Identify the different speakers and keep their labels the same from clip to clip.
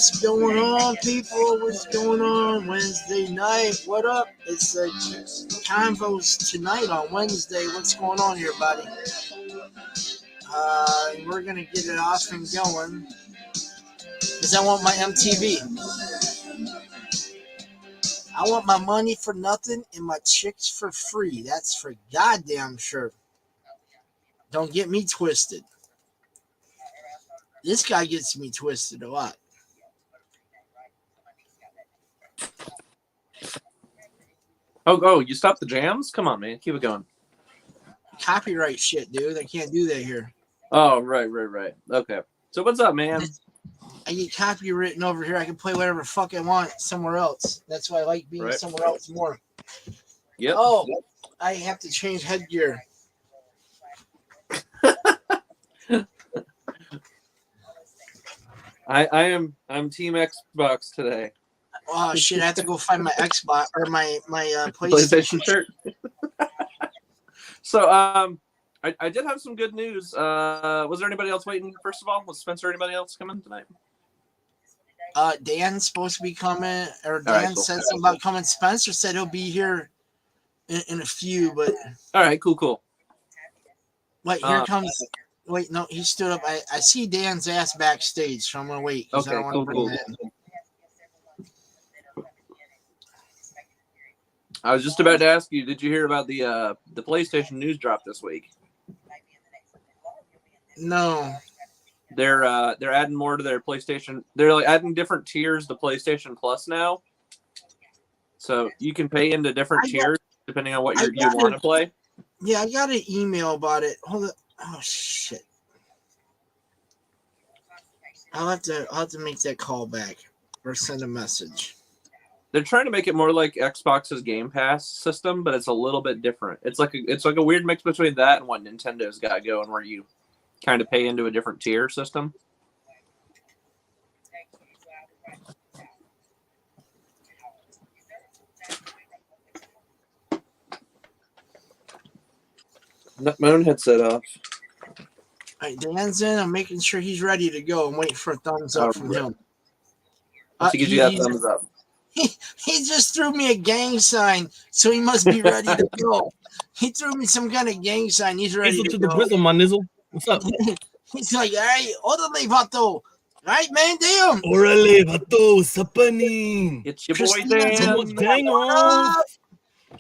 Speaker 1: What's going on, people? What's going on Wednesday night? What up? It's Convos tonight on Wednesday. What's going on here, buddy? We're going to get it off and going because I want my MTV. I want my money for nothing and my chicks for free. That's for goddamn sure. Don't get me twisted. This guy gets me twisted a lot.
Speaker 2: Oh, you stopped the jams? Come on, man. Keep it going.
Speaker 1: Copyright shit, dude. I can't do that here.
Speaker 2: Oh, right. Okay. So what's up, man?
Speaker 1: I get copywritten over here. I can play whatever fuck I want somewhere else. That's why I like being somewhere else more.
Speaker 2: Yep.
Speaker 1: Oh, I have to change headgear.
Speaker 2: I'm Team Xbox today.
Speaker 1: Oh shit! I have to go find my Xbox or my PlayStation
Speaker 2: shirt. So I did have some good news. Was there anybody else waiting? First of all, was Spencer or anybody else coming tonight?
Speaker 1: Dan's supposed to be coming, or Dan said something about coming. Spencer said he'll be here in a few, but
Speaker 2: all right, cool.
Speaker 1: Wait, here comes. Wait, no, he stood up. I see Dan's ass backstage, so I'm gonna wait.
Speaker 2: Okay,
Speaker 1: I don't want to bring that in.
Speaker 2: I was just about to ask you, did you hear about the PlayStation news drop this week?
Speaker 1: No.
Speaker 2: They're adding more to their PlayStation. They're like adding different tiers to PlayStation Plus now. So you can pay into different tiers depending on what you want to play.
Speaker 1: Yeah, I got an email about it. Hold on. Oh shit. I'll have to make that call back or send a message.
Speaker 2: They're trying to make it more like Xbox's Game Pass system, but it's a little bit different. It's like a weird mix between that and what Nintendo's got going, where you kind of pay into a different tier system. My own headset off.
Speaker 1: All right, Dan's in. I'm making sure he's ready to go. I'm waiting for a thumbs up from him.
Speaker 2: To give you that thumbs up.
Speaker 1: He just threw me a gang sign, so he must be ready to go. He threw me some kind of gang sign. He's ready to go.
Speaker 3: The prison, my nizzle. What's up?
Speaker 1: He's like, hey, orale, vato. Right, man, damn.
Speaker 3: Orale, vato. What's happening?
Speaker 2: It's your boy, Dan.
Speaker 3: What's going on?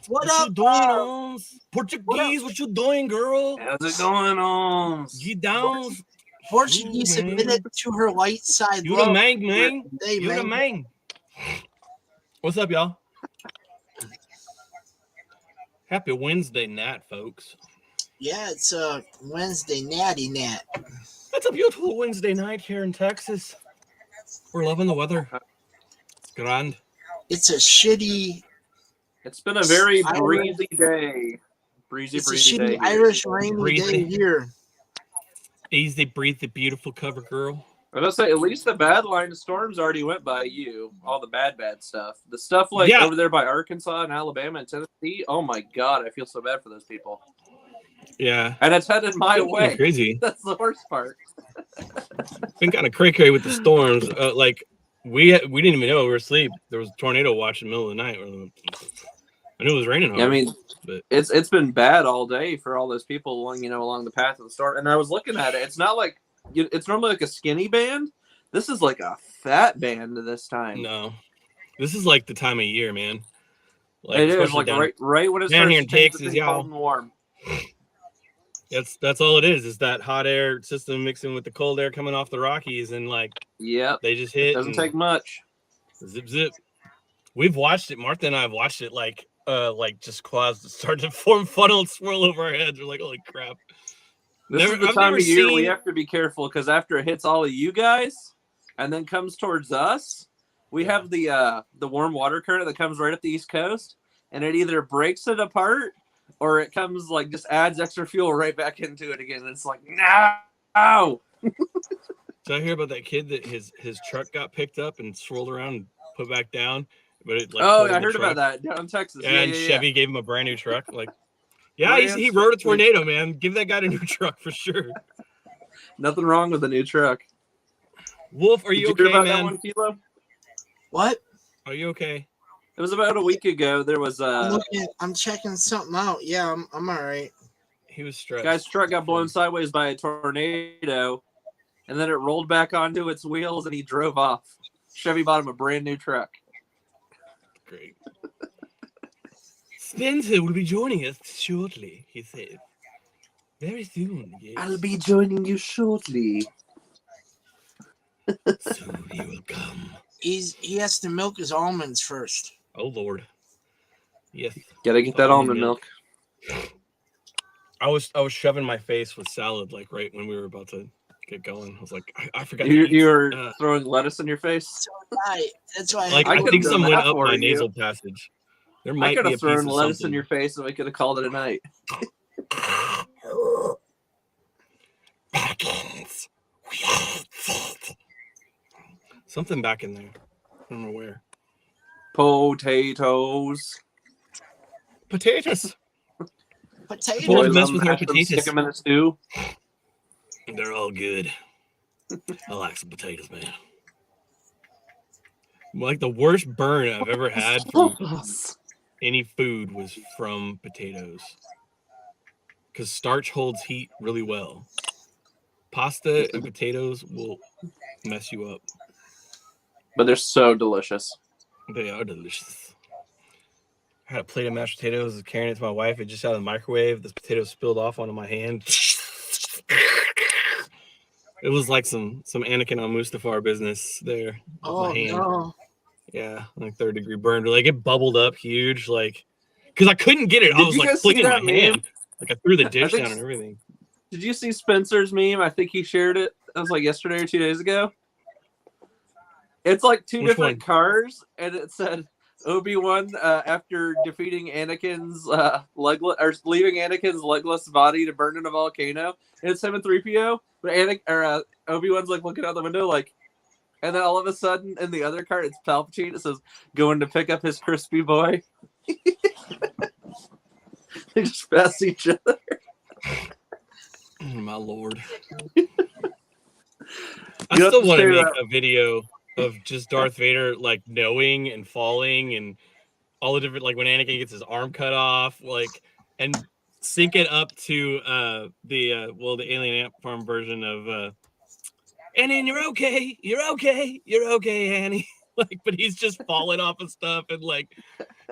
Speaker 1: What
Speaker 3: you doing, Portuguese, what you doing, girl?
Speaker 2: How's it going on?
Speaker 3: Get down.
Speaker 1: Portuguese submitted to her light side.
Speaker 3: You the man, man.
Speaker 1: Hey,
Speaker 3: you the man. What's up, y'all? Happy Wednesday night, folks.
Speaker 1: Yeah, it's a Wednesday natty nat.
Speaker 3: It's a beautiful Wednesday night here in Texas. We're loving the weather. It's grand.
Speaker 1: It's a shitty.
Speaker 2: It's been a very breezy day. Breezy day.
Speaker 1: Irish rainy day here.
Speaker 3: Easy breezy, beautiful cover girl.
Speaker 2: I was gonna say, at least the bad line of storms already went by you. All the bad stuff. The stuff like over there by Arkansas and Alabama and Tennessee. Oh my God, I feel so bad for those people.
Speaker 3: Yeah,
Speaker 2: and it's headed my way.
Speaker 3: Crazy.
Speaker 2: That's the worst part.
Speaker 3: Been kind of cray with the storms. Like we didn't even know we were asleep. There was a tornado watch in the middle of the night. I knew it was raining hard.
Speaker 2: I mean, but it's been bad all day for all those people along the path of the storm. And I was looking at it. It's not like it's normally like a skinny band. This is like a fat band this time.
Speaker 3: No, this is like the time of year, man.
Speaker 2: Like, it is like right when it's
Speaker 3: down here in Texas, y'all.
Speaker 2: Cold and warm.
Speaker 3: That's all it is. Is that hot air system mixing with the cold air coming off the Rockies, and like they just hit.
Speaker 2: Doesn't take much.
Speaker 3: Zip. We've watched it. Martha and I have watched it like just clouds start to form funnel and swirl over our heads. We're like, holy crap.
Speaker 2: This is the time of year we have to be careful because after it hits all of you guys and then comes towards us, we have the warm water current that comes right up the East Coast, and it either breaks it apart or it comes like just adds extra fuel right back into it again. And it's like, no.
Speaker 3: Did I hear about that kid that his truck got picked up and swirled around and put back down? But it,
Speaker 2: I heard about that down in Texas.
Speaker 3: Yeah, and Chevy gave him a brand new truck. Like, yeah, he rode a tornado, man. Give that guy a new truck for sure.
Speaker 2: Nothing wrong with a new truck.
Speaker 3: Wolf, are you
Speaker 2: Did you
Speaker 3: okay,
Speaker 2: hear about
Speaker 3: man?
Speaker 2: that 1 kilo?
Speaker 1: What?
Speaker 3: Are you okay?
Speaker 2: It was about a week ago. There was
Speaker 1: I'm checking something out. Yeah, I'm all right.
Speaker 3: He was stressed.
Speaker 2: Guy's truck got blown sideways by a tornado, and then it rolled back onto its wheels, and he drove off. Chevy bought him a brand new truck.
Speaker 3: Great. Spencer will be joining us shortly, he said. Very soon, yes.
Speaker 2: I'll be joining you shortly.
Speaker 3: Soon he will come.
Speaker 1: He has to milk his almonds first.
Speaker 3: Oh, Lord. Yes.
Speaker 2: Gotta get that almond milk.
Speaker 3: I was shoving my face with salad like right when we were about to get going. I was like, I forgot.
Speaker 2: You're throwing lettuce in your face.
Speaker 1: So that's why.
Speaker 3: Like I think some went up my nasal passage. There might
Speaker 2: I could
Speaker 3: be
Speaker 2: have
Speaker 3: a
Speaker 2: thrown
Speaker 3: piece
Speaker 2: lettuce
Speaker 3: of
Speaker 2: in your face, and we could have called it a night.
Speaker 3: Something back in there. I don't know where.
Speaker 2: Potatoes.
Speaker 3: Potatoes.
Speaker 1: Potatoes.
Speaker 3: Boys mess with our
Speaker 2: Stick
Speaker 3: potatoes.
Speaker 2: them in a stew.
Speaker 3: They're all good. I like some potatoes, man. Like the worst burn I've ever had from any food was from potatoes. Because starch holds heat really well. Pasta and potatoes will mess you up.
Speaker 2: But they're so delicious.
Speaker 3: They are delicious. I had a plate of mashed potatoes, was carrying it to my wife. It just out of the microwave. The potatoes spilled off onto my hand. It was like some Anakin on Mustafar business there.
Speaker 1: Oh,
Speaker 3: my hand.
Speaker 1: no.
Speaker 3: Yeah, like 3rd-degree burn. Like it bubbled up huge, like because I couldn't get it. I was like flicking my hand. Like I threw the dish down and everything.
Speaker 2: Did you see Spencer's meme? I think he shared it. That was like yesterday or 2 days ago. It's like two different cars, and it said Obi-Wan after defeating Anakin's legless or leaving Anakin's legless body to burn in a volcano. And it's him and 3PO, but Obi-Wan's like looking out the window, like, and then all of a sudden in the other car it's Palpatine. It says going to pick up his crispy boy. They just pass each other.
Speaker 3: My Lord. I still want to make a video of just Darth Vader like knowing and falling and all the different, like when Anakin gets his arm cut off, like, and sync it up to the Alien Ant Farm version of Annie, you're okay, Annie. Like, but he's just falling off of stuff and like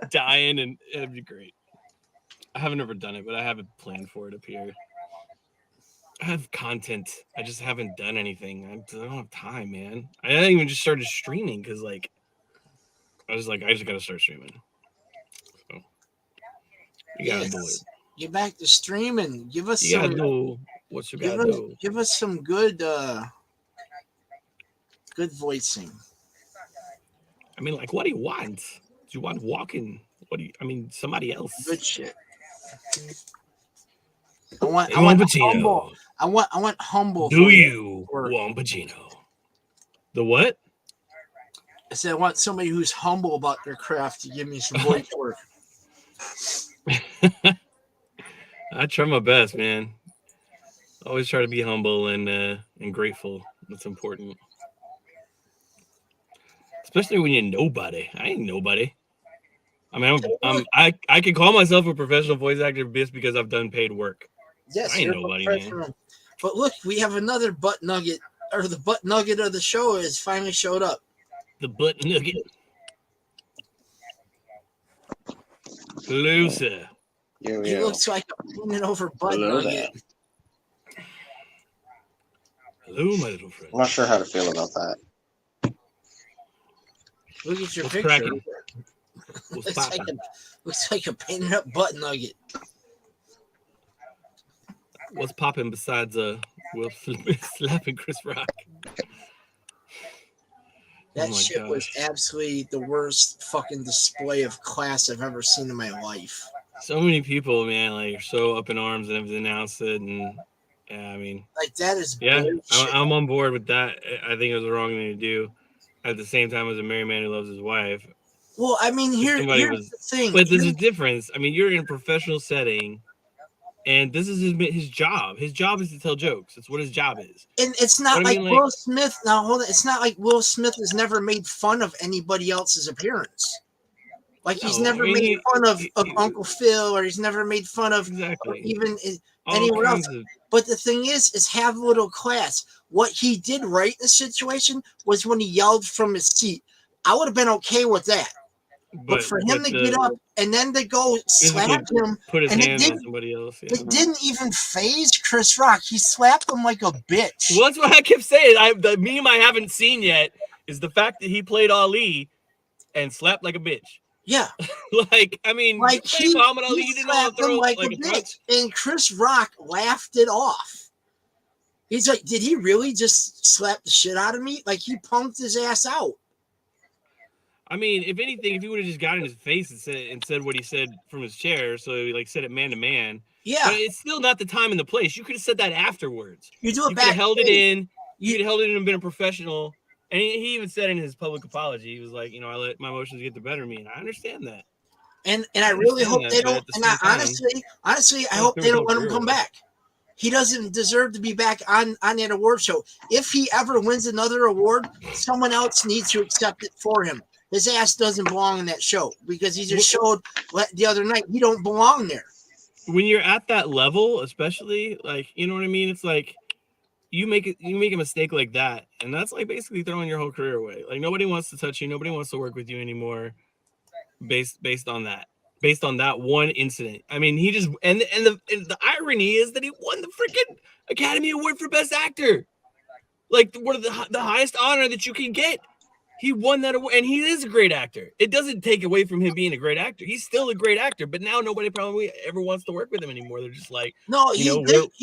Speaker 3: dying, and it'd be great. I haven't ever done it, but I have a plan for it up here. I have content. I just haven't done anything. I don't have time, man. I haven't even just started streaming because, like, I just got to start streaming. So, you gotta do it.
Speaker 1: Get back to streaming. Give us
Speaker 3: you
Speaker 1: some.
Speaker 3: Gotta do what you gotta do.
Speaker 1: Give us some good voicing.
Speaker 3: I mean, like, what do you want? Do you want walking? Somebody else.
Speaker 1: Good shit. I want
Speaker 3: Pacino.
Speaker 1: I want humble.
Speaker 3: Do you want Pacino? The what?
Speaker 1: I said I want somebody who's humble about their craft to give me some voice work.
Speaker 3: I try my best, man. Always try to be humble and grateful. That's important. Especially when you're nobody. I ain't nobody. I mean, I can call myself a professional voice actor just because I've done paid work.
Speaker 1: Yes,
Speaker 3: I ain't nobody, man.
Speaker 1: But look, we have another butt nugget, or the butt nugget of the show has finally showed up.
Speaker 3: The butt nugget. Hello, sir.
Speaker 1: He looks like a leaning over butt nugget.
Speaker 3: Hello, my little friend.
Speaker 4: I'm not sure how to feel about that.
Speaker 1: Look at your picture. Looks like a painted up butt nugget.
Speaker 3: What's popping besides Will slapping Chris Rock?
Speaker 1: That shit was absolutely the worst fucking display of class I've ever seen in my life.
Speaker 3: So many people, man, like, are so up in arms and have announced it, and yeah, I mean,
Speaker 1: like, that is
Speaker 3: I'm on board with that. I think it was the wrong thing to do. At the same time, as a married man who loves his wife.
Speaker 1: Well, I mean, here's the thing.
Speaker 3: But there's a difference. I mean, you're in a professional setting, and this is his job. His job is to tell jokes. It's what his job is.
Speaker 1: And it's not like Will Smith. Now hold on. It's not like Will Smith has never made fun of anybody else's appearance. Like he's never made fun of Uncle Phil, or he's never made fun of even anyone else. But the thing is have a little class. What he did right in the situation was when he yelled from his seat. I would have been okay with that. But for him to get up and then to go slap him,
Speaker 3: put his hand on somebody else. Yeah.
Speaker 1: It didn't even faze Chris Rock. He slapped him like a bitch.
Speaker 3: Well, that's what I kept saying. The meme I haven't seen yet is the fact that he played Ali and slapped like a bitch.
Speaker 1: Yeah.
Speaker 3: Like he Muhammad Ali didn't know throw
Speaker 1: like a bitch. And Chris Rock laughed it off. He's like, did he really just slap the shit out of me? Like he punked his ass out.
Speaker 3: I mean, if anything, if he would have just got in his face and said what he said from his chair, so he said it man to man.
Speaker 1: Yeah.
Speaker 3: But it's still not the time and the place. You could have said that afterwards.
Speaker 1: You do it
Speaker 3: you
Speaker 1: back.
Speaker 3: You could have held it in. You could have held it in and been a professional. And he even said in his public apology, he was like, I let my emotions get the better of me, and I understand that.
Speaker 1: And I really hope they don't. And honestly, I hope they don't let him come back. He doesn't deserve to be back on that award show. If he ever wins another award, someone else needs to accept it for him. His ass doesn't belong in that show because he just showed the other night he don't belong there.
Speaker 3: When you're at that level, especially, you know what I mean? It's like you make a mistake like that, and that's basically throwing your whole career away. Like nobody wants to touch you, nobody wants to work with you anymore, based on that one incident. I mean, he just and the irony is that he won the freaking Academy Award for Best Actor, like one of the highest honor that you can get. He won that award, and he is a great actor. It doesn't take away from him being a great actor. He's still a great actor, but now nobody probably ever wants to work with him anymore. They're just like,
Speaker 1: no, he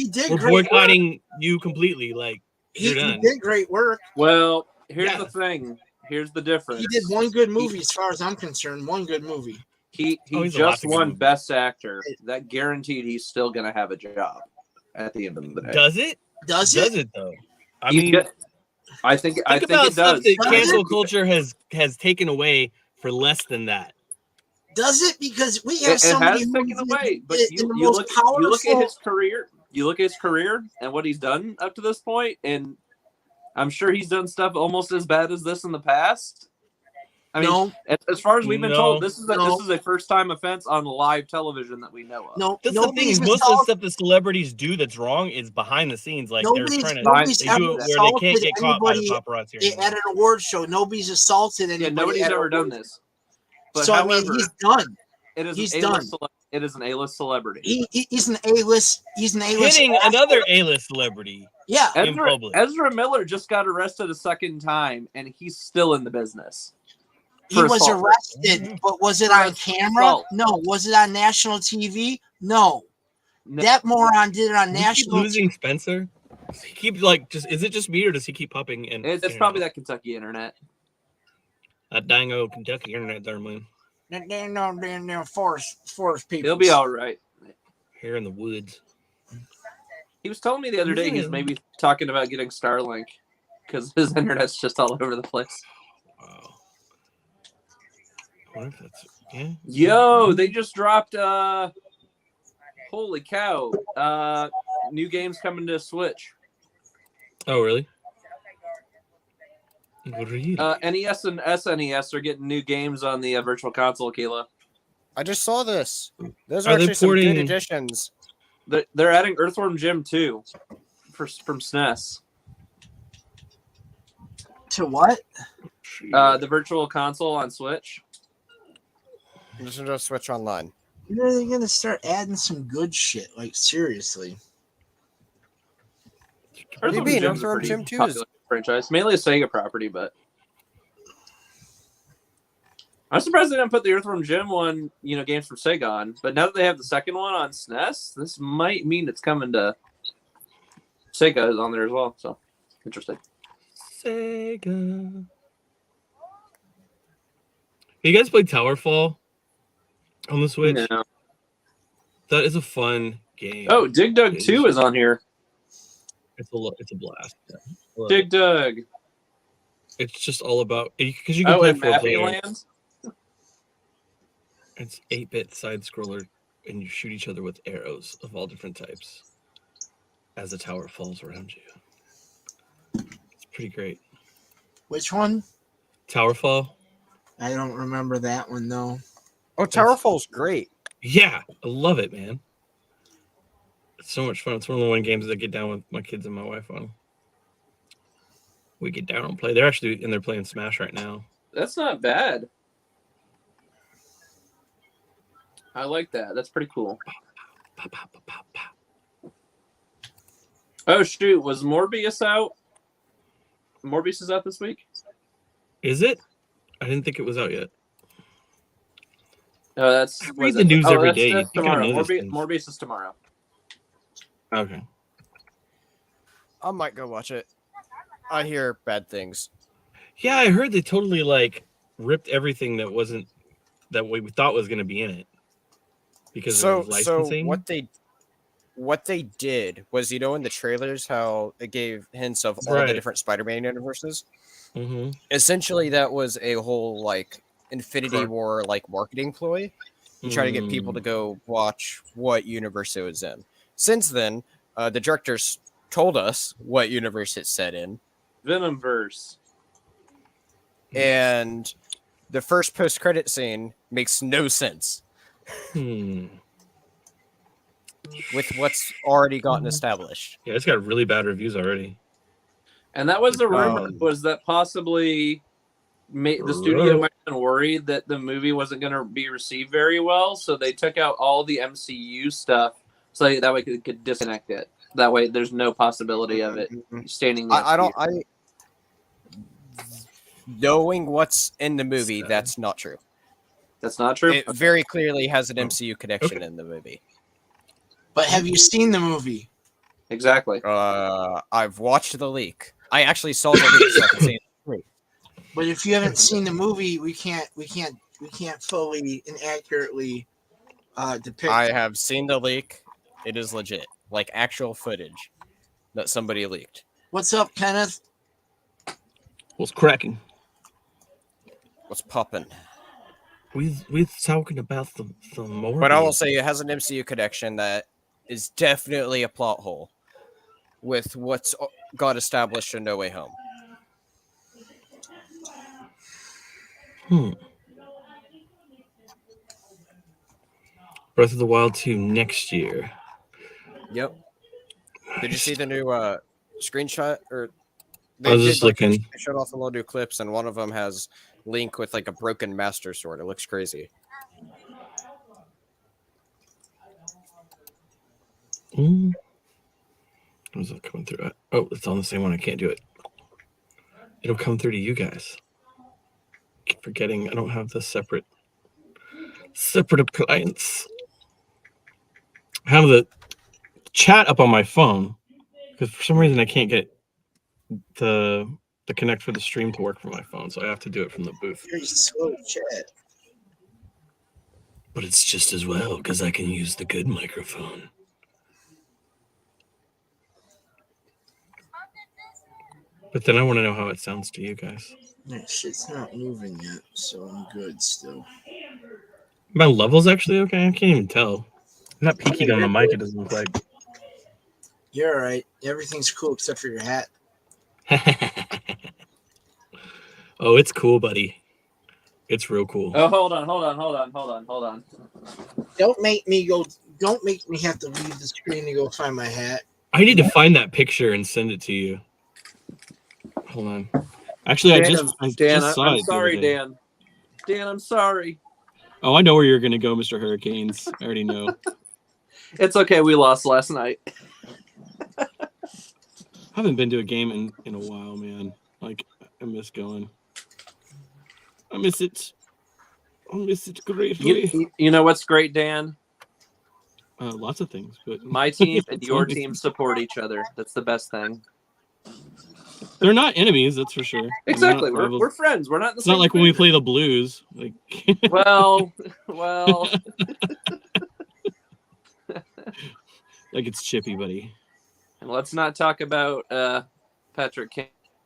Speaker 1: did.
Speaker 3: We're boycotting you completely. Like
Speaker 1: he did great work.
Speaker 2: Well, here's the thing. Here's the difference.
Speaker 1: He did one good movie, as far as I'm concerned. One good movie.
Speaker 2: He just won Best Actor. That guaranteed he's still going to have a job at the end of the day.
Speaker 3: Does it?
Speaker 1: Does
Speaker 3: it though? I mean.
Speaker 2: I think it does.
Speaker 3: That cancel culture has taken away for less than that.
Speaker 1: Does it? Because we have somebody
Speaker 2: who's taken away. But you look at his career. You look at his career and what he's done up to this point, and I'm sure he's done stuff almost as bad as this in the past. I mean, as far as we've been told, this is a first-time offense on live television that we know of.
Speaker 1: No,
Speaker 3: that's the thing. Most of the stuff that celebrities do that's wrong is behind the scenes. Like they're trying to do it where they can't get caught by the paparazzi.
Speaker 1: At an award show, nobody's assaulted anybody.
Speaker 2: Yeah, nobody's ever done this.
Speaker 1: But so however, I mean, he's done.
Speaker 2: He's done. It is an A-list celebrity.
Speaker 1: He's an A-list. He's an A-list.
Speaker 3: Hitting another A-list celebrity.
Speaker 1: Yeah.
Speaker 2: Ezra Miller just got arrested a second time, and he's still in the business.
Speaker 1: He was arrested, but was it on camera? No. Was it on national TV? No. That moron did it on national.
Speaker 3: Losing Spencer. He keep is it just me or does he keep popping in?
Speaker 2: It's probably that Kentucky internet.
Speaker 3: That dang old Kentucky internet there, man.
Speaker 1: That forest people.
Speaker 2: He'll be all right.
Speaker 3: Here in the woods.
Speaker 2: He was telling me the other day he's maybe talking about getting Starlink because his internet's just all over the place.
Speaker 3: Wow. I wonder if that's
Speaker 2: Yo, they just dropped holy cow. New games coming to Switch.
Speaker 3: Oh, really?
Speaker 2: NES and SNES are getting new games on the Virtual Console, Keela.
Speaker 4: I just saw this. Those are actually some good additions.
Speaker 2: They're adding Earthworm Jim 2 from SNES.
Speaker 1: To what?
Speaker 2: The Virtual Console on Switch.
Speaker 4: Listen to Switch Online.
Speaker 1: When are they going to start adding some good shit? Like, seriously.
Speaker 4: Earthworm Jim 2 is
Speaker 2: franchise, mainly a Sega property, but I'm surprised they didn't put the Earthworm Jim one, games from Sega on. But now that they have the second one on SNES, this might mean it's coming to Sega is on there as well. So interesting.
Speaker 3: Sega. You guys play Towerfall on the Switch?
Speaker 2: No.
Speaker 3: That is a fun game.
Speaker 2: Oh, Dig Dug 2 is on here.
Speaker 3: It's a blast. Yeah.
Speaker 2: Dig Dug.
Speaker 3: It's just all about because you can play 4 players.
Speaker 2: Lands?
Speaker 3: It's 8-bit side scroller and you shoot each other with arrows of all different types as the tower falls around you. It's pretty great.
Speaker 1: Which one?
Speaker 3: Towerfall.
Speaker 1: I don't remember that one though.
Speaker 4: Oh, Towerfall's great.
Speaker 3: Yeah, I love it, man. It's so much fun. It's one of the one games that I get down with my kids and my wife on. We get down and play. They're playing Smash right now.
Speaker 2: That's not bad. I like that. That's pretty cool. Oh shoot, was Morbius out? Morbius is out this week?
Speaker 3: Is it? I didn't think it was out yet.
Speaker 2: Oh, that's
Speaker 3: I read the news every day.
Speaker 2: That's tomorrow. Morbius is tomorrow.
Speaker 3: Okay.
Speaker 4: I might go watch it. I hear bad things.
Speaker 3: Yeah, I heard they totally like ripped everything that wasn't that we thought was going to be in it because of licensing.
Speaker 4: So what they did was, in the trailers, how it gave hints of all the different Spider-Man universes.
Speaker 3: Mm-hmm.
Speaker 4: Essentially, that was a whole like Infinity War like marketing ploy to try to get people to go watch what universe it was in. Since then, the directors told us what universe it's set in.
Speaker 2: Venomverse.
Speaker 4: And the first post-credit scene makes no sense with what's already gotten established.
Speaker 3: Yeah, it's got really bad reviews already.
Speaker 2: And that was the rumor, was that possibly the studio might have been worried that the movie wasn't going to be received very well, so they took out all the MCU stuff so that way they could disconnect it. That way there's no possibility of it standing there.
Speaker 4: Knowing what's in the movie, that's not true.
Speaker 2: That's not true?
Speaker 4: It very clearly has an MCU connection in the movie.
Speaker 1: But have you seen the movie?
Speaker 2: Exactly.
Speaker 4: I've watched the leak. I actually saw the leak, so I can see it.
Speaker 1: But if you haven't seen the movie, we can't fully and accurately depict.
Speaker 4: I have seen the leak. It is legit, like actual footage that somebody leaked.
Speaker 1: What's up, Kenneth?
Speaker 3: What's cracking?
Speaker 4: What's popping?
Speaker 3: We're talking about the more.
Speaker 4: But I will say it has an MCU connection that is definitely a plot hole with what's got established in No Way Home.
Speaker 3: Breath of the Wild 2 next year.
Speaker 4: Yep. Did you see the new screenshot? Or
Speaker 3: I was just looking.
Speaker 4: They showed off a lot of new clips, and one of them has Link with like a broken Master Sword. It looks crazy.
Speaker 3: How's that coming through? Oh, it's on the same one. I can't do it. It'll come through to you guys. Keep forgetting I don't have the separate appliance. I have the chat up on my phone because for some reason I can't get the connect for the stream to work from my phone, so I have to do it from the booth.
Speaker 1: Very slow chat.
Speaker 3: But it's just as well because I can use the good microphone. But then I want to know how it sounds to you guys.
Speaker 1: That shit's not moving yet, so I'm good still.
Speaker 3: My level's actually okay. I can't even tell. I'm not peeking on the mic. It doesn't look like.
Speaker 1: You're all right. Everything's cool except for your hat.
Speaker 3: Oh, it's cool, buddy. It's real cool.
Speaker 2: Oh, hold on.
Speaker 1: Don't make me have to leave the screen to go find my hat.
Speaker 3: I need to find that picture and send it to you. Hold on. Actually, I just saw
Speaker 2: I'm
Speaker 3: it.
Speaker 2: Sorry, Dan. Dan, I'm sorry.
Speaker 3: Oh, I know where you're going to go, Mr. Hurricanes. I already know.
Speaker 2: It's okay. We lost last night.
Speaker 3: I haven't been to a game in a while, man. Like, I miss going. I miss it. I miss it greatly.
Speaker 2: You know what's great, Dan?
Speaker 3: Lots of things, but
Speaker 2: my team and your team support each other. That's the best thing.
Speaker 3: They're not enemies, that's for sure.
Speaker 2: Exactly. We're friends. We're not.
Speaker 3: It's not like when we play the Blues. Like.
Speaker 2: Well.
Speaker 3: Like it's chippy, buddy.
Speaker 2: And let's not talk about Patrick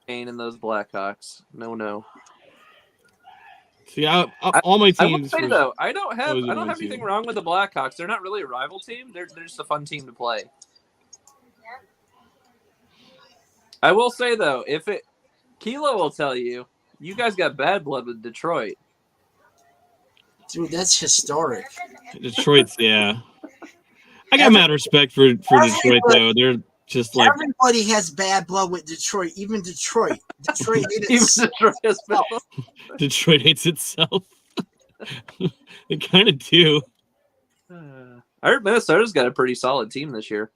Speaker 2: Kane and those Blackhawks. No.
Speaker 3: See, all my
Speaker 2: I will
Speaker 3: teams.
Speaker 2: say though, I don't have
Speaker 3: always been
Speaker 2: anything wrong with the Blackhawks. They're not really a rival team. They're just a fun team to play. I will say though, Kilo will tell you, you guys got bad blood with Detroit.
Speaker 1: Dude, that's historic.
Speaker 3: Detroit's, yeah. I got mad respect for Detroit though. They're just like
Speaker 1: everybody has bad blood with Detroit. Even Detroit. Detroit hates
Speaker 2: itself.
Speaker 3: Detroit hates itself. They kind of do.
Speaker 2: I heard Minnesota's got a pretty solid team this year.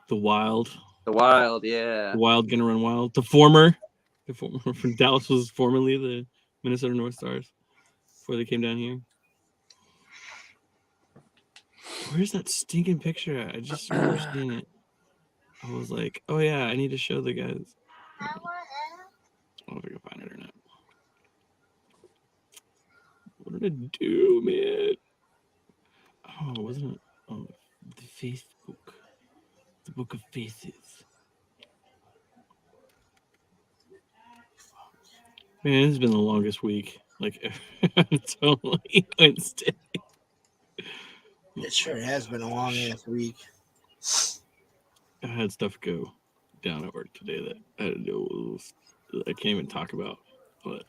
Speaker 3: The Wild.
Speaker 2: The Wild, yeah.
Speaker 3: The Wild gonna run wild. The former from Dallas was formerly the Minnesota North Stars before they came down here. Where's that stinking picture at? I just remember seeing it. I was like, oh yeah, I need to show the guys. I don't know if I can find it or not. What did it do, man? Oh, wasn't it? Oh, the Facebook. The Book of Faces. Man, this has been the longest week. Like, totally Wednesday.
Speaker 1: It sure has been a long ass week.
Speaker 3: I had stuff go down at work today that I didn't know I can't even talk about. But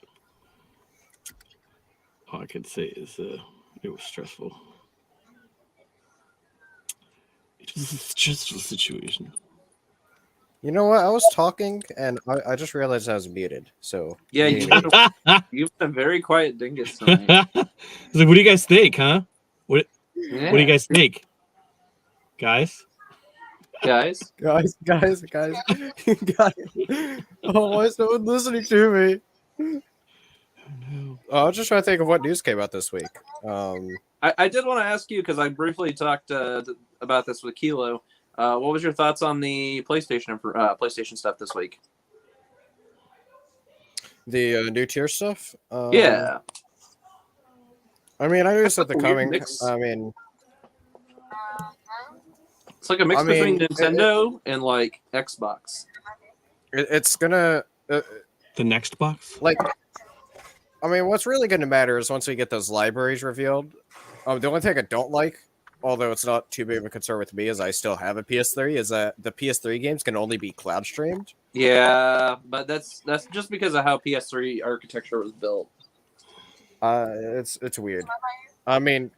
Speaker 3: all I can say is it was stressful. It was a stressful situation.
Speaker 4: You know what? I was talking and I just realized I was muted. So
Speaker 2: yeah, you've been a very quiet dingus tonight.
Speaker 3: Like, what do you guys think, huh? What do you guys think, guys?
Speaker 4: Guys. Oh, why is no one listening to me? I was just trying to think of what news came out this week.
Speaker 2: I did want to ask you because I briefly talked about this with Kilo. What was your thoughts on the PlayStation stuff this week?
Speaker 4: The new tier stuff?
Speaker 2: Yeah.
Speaker 4: I mean, I knew something coming. I mean,
Speaker 2: it's like a mix between Nintendo and like Xbox.
Speaker 4: It's gonna
Speaker 3: the next box.
Speaker 4: Like, I mean, what's really going to matter is once we get those libraries revealed. The only thing I don't like, although it's not too big of a concern with me, is I still have a PS3. Is that the PS3 games can only be cloud streamed?
Speaker 2: Yeah, but that's just because of how PS3 architecture was built.
Speaker 4: It's weird. I mean,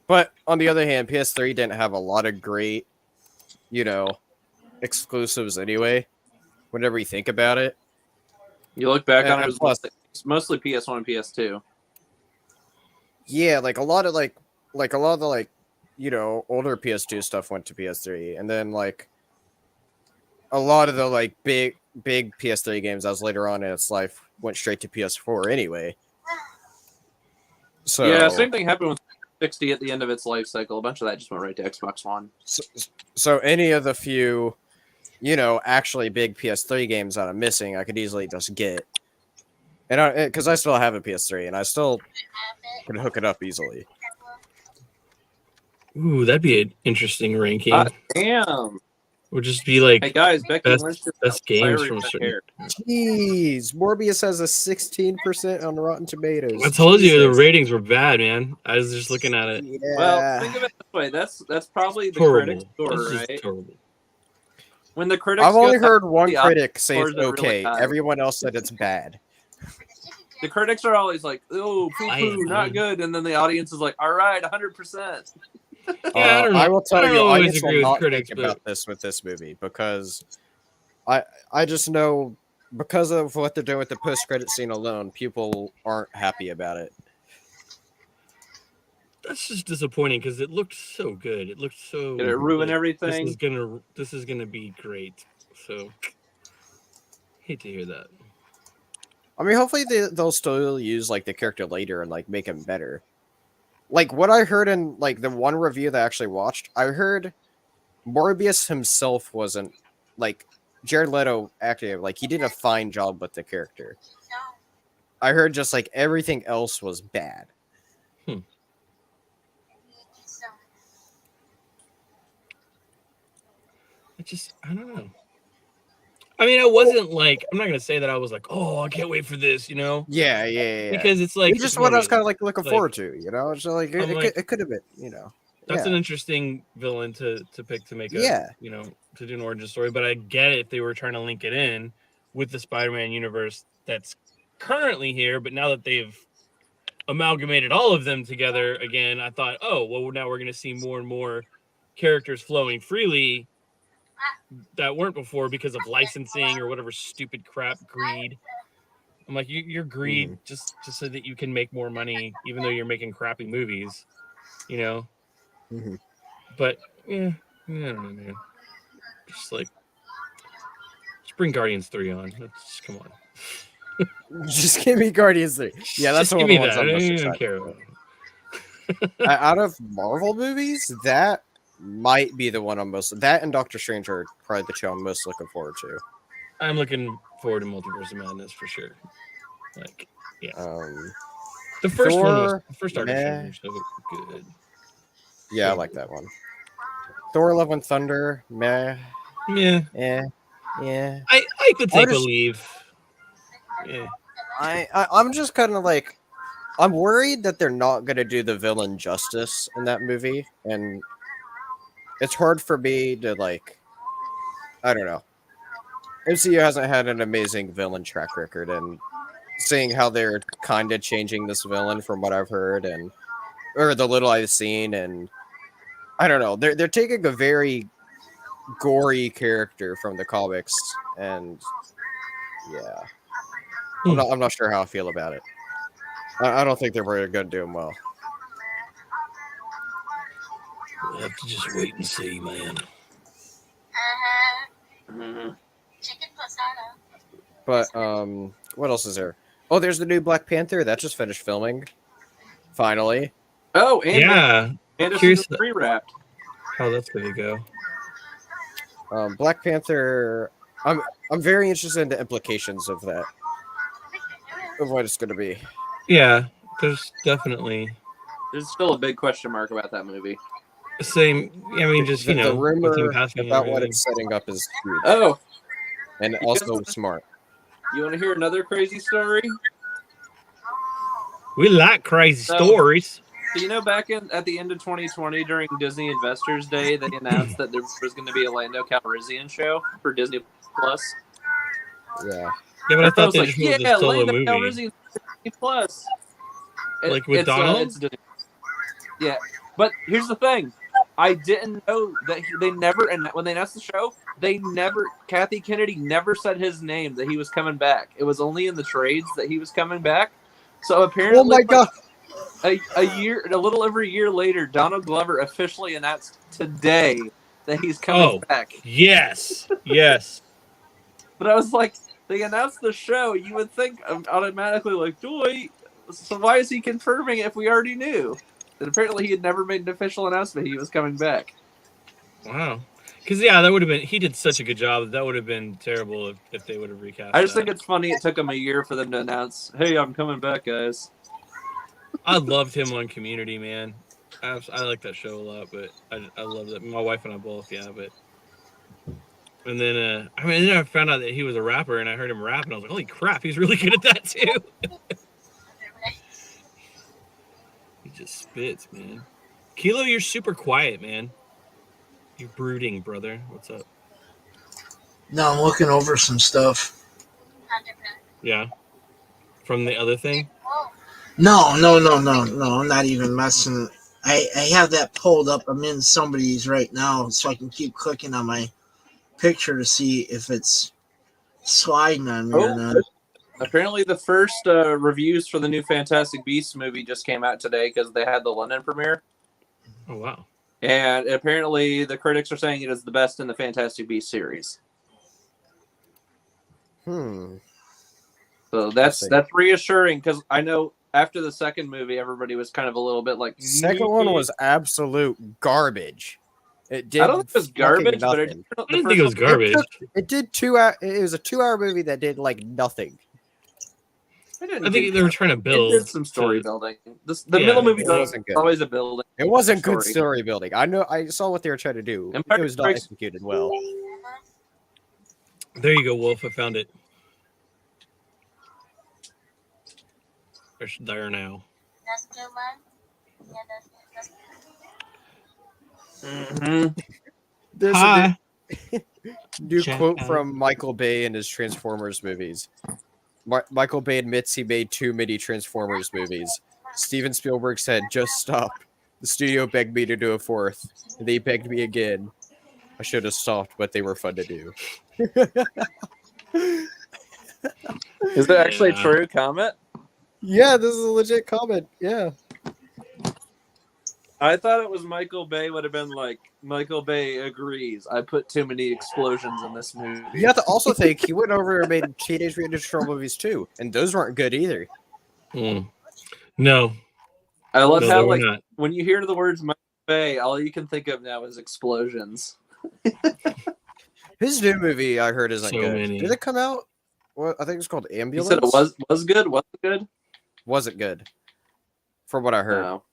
Speaker 4: but on the other hand, PS3 didn't have a lot of great, exclusives anyway. Whenever you think about it,
Speaker 2: you look back on it, it was mostly PS1 and PS2.
Speaker 4: Yeah, like a lot of the older PS2 stuff went to PS3, and then like a lot of the big PS3 games as later on in its life went straight to PS4 anyway. So
Speaker 2: yeah, same thing happened with 60 at the end of its life cycle. A bunch of that just went right to Xbox One.
Speaker 4: So any of the few, actually big PS3 games that I'm missing, I could easily just get. And because I still have a PS3 and I still can hook it up easily.
Speaker 3: Ooh, that'd be an interesting ranking.
Speaker 2: Damn.
Speaker 3: Would just be like,
Speaker 2: hey guys, Becky
Speaker 3: best games from
Speaker 2: certain.
Speaker 4: Jeez, Morbius has a 16% on Rotten Tomatoes.
Speaker 3: I told you the ratings were bad, man. I was just looking at it.
Speaker 4: Yeah.
Speaker 2: Well, think of it this way. That's probably the
Speaker 3: Horrible.
Speaker 2: critic score,
Speaker 3: That's
Speaker 2: right?
Speaker 3: horrible.
Speaker 2: When the critics,
Speaker 4: I've only heard one critic say it's
Speaker 2: really
Speaker 4: okay.
Speaker 2: high.
Speaker 4: Everyone else said it's bad.
Speaker 2: The critics are always like, "Oh, poo-poo, not good," and then the audience is like, "All right, 100%."
Speaker 3: Yeah, I don't know.
Speaker 4: I will tell you, I just will not
Speaker 3: critics,
Speaker 4: think about this with this movie because I just know because of what they're doing with the post-credit scene alone, people aren't happy about it.
Speaker 3: That's just disappointing because it looked so good. It looked so.
Speaker 2: Did it ruin everything?
Speaker 3: This is gonna be great. So, hate to hear that.
Speaker 4: I mean, hopefully they'll still use the character later and make him better. Like what I heard in the one review that I actually watched, I heard Morbius himself wasn't Jared Leto acting he did a fine job with the character. I heard just everything else was bad.
Speaker 3: I don't know. I mean, I wasn't like, I'm not gonna say that I was like, oh, I can't wait for this, you know?
Speaker 4: Yeah.
Speaker 3: Because it's like,
Speaker 4: It's just what I was kind of like looking forward to, you know. So like it could have been, you know.
Speaker 3: That's an interesting villain to pick to make a, you know, to do an origin story. But I get it if they were trying to link it in with the Spider-Man universe that's currently here, but now that they've amalgamated all of them together again, I thought, oh, well, now we're going to see more and more characters flowing freely that weren't before because of licensing or whatever stupid crap, greed. I'm like, you're greed just so that you can make more money, even though you're making crappy movies, you know? But yeah, I don't know, man. Just like, just bring Guardians 3 on. Let's come on.
Speaker 4: Just give me Guardians 3. Yeah, that's one of the ones I'm most excited about. Out of Marvel movies, that might be the one I'm most. That and Doctor Strange are probably the two I'm most looking forward to.
Speaker 3: I'm looking forward to Multiverse of Madness for sure. Like, yeah. The first one was the first Doctor Strange was so good.
Speaker 4: Yeah, I like that one. Thor: Love and Thunder, meh.
Speaker 3: Yeah. I could take a leave. Yeah.
Speaker 4: I'm just kind of like, I'm worried that they're not going to do the villain justice in that movie, and it's hard for me to like, I don't know. MCU hasn't had an amazing villain track record, and seeing how they're kind of changing this villain from what I've heard or the little I've seen, and I don't know, they're taking a very gory character from the comics, and yeah. I'm not sure how I feel about it. I don't think they're very going to do him well.
Speaker 3: We'll have to just wait and see, man.
Speaker 4: But what else is there? Oh, there's the new Black Panther that just finished filming. Finally.
Speaker 2: Oh, and
Speaker 3: yeah.
Speaker 2: And it's pre-wrapped.
Speaker 3: How that's going to go.
Speaker 4: Black Panther. I'm very interested in the implications of that. Of what it's going to be.
Speaker 3: Yeah, there's definitely.
Speaker 2: There's still a big question mark about that movie.
Speaker 3: Same. I mean, just you know,
Speaker 4: the rumor about what it's setting up is huge.
Speaker 2: Oh,
Speaker 4: and also smart.
Speaker 2: You want to hear another crazy story?
Speaker 3: We like crazy stories.
Speaker 2: So you know, back at the end of 2020 during Disney Investors Day, they announced that there was going to be a Lando Calrissian show for Disney Plus.
Speaker 4: Yeah.
Speaker 3: Yeah, but I thought they just moved
Speaker 2: yeah,
Speaker 3: the solo
Speaker 2: Lando
Speaker 3: movie.
Speaker 2: Calrissian Plus.
Speaker 3: Like with Donald?
Speaker 2: Yeah, but here's the thing. I didn't know that they never, and when they announced the show, Kathy Kennedy never said his name, that he was coming back. It was only in the trades that he was coming back. So apparently,
Speaker 4: oh my God.
Speaker 2: a little over a year later, Donald Glover officially announced today that he's coming back.
Speaker 3: Yes.
Speaker 2: But I was like, they announced the show, you would think automatically like, wait, so why is he confirming it if we already knew? And apparently he had never made an official announcement he was coming back.
Speaker 3: Wow. Because, yeah, that would have been, he did such a good job. That would have been terrible if they would have recast
Speaker 2: I just think it's funny it took him a year for them to announce, hey, I'm coming back, guys.
Speaker 3: I loved him on Community, man. I like that show a lot, but I love that. My wife and I both, yeah, but... And then, then I found out that he was a rapper, and I heard him rap, and I was like, holy crap, he's really good at that, too. He just spits, man. Kilo, you're super quiet, man. You're brooding, brother. What's up?
Speaker 1: No, I'm looking over some stuff.
Speaker 3: Yeah. From the other thing?
Speaker 1: No. I'm not even messing. I have that pulled up. I'm in somebody's right now, so I can keep clicking on my picture to see if it's sliding on me or not.
Speaker 2: Apparently the first reviews for the new Fantastic Beasts movie just came out today because they had the London premiere.
Speaker 3: Oh, wow.
Speaker 2: And apparently the critics are saying it is the best in the Fantastic Beasts series. So that's reassuring, because I know after the second movie, everybody was kind of a little bit like...
Speaker 4: Second one was absolute garbage. It did.
Speaker 2: I don't think it was garbage, but
Speaker 3: I didn't think it was garbage.
Speaker 4: It did 2 hours. It was a 2-hour movie that did like nothing.
Speaker 3: I think they were trying to build.
Speaker 2: It did some story building. The middle movie wasn't good. Always a building.
Speaker 4: It wasn't good story building. I know. I saw what they were trying to do. It was not executed well.
Speaker 3: There you go, Wolf. I found it. There's there now.
Speaker 5: That's good one. Yeah, that's
Speaker 4: There's
Speaker 3: Hi.
Speaker 4: a new
Speaker 3: Check
Speaker 4: quote
Speaker 3: out.
Speaker 4: from Michael Bay in his Transformers movies. Michael Bay admits he made too many Transformers movies. Steven Spielberg said, "Just stop. The studio begged me to do a fourth, and they begged me again. I should have stopped, but they were fun to do."
Speaker 2: Is that actually a
Speaker 3: Yeah.
Speaker 2: true comment?
Speaker 4: Yeah, this is a legit comment. Yeah.
Speaker 2: I thought it was Michael Bay would have been like, Michael Bay agrees. I put too many explosions in this movie.
Speaker 4: You have to also think he went over and made Teenage Mutant Ninja Turtle movies too, and those weren't good either.
Speaker 3: No.
Speaker 2: I love
Speaker 3: No,
Speaker 2: how
Speaker 3: they were
Speaker 2: like
Speaker 3: not.
Speaker 2: when you hear the words Michael Bay, all you can think of now is explosions.
Speaker 4: His new movie I heard isn't
Speaker 3: So
Speaker 4: good.
Speaker 3: many.
Speaker 4: Did it come out? Well, I think it's called
Speaker 2: You
Speaker 4: Ambulance.
Speaker 2: said it was good. Was it good?
Speaker 4: Wasn't good, from what I heard.
Speaker 2: No.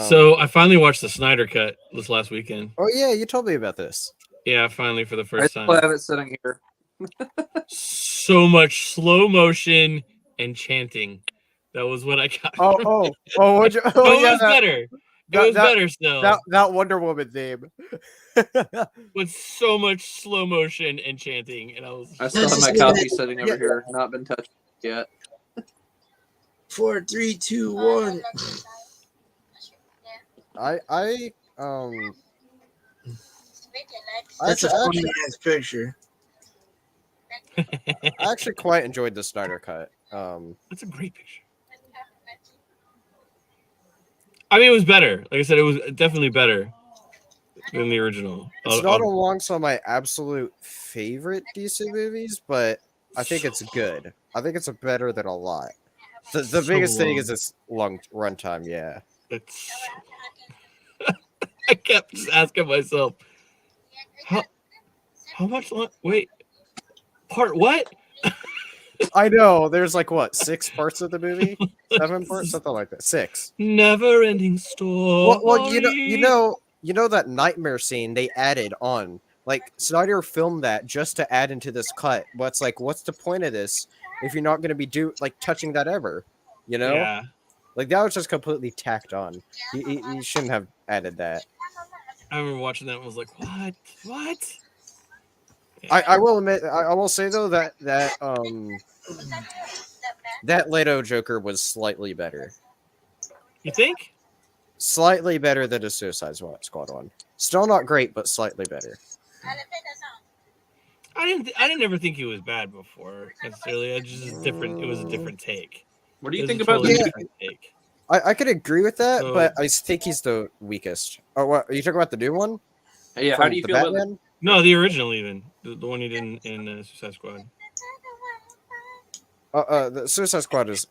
Speaker 3: So I finally watched the Snyder Cut this last weekend.
Speaker 4: Oh yeah, you told me about this.
Speaker 3: Yeah, finally for the
Speaker 2: I
Speaker 3: first
Speaker 2: still
Speaker 3: time.
Speaker 2: have it sitting here.
Speaker 3: So much slow motion and chanting. That was what I got.
Speaker 4: Oh!
Speaker 3: It was better. It was better still.
Speaker 4: That Wonder Woman theme.
Speaker 3: With so much slow motion and chanting, and
Speaker 2: I still have my copy sitting over here, not been touched yet.
Speaker 1: 4, 3, 2, 1.
Speaker 4: I
Speaker 1: That's a
Speaker 4: actually,
Speaker 1: funny ass picture.
Speaker 4: I actually quite enjoyed the Snyder Cut.
Speaker 3: That's a great picture. I mean, it was better. Like I said, it was definitely better than the original.
Speaker 4: It's not along some of my absolute favorite DC movies, but I think it's good. I think it's better than a lot. The
Speaker 3: So
Speaker 4: biggest thing
Speaker 3: long.
Speaker 4: is its long runtime. Yeah.
Speaker 3: It's I kept just asking myself, how much long? Wait, part what?
Speaker 4: I know. There's like what 6 parts of the movie? 7 parts, something like that. 6.
Speaker 3: Never-ending story.
Speaker 4: Well, you know that nightmare scene they added on. Like Snyder filmed that just to add into this cut. What's the point of this if you're not going to be touching that ever? You know?
Speaker 3: Yeah.
Speaker 4: Like that was just completely tacked on. You shouldn't have added that.
Speaker 3: I remember watching that and was like, what?
Speaker 4: I will admit, I will say though that Leto Joker was slightly better.
Speaker 3: You think?
Speaker 4: Slightly better than a Suicide Squad one. Still not great, but slightly better.
Speaker 3: I didn't ever think he was bad before necessarily. It was just different. It was a different take.
Speaker 2: What do you
Speaker 3: It was
Speaker 2: think
Speaker 3: a
Speaker 2: about
Speaker 3: totally
Speaker 2: the
Speaker 3: different take.
Speaker 4: I could agree with that,
Speaker 3: So-
Speaker 4: but I think he's the weakest. Oh, what are you talking about? The new one?
Speaker 2: Yeah, how
Speaker 4: From
Speaker 2: do you
Speaker 4: the
Speaker 2: feel about
Speaker 4: Batman?
Speaker 3: No, the original even the one he did in Suicide Squad.
Speaker 4: The Suicide Squad is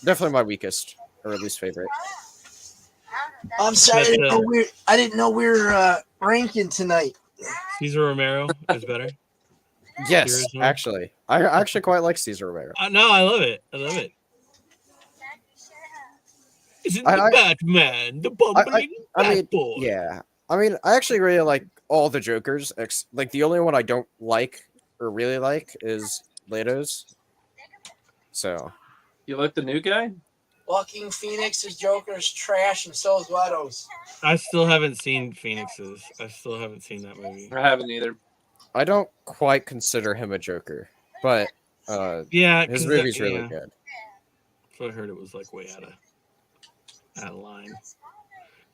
Speaker 4: definitely my weakest or at least favorite.
Speaker 1: I'm sorry, I didn't know we were ranking tonight.
Speaker 3: Cesar Romero is better.
Speaker 4: Yes,
Speaker 3: Seriously?
Speaker 4: actually, I actually quite like Cesar Romero.
Speaker 3: No, I love it. Isn't the Batman the bumbling bat boy?
Speaker 4: Yeah. I mean, I actually really like all the Jokers. Like the only one I don't like or really like is Leto's. So
Speaker 2: you like the new guy?
Speaker 1: Walking Phoenix's Joker is trash, and so is Leto's.
Speaker 3: I still haven't seen Phoenix's. I still haven't seen that movie.
Speaker 2: I haven't either.
Speaker 4: I don't quite consider him a Joker, but
Speaker 3: yeah,
Speaker 4: his movie's really good.
Speaker 3: So I heard it was like way out of line.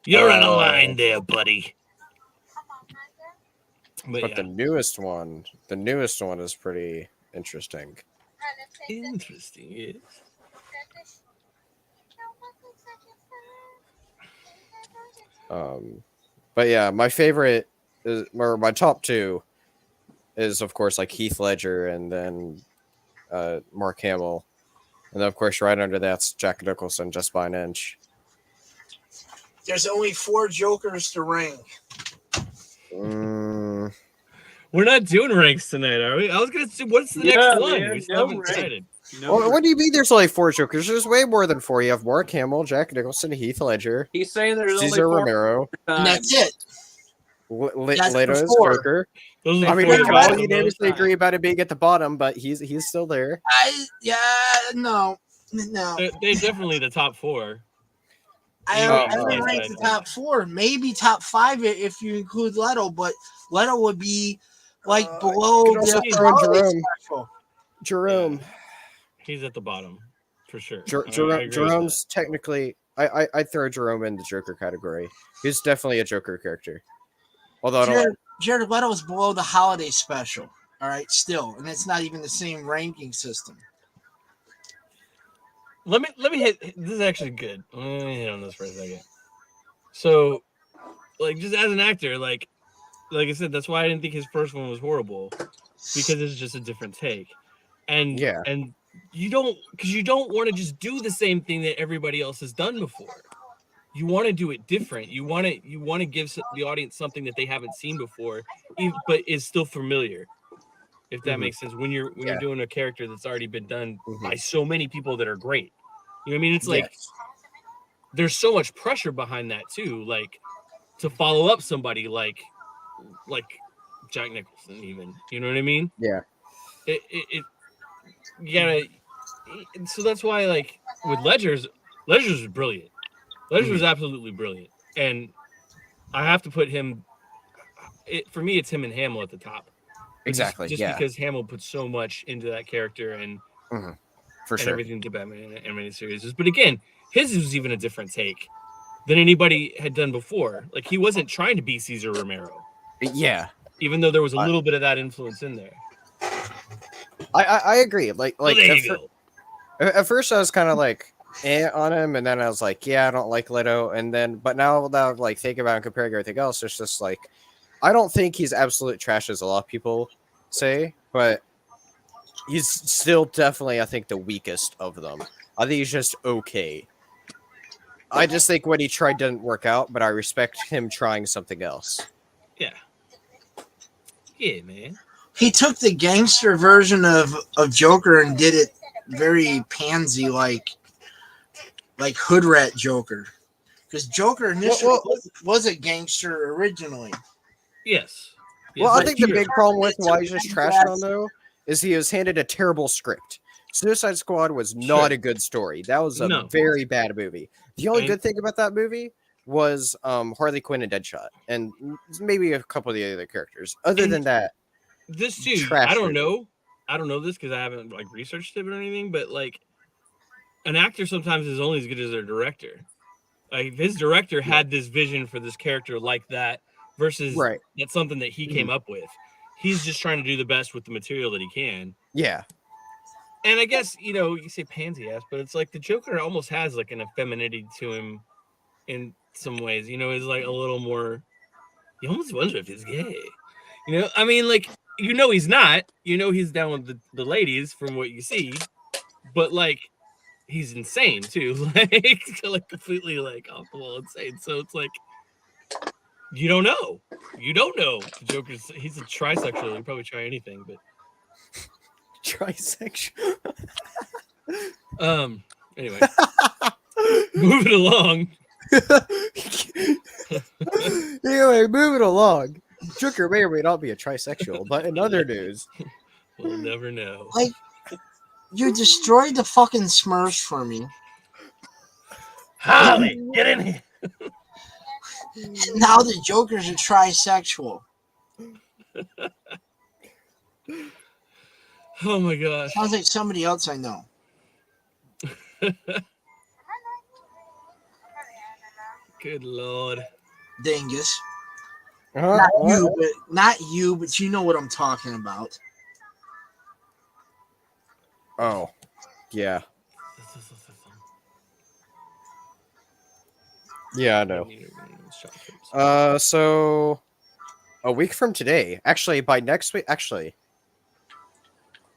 Speaker 3: You're out of line there, buddy.
Speaker 4: But the newest one is pretty interesting.
Speaker 3: Interesting, yeah.
Speaker 4: But yeah, my favorite is, or my top 2 is of course like Heath Ledger and then Mark Hamill, and then of course right under that's Jack Nicholson just by an inch.
Speaker 1: There's only 4 Jokers to rank.
Speaker 3: We're not doing ranks tonight, are we? I was gonna say, what's the next one?
Speaker 2: Man,
Speaker 3: We still haven't decided.
Speaker 4: What do you mean there's only 4 Jokers? There's way more than 4. You have Mark Hamill, Jack Nicholson, Heath Ledger,
Speaker 2: He's saying there's
Speaker 4: Cesar
Speaker 2: only 4
Speaker 4: Romero.
Speaker 1: And that's it.
Speaker 4: Leto's
Speaker 1: before.
Speaker 4: Joker.
Speaker 3: Those are
Speaker 4: I mean,
Speaker 3: the
Speaker 4: we
Speaker 3: four
Speaker 4: can
Speaker 3: that
Speaker 4: all
Speaker 3: matter
Speaker 4: unanimously
Speaker 3: most.
Speaker 4: agree about it being at the bottom, but he's still there.
Speaker 1: No.
Speaker 3: They're definitely the top 4.
Speaker 1: I would rank the top 4, maybe top 5 if you include Leto, but Leto would be like below
Speaker 4: you could also
Speaker 1: the
Speaker 4: throw in
Speaker 1: holiday
Speaker 4: Jerome.
Speaker 1: special.
Speaker 4: Jerome.
Speaker 3: Yeah. He's at the bottom for sure.
Speaker 4: Jerome's technically. I'd throw Jerome in the Joker category. He's definitely a Joker character. Although
Speaker 1: Jared Leto is below the holiday special. All right, still, and it's not even the same ranking system.
Speaker 3: Let me hit. This is actually good. Let me hit on this for a second. So, like, just as an actor, like I said, that's why I didn't think his first one was horrible, because it's just a different take, and you don't want to just do the same thing that everybody else has done before. You want to do it different. You want to give the audience something that they haven't seen before, but is still familiar. If that makes sense, when you're doing a character that's already been done by so many people that are great, you know what I mean? It's like there's so much pressure behind that too, like to follow up somebody like Jack Nicholson, even, you know what I mean?
Speaker 4: Yeah.
Speaker 3: You gotta. So that's why, like with Ledger's was brilliant. Ledger was absolutely brilliant, and I have to put him. For me, it's him and Hamill at the top.
Speaker 4: Exactly.
Speaker 3: Just because Hamill put so much into that character and
Speaker 4: for sure
Speaker 3: everything the Batman animated series is. But again, his was even a different take than anybody had done before. Like, he wasn't trying to be Cesar Romero.
Speaker 4: Yeah.
Speaker 3: Even though there was a little bit of that influence in there.
Speaker 4: I agree. Like at first I was kind of like on him, and then I was like, yeah, I don't like Leto, and then but now that like thinking about and comparing everything else, it's just like I don't think he's absolute trash as a lot of people say, but he's still definitely, I think, the weakest of them. I think he's just okay. I just think what he tried didn't work out, but I respect him trying something else.
Speaker 3: Yeah. Yeah, man.
Speaker 1: He took the gangster version of Joker and did it very pansy like hood rat Joker. Because Joker initially was a gangster originally.
Speaker 3: Yes.
Speaker 4: Well, I think the big problem with why he's just trashing on, though, is he was handed a terrible script. Suicide Squad was not a good story. That was a very bad movie. The only good thing about that movie was Harley Quinn and Deadshot, and maybe a couple of the other characters. Other than that,
Speaker 3: this too, I don't know this because I haven't like researched it or anything, but like an actor sometimes is only as good as their director. Like, if his director had this vision for this character like that versus that's something that he came up with. He's just trying to do the best with the material that he can.
Speaker 4: Yeah.
Speaker 3: And I guess, you say pansy ass, but it's like the Joker almost has like an effeminacy to him in some ways. He's like a little more. You almost wonder if he's gay. I mean, like, he's not. He's down with the ladies from what you see, but like he's insane too, like completely like off the wall insane. So it's like you don't know. The Joker's he's a trisexual. He'd probably try anything, but
Speaker 4: trisexual.
Speaker 3: Anyway, moving along.
Speaker 4: Anyway, moving along. Joker may or may not be a trisexual, but in other news,
Speaker 3: we'll never know.
Speaker 1: Like, you destroyed the fucking Smurfs for me.
Speaker 3: Holly, get in here.
Speaker 1: Now the Joker's a trisexual.
Speaker 3: Oh my gosh.
Speaker 1: Sounds like somebody else I know.
Speaker 3: Good Lord.
Speaker 1: Dingus.
Speaker 4: Not
Speaker 1: you, but you know what I'm talking about.
Speaker 4: Oh, yeah. Yeah, I know. So a week from today, actually, by next week, I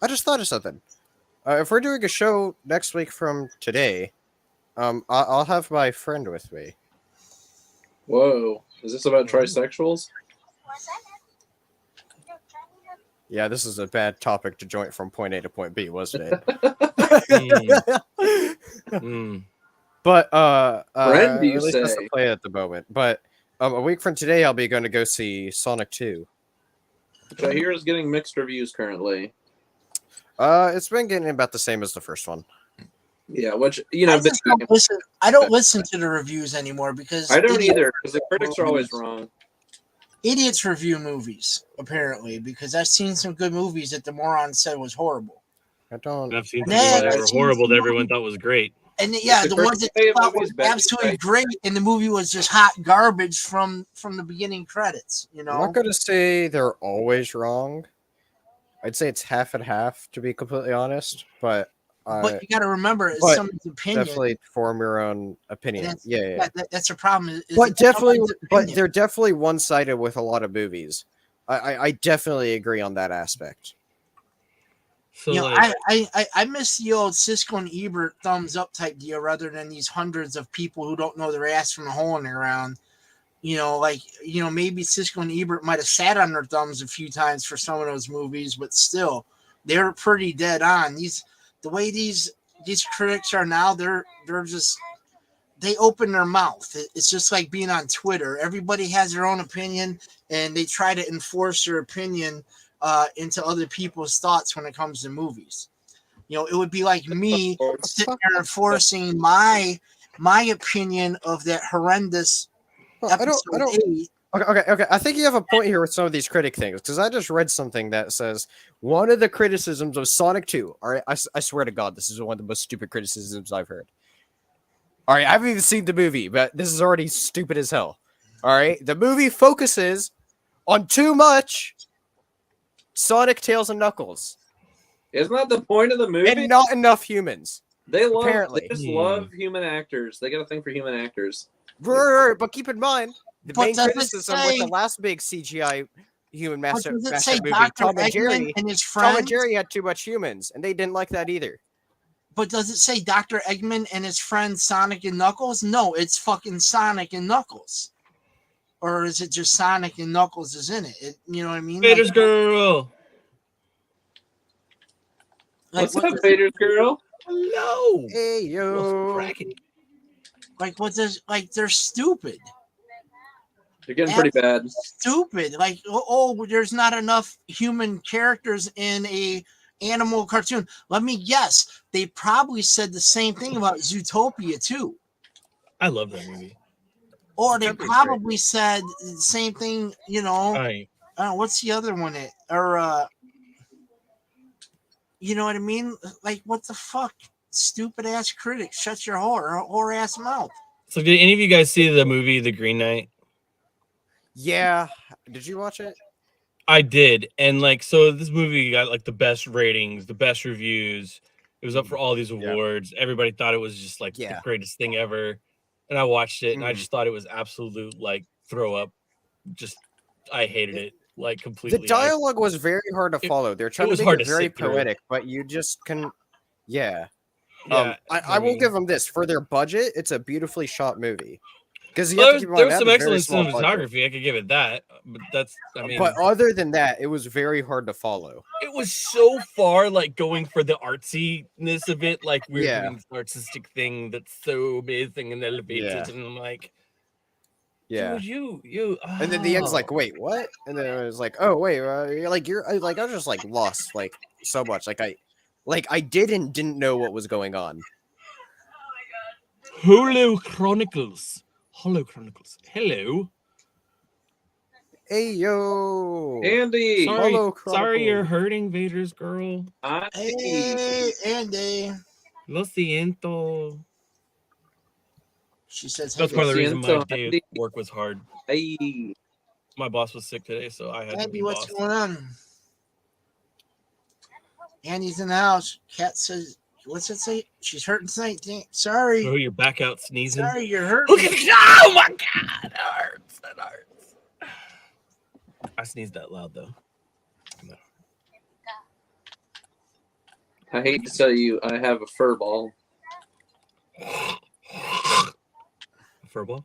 Speaker 4: just thought of something. If we're doing a show next week from today, I'll have my friend with me.
Speaker 2: Whoa. Is this about trisexuals?
Speaker 4: Yeah, this is a bad topic to joint from point A to point B, wasn't it? But
Speaker 2: friend, do you
Speaker 4: at least
Speaker 2: say?
Speaker 4: that's the play at the moment. But A week from today, I'll be going to go see Sonic 2.
Speaker 2: Which I hear is getting mixed reviews currently.
Speaker 4: It's been getting about the same as the first one.
Speaker 2: Yeah, which
Speaker 1: I don't listen to the reviews anymore because
Speaker 2: I don't either, because the critics are always wrong.
Speaker 1: Idiots review movies, apparently, because I've seen some good movies that the moron said was horrible.
Speaker 4: I don't.
Speaker 3: I've seen some movies that were horrible that everyone thought was great.
Speaker 1: And the ones that they thought was absolutely great, and the movie was just hot garbage from the beginning credits. You know,
Speaker 4: I'm not going to say they're always wrong. I'd say it's half and half, to be completely honest. But
Speaker 1: you got to remember, it's someone's opinion.
Speaker 4: Definitely form your own opinion.
Speaker 1: That's a problem.
Speaker 4: But they're definitely one-sided with a lot of movies. I definitely agree on that aspect.
Speaker 3: So
Speaker 1: I miss the old Siskel and Ebert thumbs up type deal rather than these hundreds of people who don't know their ass from the hole in the ground. Maybe Siskel and Ebert might have sat on their thumbs a few times for some of those movies, but still, they're pretty dead on. The way these critics are now, they open their mouth. It's just like being on Twitter. Everybody has their own opinion, and they try to enforce their opinion into other people's thoughts when it comes to movies. It would be like me sitting there enforcing my opinion of that horrendous episode 8.
Speaker 4: Okay. I think you have a point here with some of these critic things, because I just read something that says one of the criticisms of Sonic 2. All right, I swear to God, this is one of the most stupid criticisms I've heard. All right, I haven't even seen the movie, but this is already stupid as hell. All right, the movie focuses on too much Sonic, Tails, and Knuckles.
Speaker 2: Isn't that the point of the movie?
Speaker 4: And not enough humans.
Speaker 2: They just love human actors. They got a thing for human actors.
Speaker 4: Right, but keep in mind, the main criticism with the last big CGI human master movie, Tom and Jerry,
Speaker 1: and his friends?
Speaker 4: Tom and Jerry had too much humans, and they didn't like that either.
Speaker 1: But does it say Dr. Eggman and his friends Sonic and Knuckles? No, it's fucking Sonic and Knuckles. Or is it just Sonic and Knuckles is in it? You know what I mean?
Speaker 3: Vader's girl.
Speaker 2: What's up, Vader's girl?
Speaker 3: Hello.
Speaker 4: Hey, yo.
Speaker 1: They're stupid.
Speaker 2: They're getting pretty bad.
Speaker 1: Stupid. There's not enough human characters in a animal cartoon. Let me guess. They probably said the same thing about Zootopia too.
Speaker 3: I love that movie.
Speaker 1: Or they probably said the same thing, what's the other one? You know what I mean? Like, what the fuck? Stupid ass critics. Shut your whore ass mouth.
Speaker 3: So did any of you guys see the movie The Green Knight?
Speaker 4: Yeah. Did you watch it?
Speaker 3: I did. And so this movie got the best ratings, the best reviews. It was up for all these awards. Yeah. Everybody thought it was just the greatest thing ever. And I watched it and I just thought it was absolute throw up. I hated it completely.
Speaker 4: The dialogue was very hard to follow. They're trying to make it very poetic, but you just can I will give them this. For their budget, it's a beautifully shot movie. Because
Speaker 3: there was some excellent cinematography. I could give it that. But
Speaker 4: but other than that, it was very hard to follow.
Speaker 3: It was so far going for the artsiness of it, we're doing this artistic thing that's so amazing and elevated, and I'm like, dude, you. Oh.
Speaker 4: And then the end's wait, what? And then it was oh wait, I was just lost so much. I didn't know what was going on.
Speaker 3: Hollow Chronicles. Hello.
Speaker 4: Hey yo,
Speaker 2: Andy.
Speaker 3: Sorry, you're hurting Vader's girl.
Speaker 1: Hey, Andy.
Speaker 3: Lo siento.
Speaker 1: She says,
Speaker 3: that's part of the reason my day at work was hard.
Speaker 2: Hey.
Speaker 3: My boss was sick today, so I had
Speaker 1: Andy, what's going on? Andy's in the house. Kat says, what's it say? She's hurting tonight. Sorry.
Speaker 3: Oh, you're back out sneezing.
Speaker 1: Sorry, you're hurting.
Speaker 3: Oh my God, that hurts. I sneezed that loud though. No.
Speaker 2: I hate to tell you, I have a fur ball.
Speaker 3: Fur ball?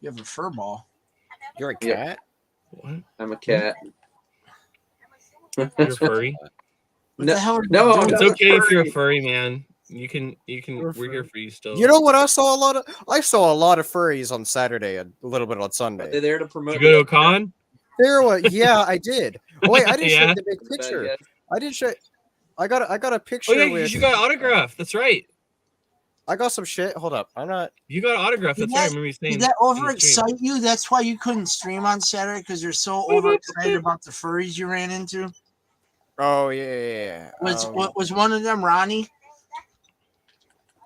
Speaker 1: You have a fur ball.
Speaker 4: You're a cat?
Speaker 3: What?
Speaker 2: I'm a cat.
Speaker 3: You're furry?
Speaker 2: No,
Speaker 3: it's okay if you're a furry, man. You can. We're here for you still.
Speaker 4: You know what? I saw a lot of furries on Saturday and a little bit on
Speaker 2: Are
Speaker 4: Sunday.
Speaker 2: they there to promote?
Speaker 3: Did you go to a con?
Speaker 4: Yeah, I did. Oh, wait, I didn't show
Speaker 3: Yeah.
Speaker 4: the big picture. I didn't show. I got a picture.
Speaker 3: Oh yeah,
Speaker 4: with,
Speaker 3: you got an autograph. That's right.
Speaker 4: I got some shit. Hold up, I'm not.
Speaker 3: You got an autograph. That's right. I remember you saying.
Speaker 1: Did that overexcite you? That's why you couldn't stream on Saturday because you're so overexcited about the furries you ran into.
Speaker 4: Oh yeah.
Speaker 1: Was one of them Ronnie?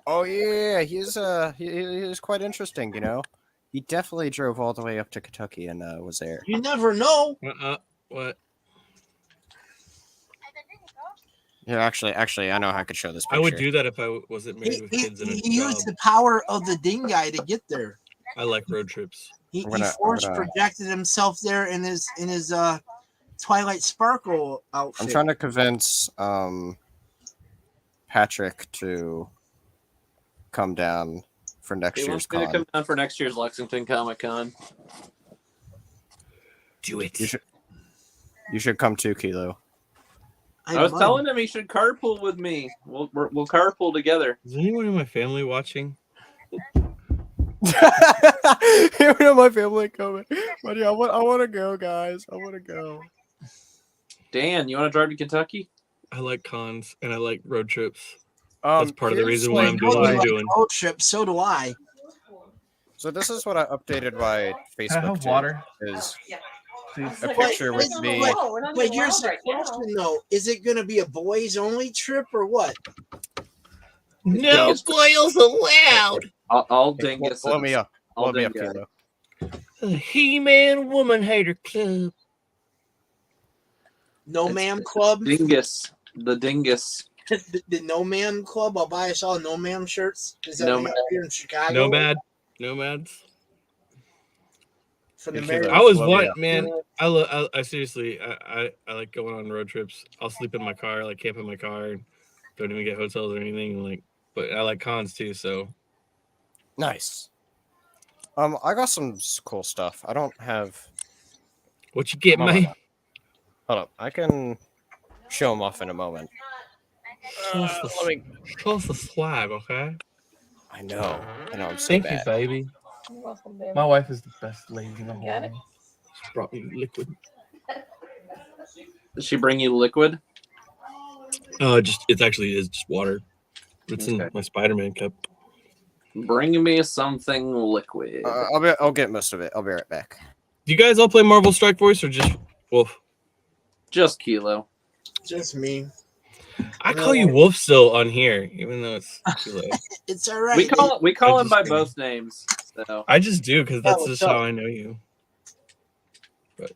Speaker 4: Oh yeah, he was quite interesting. You know, he definitely drove all the way up to Kentucky and was there.
Speaker 1: You never know.
Speaker 3: What?
Speaker 4: Yeah, actually, I know how I could show this picture.
Speaker 3: I would do that if I wasn't married with kids and a
Speaker 1: He
Speaker 3: job.
Speaker 1: used the power of the dingai to get there.
Speaker 3: I like road trips.
Speaker 1: He force projected himself there in his Twilight Sparkle outfit.
Speaker 4: I'm trying to convince Patrick to come down for next year's con.
Speaker 2: Come down for next year's Lexington Comic Con.
Speaker 3: Do it.
Speaker 4: You should come too, Kilo.
Speaker 2: I was telling him he should carpool with me. We'll carpool together.
Speaker 3: Is anyone in my family watching?
Speaker 4: Anyone in my family coming? Buddy, I want to go, guys. I want to go.
Speaker 2: Dan, you want to drive to Kentucky?
Speaker 3: I like cons and I like road trips. That's part of the reason why I'm doing
Speaker 1: what
Speaker 3: I'm doing.
Speaker 1: Road trip, so do I.
Speaker 4: So this is what I updated my Facebook.
Speaker 3: Can I have water?
Speaker 4: Is a picture with me.
Speaker 1: Wait, here's the question though: is it going to be a boys only trip or what?
Speaker 3: No boils allowed.
Speaker 2: I'll dingus.
Speaker 4: Blow me up.
Speaker 2: I'll
Speaker 4: Blow me up,
Speaker 2: dingus.
Speaker 4: Kilo.
Speaker 3: The He-Man Woman Hater Club.
Speaker 1: No Ma'am Club.
Speaker 2: Dingus. The dingus.
Speaker 1: the No Ma'am Club. I'll buy us all No Ma'am shirts. Is that
Speaker 2: Nomad.
Speaker 1: here in Chicago?
Speaker 3: Nomads.
Speaker 1: From the
Speaker 3: I was one man. I seriously, I like going on road trips. I'll sleep in my car, like camp in my car, don't even get hotels or anything. Like, but I like cons too. So
Speaker 4: Nice. I got some cool stuff. I don't have.
Speaker 3: What you get, man?
Speaker 4: Hold up. I can show them off in a moment.
Speaker 3: Show us the swag, okay?
Speaker 4: I know. I'm so
Speaker 3: Thank
Speaker 4: bad.
Speaker 3: you, baby. My wife is the best lady in the whole world. She brought me liquid.
Speaker 2: Did she bring you liquid?
Speaker 3: It's just water. It's in my Spider-Man cup.
Speaker 2: Bring me something liquid.
Speaker 4: I'll get most of it. I'll be right back.
Speaker 3: Do you guys all play Marvel Strike Force or just Wolf?
Speaker 2: Just Kilo.
Speaker 1: Just me.
Speaker 3: I call you Wolf still on here, even though it's Kilo.
Speaker 1: It's all right.
Speaker 2: We call him by both names. So
Speaker 3: I just do because that's just how I know you. But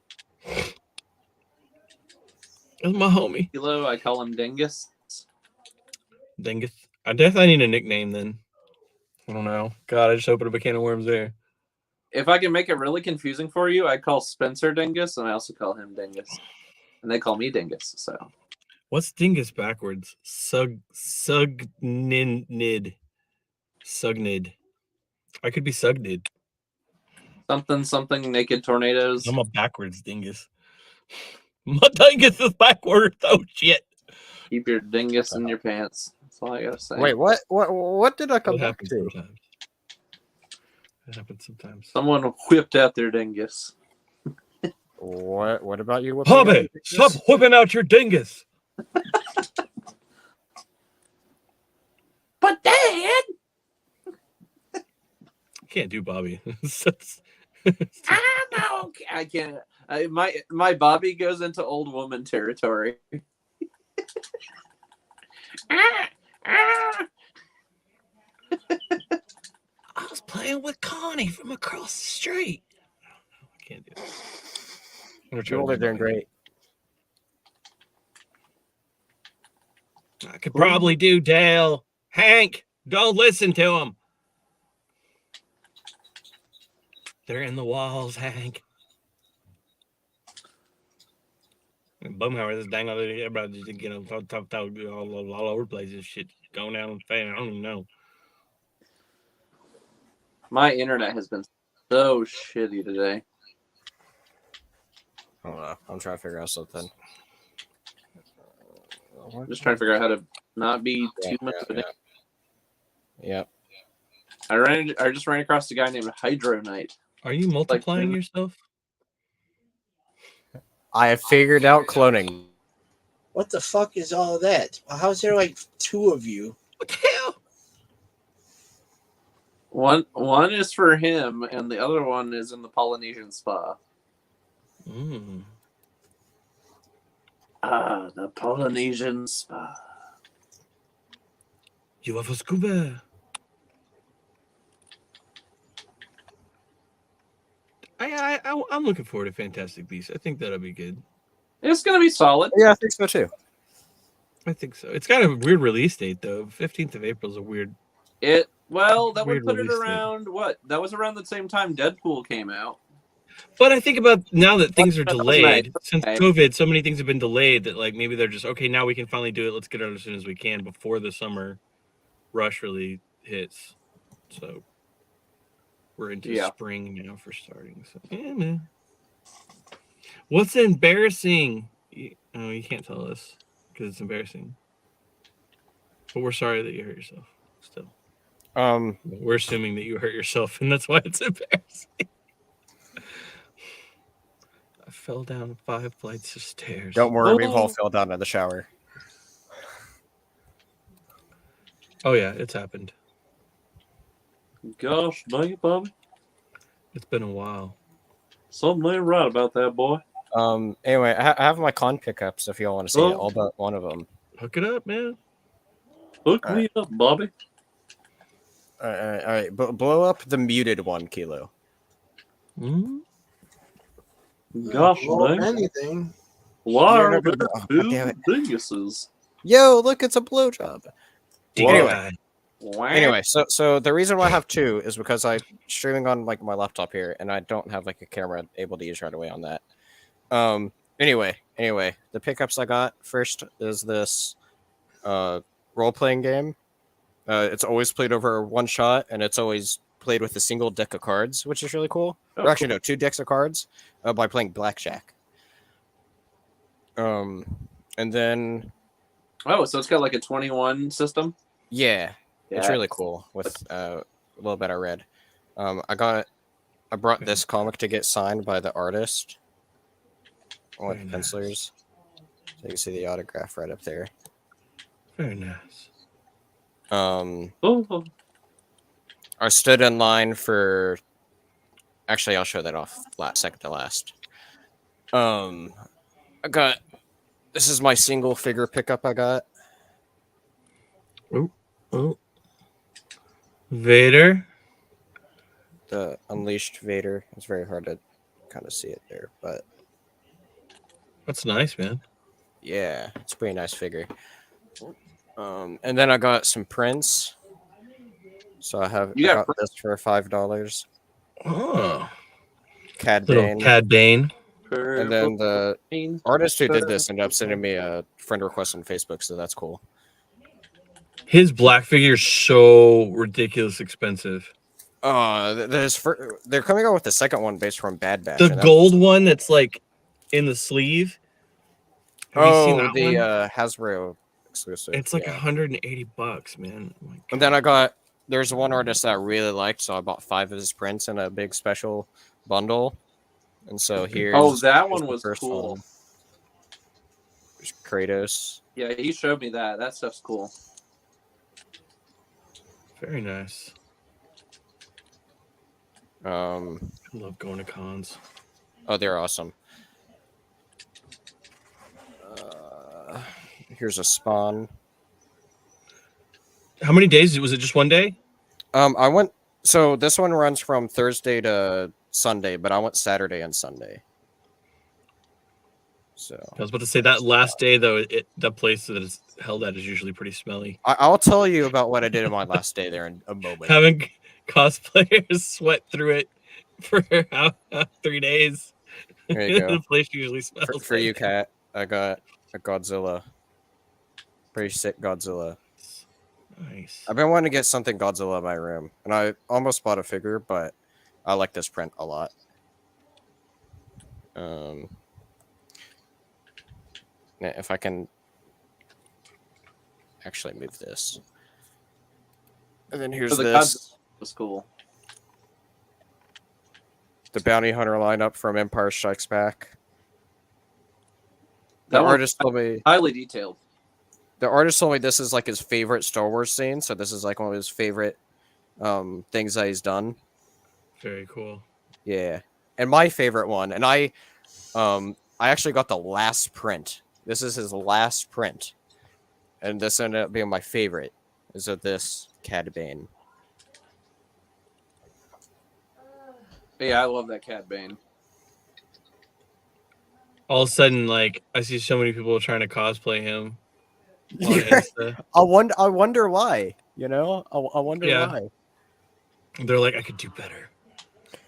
Speaker 3: that's my homie.
Speaker 2: Kilo, I call him Dingus.
Speaker 3: Dingus. I definitely need a nickname then. I don't know. God, I just opened up a can of worms there.
Speaker 2: If I can make it really confusing for you, I call Spencer Dingus, and I also call him Dingus, and they call me Dingus. So,
Speaker 3: what's Dingus backwards? Sugnid. I could be Sugnid.
Speaker 2: Something naked tornadoes.
Speaker 3: I'm a backwards Dingus. My Dingus is backwards. Oh shit!
Speaker 2: Keep your dingus in your pants. That's all I gotta say.
Speaker 4: Wait, what did I come back to?
Speaker 3: Sometimes. It happens sometimes.
Speaker 2: Someone whipped out their dingus.
Speaker 4: What about you?
Speaker 3: Hobby, stop whipping out your dingus.
Speaker 2: But Dad,
Speaker 3: can't do Bobby.
Speaker 2: I know I can't. My Bobby goes into old woman territory.
Speaker 3: I was playing with Connie from across the street. I can't do it.
Speaker 4: You're older than great.
Speaker 3: I could probably do Dale. Hank, don't listen to him. They're in the walls, Hank. And Bumhauer, this dang other everybody just get them talk all over the place. This shit going down and fan. I don't even know.
Speaker 2: My internet has been so shitty today.
Speaker 4: I don't know. I'm trying to figure out something.
Speaker 2: I'm just trying to figure out how to not be too much of an
Speaker 4: Yep.
Speaker 2: I just ran across a guy named Hydro Knight.
Speaker 3: Are you multiplying yourself?
Speaker 4: I have figured out cloning.
Speaker 1: What the fuck is all that? How's there like two of you?
Speaker 3: What the hell?
Speaker 2: One is for him, and the other one is in the Polynesian spa.
Speaker 3: Mm.
Speaker 2: Ah, the Polynesian spa.
Speaker 3: You have a scuba. I'm looking forward to Fantastic Beasts. I think that'll be good.
Speaker 2: It's gonna be solid.
Speaker 4: Yeah, I think so too.
Speaker 3: I think so. It's got a weird release date though. 15th of April is a weird.
Speaker 2: That would put it
Speaker 3: release
Speaker 2: around what? That was around the same time Deadpool came out.
Speaker 3: But I think about now that things are
Speaker 2: That was
Speaker 3: delayed
Speaker 2: nice.
Speaker 3: since
Speaker 2: Okay.
Speaker 3: COVID, so many things have been delayed that like maybe they're just okay. Now we can finally do it. Let's get it out as soon as we can before the summer rush really hits. So we're into spring now for starting. So yeah, man. What's embarrassing? You can't tell us because it's embarrassing. But we're sorry that you hurt yourself. Still, we're assuming that you hurt yourself, and that's why it's embarrassing. I fell down 5 flights of stairs.
Speaker 4: Don't worry, we've all fell down in the shower.
Speaker 3: Oh yeah, it's happened.
Speaker 2: Gosh dang it, Bobby.
Speaker 3: It's been a while.
Speaker 2: Something ain't right about that boy.
Speaker 4: Anyway, I have my con pickups if y'all want to see it. All but one of them.
Speaker 3: Hook it up, man.
Speaker 2: Hook me up, Bobby.
Speaker 4: All right. Blow up the muted one, Kilo.
Speaker 3: Mm-hmm.
Speaker 2: Gosh dang.
Speaker 1: Anything.
Speaker 2: Why are there
Speaker 4: God
Speaker 2: two
Speaker 4: damn it.
Speaker 2: dinguses?
Speaker 4: Yo, look, it's a blowjob.
Speaker 3: Anyway,
Speaker 4: Anyway, so the reason why I have two is because I'm streaming on like my laptop here, and I don't have like a camera able to use right away on that. Anyway, the pickups I got first is this role-playing game. It's always played over one shot, and it's always played with a single deck of cards, which is really cool. Or actually, no, 2 decks of cards by playing blackjack. And then
Speaker 2: so it's got like a 21 system.
Speaker 4: yeah, it's really cool with a little bit I read. I brought this comic to get signed by the artist. With the pencilers. So you can see the autograph right up there.
Speaker 3: Very nice.
Speaker 4: I stood in line for. Actually, I'll show that off second to last. I got. This is my single figure pickup I got.
Speaker 3: Oh. Vader.
Speaker 4: The Unleashed Vader. It's very hard to kind of see it there, but.
Speaker 3: That's nice, man.
Speaker 4: Yeah, it's a pretty nice figure. And then I got some prints. So I got this for $5.
Speaker 3: Oh.
Speaker 4: Cad
Speaker 3: Little
Speaker 4: Bane.
Speaker 3: Cad Bane.
Speaker 4: And then the artist who did this ended up sending me a friend request on Facebook, so that's cool.
Speaker 3: His black figure is so ridiculous expensive.
Speaker 4: They're coming out with the second one based from Bad Batch.
Speaker 3: The gold one that's like in the sleeve. Have you seen that one?
Speaker 4: Hasbro exclusive.
Speaker 3: It's like $180, man. Oh
Speaker 4: and then there's one artist that I really liked, so I bought 5 of his prints in a big special bundle. And so here's
Speaker 2: that one was cool.
Speaker 4: One. There's Kratos.
Speaker 2: Yeah, he showed me that. That stuff's cool.
Speaker 3: Very nice. I love going to cons.
Speaker 4: Oh, they're awesome. Here's a Spawn.
Speaker 3: How many days? Was it just one day?
Speaker 4: I went. So this one runs from Thursday to Sunday, but I went Saturday and Sunday. So
Speaker 3: I was about to say that last day though. The place that it's held at is usually pretty smelly.
Speaker 4: I'll tell you about what I did on my last day there in a moment.
Speaker 3: Having cosplayers sweat through it for 3 days.
Speaker 4: There you go.
Speaker 3: The place usually smells.
Speaker 4: For you, Kat, I got a Godzilla. Pretty sick Godzilla.
Speaker 3: Nice.
Speaker 4: I've been wanting to get something Godzilla in my room, and I almost bought a figure, but I like this print a lot. If I can actually move this. And then here's
Speaker 2: the
Speaker 4: this.
Speaker 2: Was cool.
Speaker 4: The bounty hunter lineup from Empire Strikes Back. The
Speaker 2: That
Speaker 4: artist told me
Speaker 2: highly detailed.
Speaker 4: The artist told me this is like his favorite Star Wars scene, so this is like one of his favorite things that he's done.
Speaker 3: Very cool.
Speaker 4: Yeah. And my favorite one, and I actually got the last print. This is his last print. And this ended up being my favorite. Is of this Cad Bane.
Speaker 2: Yeah, I love that Cad Bane.
Speaker 3: All of a sudden, like I see so many people trying to cosplay him.
Speaker 4: Yeah. I wonder why. You know, I wonder why.
Speaker 3: They're like, I could do better.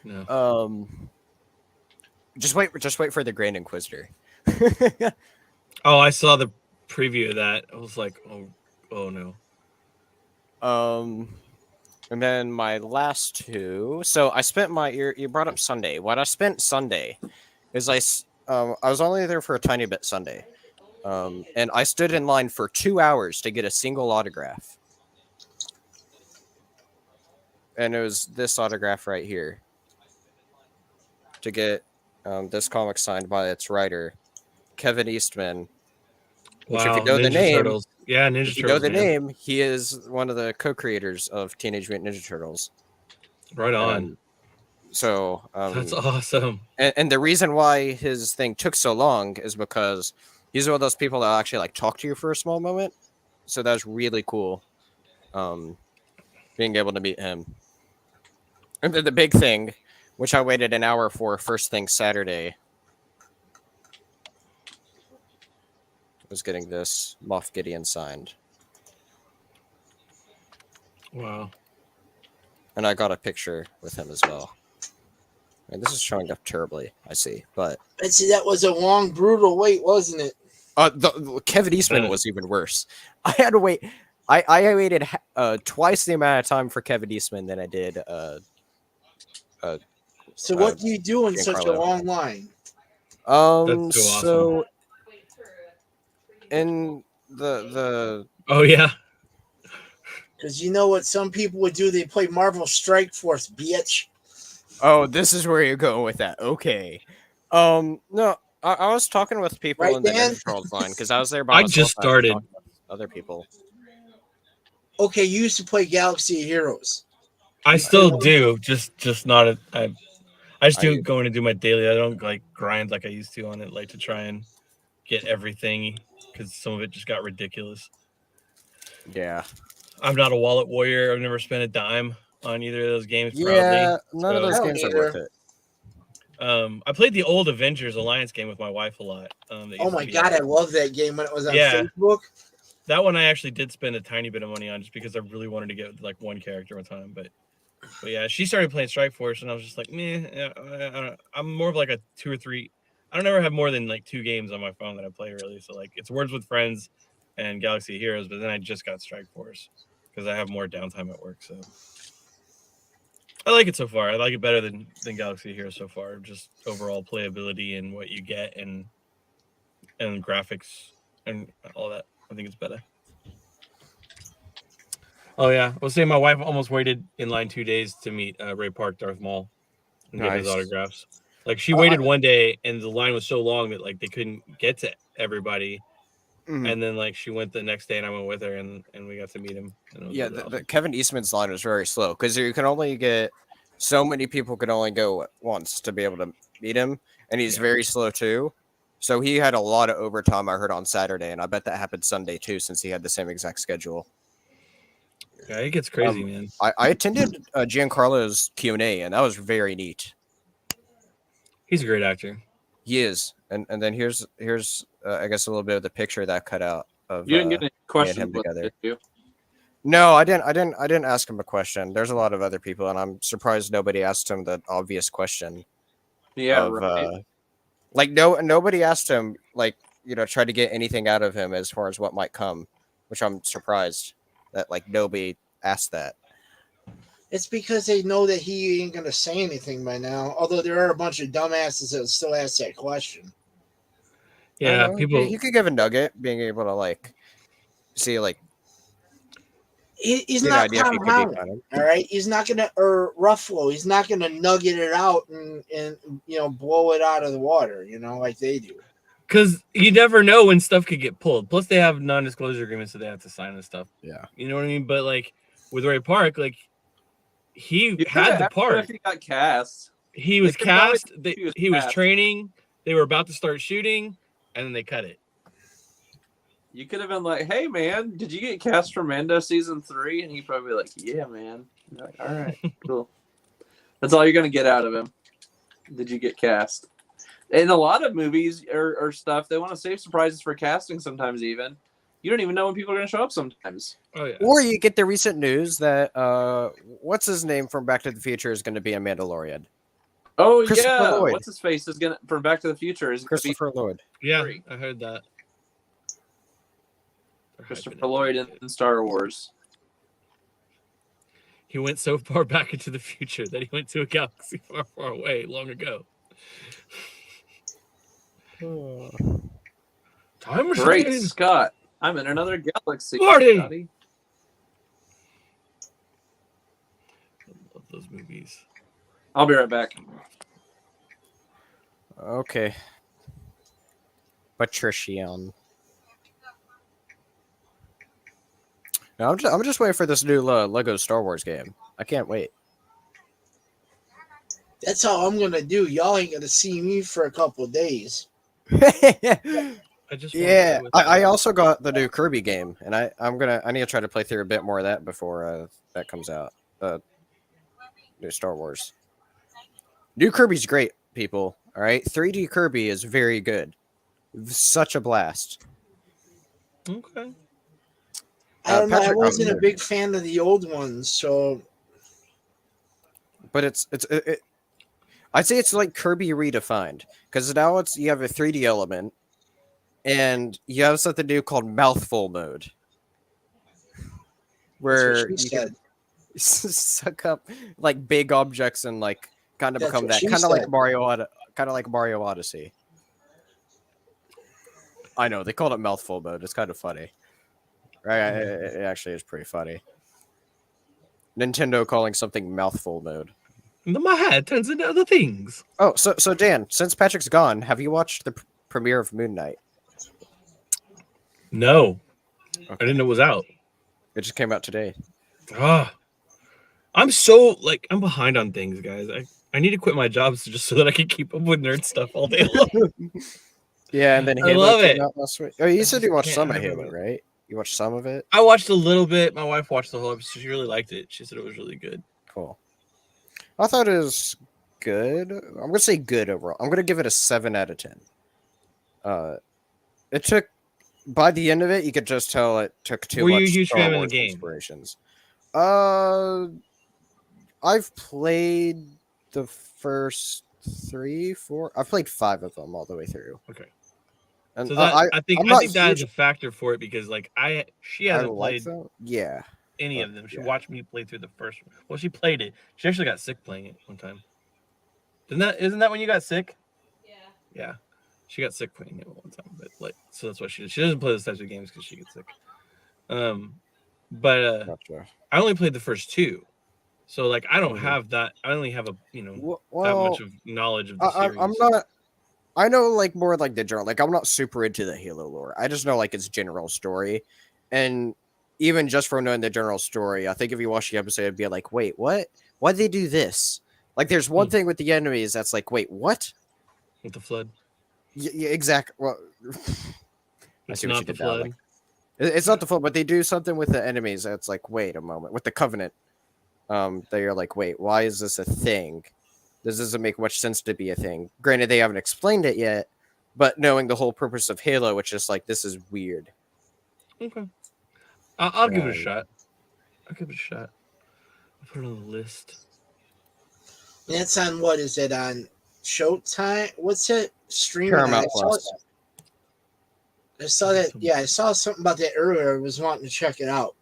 Speaker 3: No.
Speaker 4: Just wait for the Grand Inquisitor.
Speaker 3: Oh, I saw the preview of that. I was like, oh no.
Speaker 4: And then my last two. So I spent you brought up Sunday. What I spent Sunday is I was only there for a tiny bit Sunday. And I stood in line for 2 hours to get a single autograph. And it was this autograph right here. To get this comic signed by its writer, Kevin Eastman. Which, if you know the name,
Speaker 3: Turtles. Yeah, Ninja Turtles.
Speaker 4: If you know the name, he is one of the co-creators of Teenage Mutant Ninja Turtles.
Speaker 3: Right on.
Speaker 4: That's
Speaker 3: awesome.
Speaker 4: And the reason why his thing took so long is because he's one of those people that actually like talk to you for a small moment. So that was really cool. Being able to meet him. And then the big thing, which I waited an hour for first thing Saturday, was getting this Moff Gideon signed.
Speaker 3: Wow.
Speaker 4: And I got a picture with him as well. And this is showing up terribly, I see. But
Speaker 1: I see that was a long, brutal wait, wasn't it?
Speaker 4: The Kevin Eastman was even worse. I had to wait. I waited twice the amount of time for Kevin Eastman than I did.
Speaker 1: So what do you do in such a long line?
Speaker 3: That's so awesome.
Speaker 4: In the
Speaker 3: oh yeah,
Speaker 1: because you know what some people would do, they play Marvel Strike Force, bitch.
Speaker 4: Oh, this is where you're going with that. Okay. No, I was talking with people in the Ninja Turtles line because I was there by myself.
Speaker 3: I just started
Speaker 4: other people.
Speaker 1: Okay, you used to play Galaxy of Heroes.
Speaker 3: I still do, just not. I just do going to do my daily. I don't like grind like I used to on it, like to try and get everything because some of it just got ridiculous.
Speaker 4: Yeah,
Speaker 3: I'm not a wallet warrior. I've never spent a dime on either of those games.
Speaker 4: Yeah, none of those games are worth it.
Speaker 3: I played the old Avengers Alliance game with my wife a lot.
Speaker 1: Oh my god, I love that game when it was on Facebook.
Speaker 3: That one I actually did spend a tiny bit of money on just because I really wanted to get like one character at a time. But yeah, she started playing Strike Force, and I was just like, meh. I'm more of like a 2 or 3. I don't ever have more than like 2 games on my phone that I play really. So like it's Words with Friends and Galaxy of Heroes, but then I just got Strike Force because I have more downtime at work. So I like it so far. I like it better than Galaxy of Heroes so far. Just overall playability and what you get and graphics and all that. I think it's better. Oh yeah, I was saying my wife almost waited in line 2 days to meet Ray Park, Darth Maul, and get his autographs. Like she waited one day, and the line was so long that like they couldn't get to everybody. And then like she went the next day, and I went with her, and we got to meet him.
Speaker 4: Yeah,
Speaker 3: really awesome.
Speaker 4: the Kevin Eastman's line was very slow because you can only get so many people could only go once to be able to meet him, and he's very slow too. So he had a lot of overtime, I heard, on Saturday, and I bet that happened Sunday too, since he had the same exact schedule.
Speaker 3: Yeah, it gets crazy, man.
Speaker 4: I attended Giancarlo's Q&A, and that was very neat.
Speaker 3: He's a great actor.
Speaker 4: He is, and then here's I guess a little bit of the picture that cut out of
Speaker 2: you didn't get any questions
Speaker 4: him together.
Speaker 2: Did you?
Speaker 4: No, I didn't ask him a question. There's a lot of other people, and I'm surprised nobody asked him the obvious question.
Speaker 2: Yeah, right.
Speaker 4: Like nobody asked him, like, try to get anything out of him as far as what might come, which I'm surprised that like nobody asked that.
Speaker 1: It's because they know that he ain't gonna say anything by now. Although there are a bunch of dumbasses that still ask that question.
Speaker 3: Yeah, people.
Speaker 4: You could give a nugget, being able to like see like
Speaker 1: he's
Speaker 4: Good
Speaker 1: not
Speaker 4: idea if
Speaker 1: Tom
Speaker 4: he could be
Speaker 1: Holland.
Speaker 4: canon.
Speaker 1: All right, he's not gonna or Ruffalo. He's not gonna nugget it out and blow it out of the water. Like they do.
Speaker 3: Because you never know when stuff could get pulled. Plus, they have non-disclosure agreements, so they have to sign and stuff.
Speaker 4: Yeah,
Speaker 3: you know what I mean. But like with Ray Park, like he
Speaker 2: You
Speaker 3: had the
Speaker 2: could've asked him
Speaker 3: part.
Speaker 2: if he got cast.
Speaker 3: He was
Speaker 2: They could probably
Speaker 3: cast.
Speaker 2: say he was
Speaker 3: He was
Speaker 2: cast.
Speaker 3: training. They were about to start shooting, and then they cut it.
Speaker 2: You could have been like, "Hey, man, did you get cast for Mando season 3?" And he'd probably be like, "Yeah, man." You're like, all right, cool. That's all you're gonna get out of him. Did you get cast? In a lot of movies or stuff, they want to save surprises for casting. Sometimes even you don't even know when people are gonna show up. Sometimes.
Speaker 3: Oh yeah.
Speaker 4: or you get the recent news that what's his name from Back to the Future is going to be a Mandalorian.
Speaker 2: Oh
Speaker 4: Christopher
Speaker 2: yeah,
Speaker 4: Lloyd.
Speaker 2: what's his face is gonna from Back to the Future is gonna be
Speaker 4: Christopher Lloyd.
Speaker 3: Yeah,
Speaker 2: Great.
Speaker 3: I heard that.
Speaker 2: Christopher Lloyd in Star Wars.
Speaker 3: He went so far back into the future that he went to a galaxy far, far away long ago. Time
Speaker 2: Great
Speaker 3: machine.
Speaker 2: Scott! I'm in another galaxy.
Speaker 3: Marty!
Speaker 2: Scotty.
Speaker 3: I love those movies.
Speaker 2: I'll be right back.
Speaker 4: Okay. Patrician. No, I'm just waiting for this new Lego Star Wars game. I can't wait.
Speaker 1: That's all I'm gonna do. Y'all ain't gonna see me for a couple of days.
Speaker 3: I just wanna
Speaker 4: Yeah,
Speaker 3: play with
Speaker 4: I
Speaker 3: it.
Speaker 4: also got the new Kirby game, and I need to try to play through a bit more of that before that comes out. New Star Wars. New Kirby's great, people. All right, 3D Kirby is very good. Such a blast.
Speaker 3: Okay.
Speaker 1: I don't know. I
Speaker 4: Patrick,
Speaker 1: wasn't a big fan of the old ones, so
Speaker 4: But I'd say it's like Kirby redefined, because now you have a 3D element, and you have something new called mouthful mode, where
Speaker 1: that's
Speaker 4: you
Speaker 1: what she
Speaker 4: can
Speaker 1: said.
Speaker 4: suck up like big objects and like kind of
Speaker 1: That's
Speaker 4: become
Speaker 1: what
Speaker 4: that
Speaker 1: she
Speaker 4: kind of like
Speaker 1: said.
Speaker 4: Mario Odyssey. I know they called it mouthful mode. It's kind of funny, right? It actually is pretty funny. Nintendo calling something mouthful mode.
Speaker 3: And then my head turns into other things.
Speaker 4: Oh, so Dan, since Patrick's gone, have you watched the premiere of Moon Knight?
Speaker 3: No.
Speaker 4: Okay.
Speaker 3: I didn't know it was out.
Speaker 4: It just came out today.
Speaker 3: I'm so I'm behind on things, guys. I need to quit my job just so that I can keep up with nerd stuff all day long.
Speaker 4: Yeah, and then
Speaker 3: I
Speaker 4: Halo
Speaker 3: love
Speaker 4: came
Speaker 3: it.
Speaker 4: out last week. Oh, you said you watched
Speaker 3: can't
Speaker 4: some of
Speaker 3: handle
Speaker 4: Halo,
Speaker 3: it.
Speaker 4: right? You watched some of it?
Speaker 3: I watched a little bit. My wife watched the whole episode. She really liked it. She said it was really good.
Speaker 4: Cool. I thought it was good. I'm going to say good overall. I'm going to give it a 7 out of 10. It took, by the end of it, you could just tell it took too
Speaker 3: Were
Speaker 4: much
Speaker 3: you a huge
Speaker 4: Star
Speaker 3: fan of the
Speaker 4: Wars
Speaker 3: game?
Speaker 4: inspirations. I've played the first 3, 4. I've played 5 of them all the way through.
Speaker 3: Okay.
Speaker 4: And
Speaker 3: So that, I think
Speaker 4: I'm not
Speaker 3: that is
Speaker 4: huge-
Speaker 3: a factor for it because she
Speaker 4: I
Speaker 3: hasn't
Speaker 4: like
Speaker 3: played
Speaker 4: them. Yeah.
Speaker 3: any
Speaker 4: but,
Speaker 3: of them. She
Speaker 4: yeah.
Speaker 3: watched me play through the first one. Well, she played it. She actually got sick playing it one time. Isn't that when you got sick?
Speaker 5: Yeah.
Speaker 3: Yeah. She got sick playing it one time, but so that's why she doesn't play those types of games because she gets sick. But
Speaker 4: Gotcha.
Speaker 3: I only played the first 2, so I don't have that. I only have that much of knowledge of the series.
Speaker 4: I'm not. I know more the general. I'm not super into the Halo lore. I just know its general story, and even just from knowing the general story, I think if you watch the episode, it'd be like, wait, what? Why'd they do this? There's one thing with the enemies that's wait, what?
Speaker 3: With the flood.
Speaker 4: Yeah, exactly. Well, I
Speaker 3: It's
Speaker 4: see what
Speaker 3: not
Speaker 4: you
Speaker 3: the
Speaker 4: did now,
Speaker 3: flood.
Speaker 4: It's not the flood, but they do something with the enemies that's wait a moment. With the Covenant, they are wait, why is this a thing? This doesn't make much sense to be a thing. Granted, they haven't explained it yet, but knowing the whole purpose of Halo, it's just this is weird.
Speaker 3: Okay. I'll give it a
Speaker 4: Right.
Speaker 3: shot. I'll give it a shot. I'll put it on the list.
Speaker 1: That's on what is it on Showtime? What's it streaming?
Speaker 4: Paramount
Speaker 1: I saw
Speaker 4: Plus.
Speaker 1: that. I saw that. Yeah, I saw something about that earlier. I was wanting to check it out.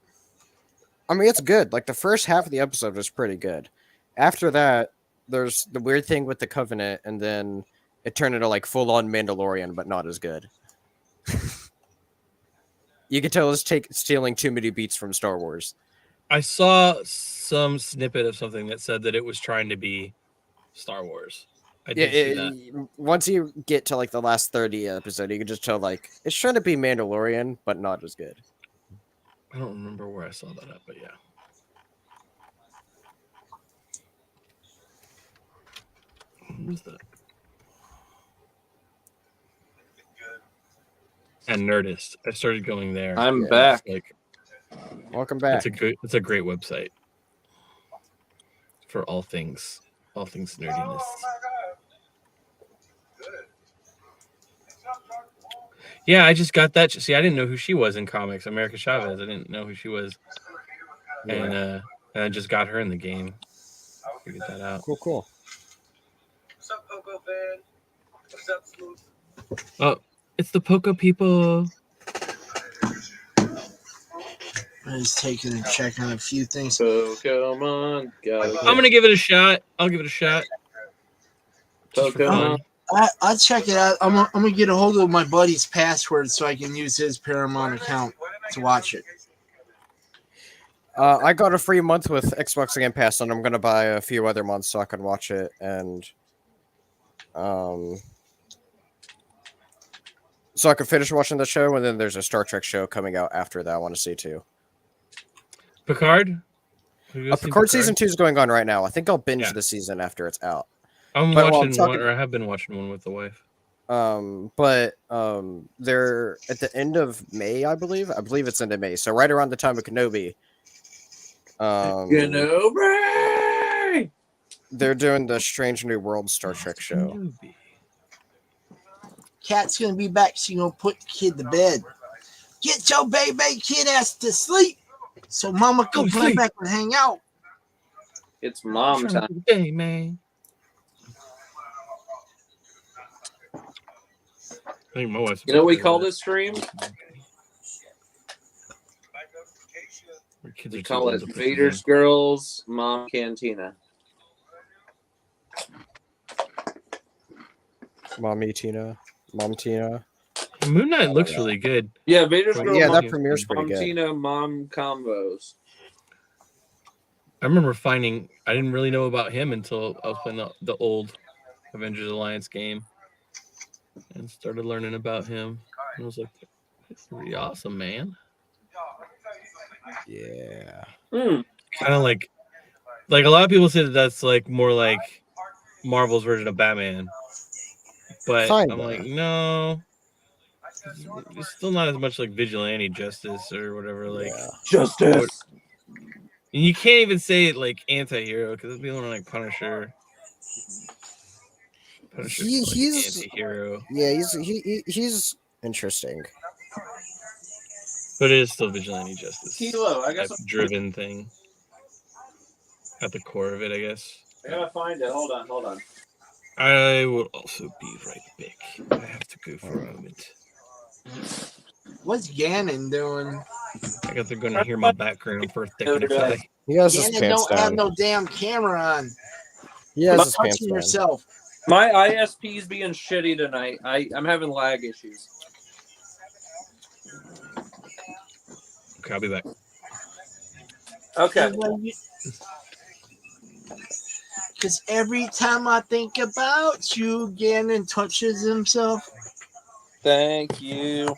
Speaker 4: I mean, it's good. The first half of the episode was pretty good. After that, there's the weird thing with the Covenant, and then it turned into full-on Mandalorian, but not as good. You can tell it's stealing too many beats from Star Wars.
Speaker 3: I saw some snippet of something that said that it was trying to be Star Wars. I did see that.
Speaker 4: Once you get to like the last 30 episode, you can just tell like it's trying to be Mandalorian, but not as good.
Speaker 3: I don't remember where I saw that at, but yeah. Who's that? And Nerdist. I started going there.
Speaker 2: I'm back.
Speaker 3: Like,
Speaker 4: welcome back.
Speaker 3: It's a great website for all things nerdiness. Yeah, I just got that. See, I didn't know who she was in comics. America Chavez. I didn't know who she was, and I just got her in the game. Figured that out.
Speaker 4: Cool.
Speaker 6: What's up, Poco fan? What's up, Smooth?
Speaker 3: Oh, it's the Poco people.
Speaker 1: I was taking a check on a few things.
Speaker 2: Pokemon.
Speaker 3: I'm gonna give it a shot. I'll give it a shot.
Speaker 2: Pokemon.
Speaker 1: I'll check it out. I'm gonna get a hold of my buddy's password so I can use his Paramount account to watch it.
Speaker 4: I got a free month with Xbox Game Pass, and I'm gonna buy a few other months so I can watch it. And so I can finish watching the show, and then there's a Star Trek show coming out after that I want to see too.
Speaker 3: Picard?
Speaker 4: Picard season 2 is going on right now. I think I'll binge the season after it's out.
Speaker 3: I'm watching one, or I have been watching one with the wife.
Speaker 4: They're at the end of May, I believe. I believe it's end of May. So right around the time of Kenobi.
Speaker 2: Kenobi!
Speaker 4: They're doing the Strange New World Star Trek show.
Speaker 1: Cat's gonna be back. She's gonna put the kid to bed. Get your baby kid ass to sleep, so Mama can play back and hang out.
Speaker 2: It's mom time.
Speaker 3: Hey, man. I think my wife's
Speaker 2: You know what we call this stream? We call it Vader's Girls Mom Cantina.
Speaker 4: Mom Tina.
Speaker 3: Moon Knight looks really good.
Speaker 2: Yeah, Vader's Girls.
Speaker 4: Yeah,
Speaker 2: Mom,
Speaker 4: that premiere's pretty good.
Speaker 2: Tina Mom Convos.
Speaker 3: I remember finding I didn't really know about him until I was playing the old Avengers Alliance game and started learning about him. And I was like, "It's pretty awesome, man."
Speaker 4: Yeah.
Speaker 3: Kind of like a lot of people say that's like more like Marvel's version of Batman, but
Speaker 4: Kinda.
Speaker 3: I'm like, no, it's still not as much like vigilante justice or whatever. Like
Speaker 2: Justice.
Speaker 3: And you can't even say it like anti-hero because it'd be more like Punisher.
Speaker 4: He's
Speaker 3: anti-hero.
Speaker 4: Yeah, he's interesting.
Speaker 3: But it is still vigilante justice.
Speaker 2: Kilo, I got some
Speaker 3: driven thing at the core of it, I guess.
Speaker 2: I gotta find it. Hold on.
Speaker 3: I will also be right back. I have to go for a moment.
Speaker 1: What's Gannon doing?
Speaker 3: I guess they're gonna hear my background for a second.
Speaker 4: He has his
Speaker 1: Gannon
Speaker 4: pants
Speaker 1: don't have
Speaker 4: down.
Speaker 1: no damn camera on.
Speaker 4: He has his pants
Speaker 1: Touching
Speaker 4: down.
Speaker 1: yourself.
Speaker 2: My ISP's being shitty tonight. I'm having lag issues.
Speaker 3: Okay, I'll be back.
Speaker 2: Okay.
Speaker 1: Because every time I think about you, Gannon touches himself.
Speaker 2: Thank you.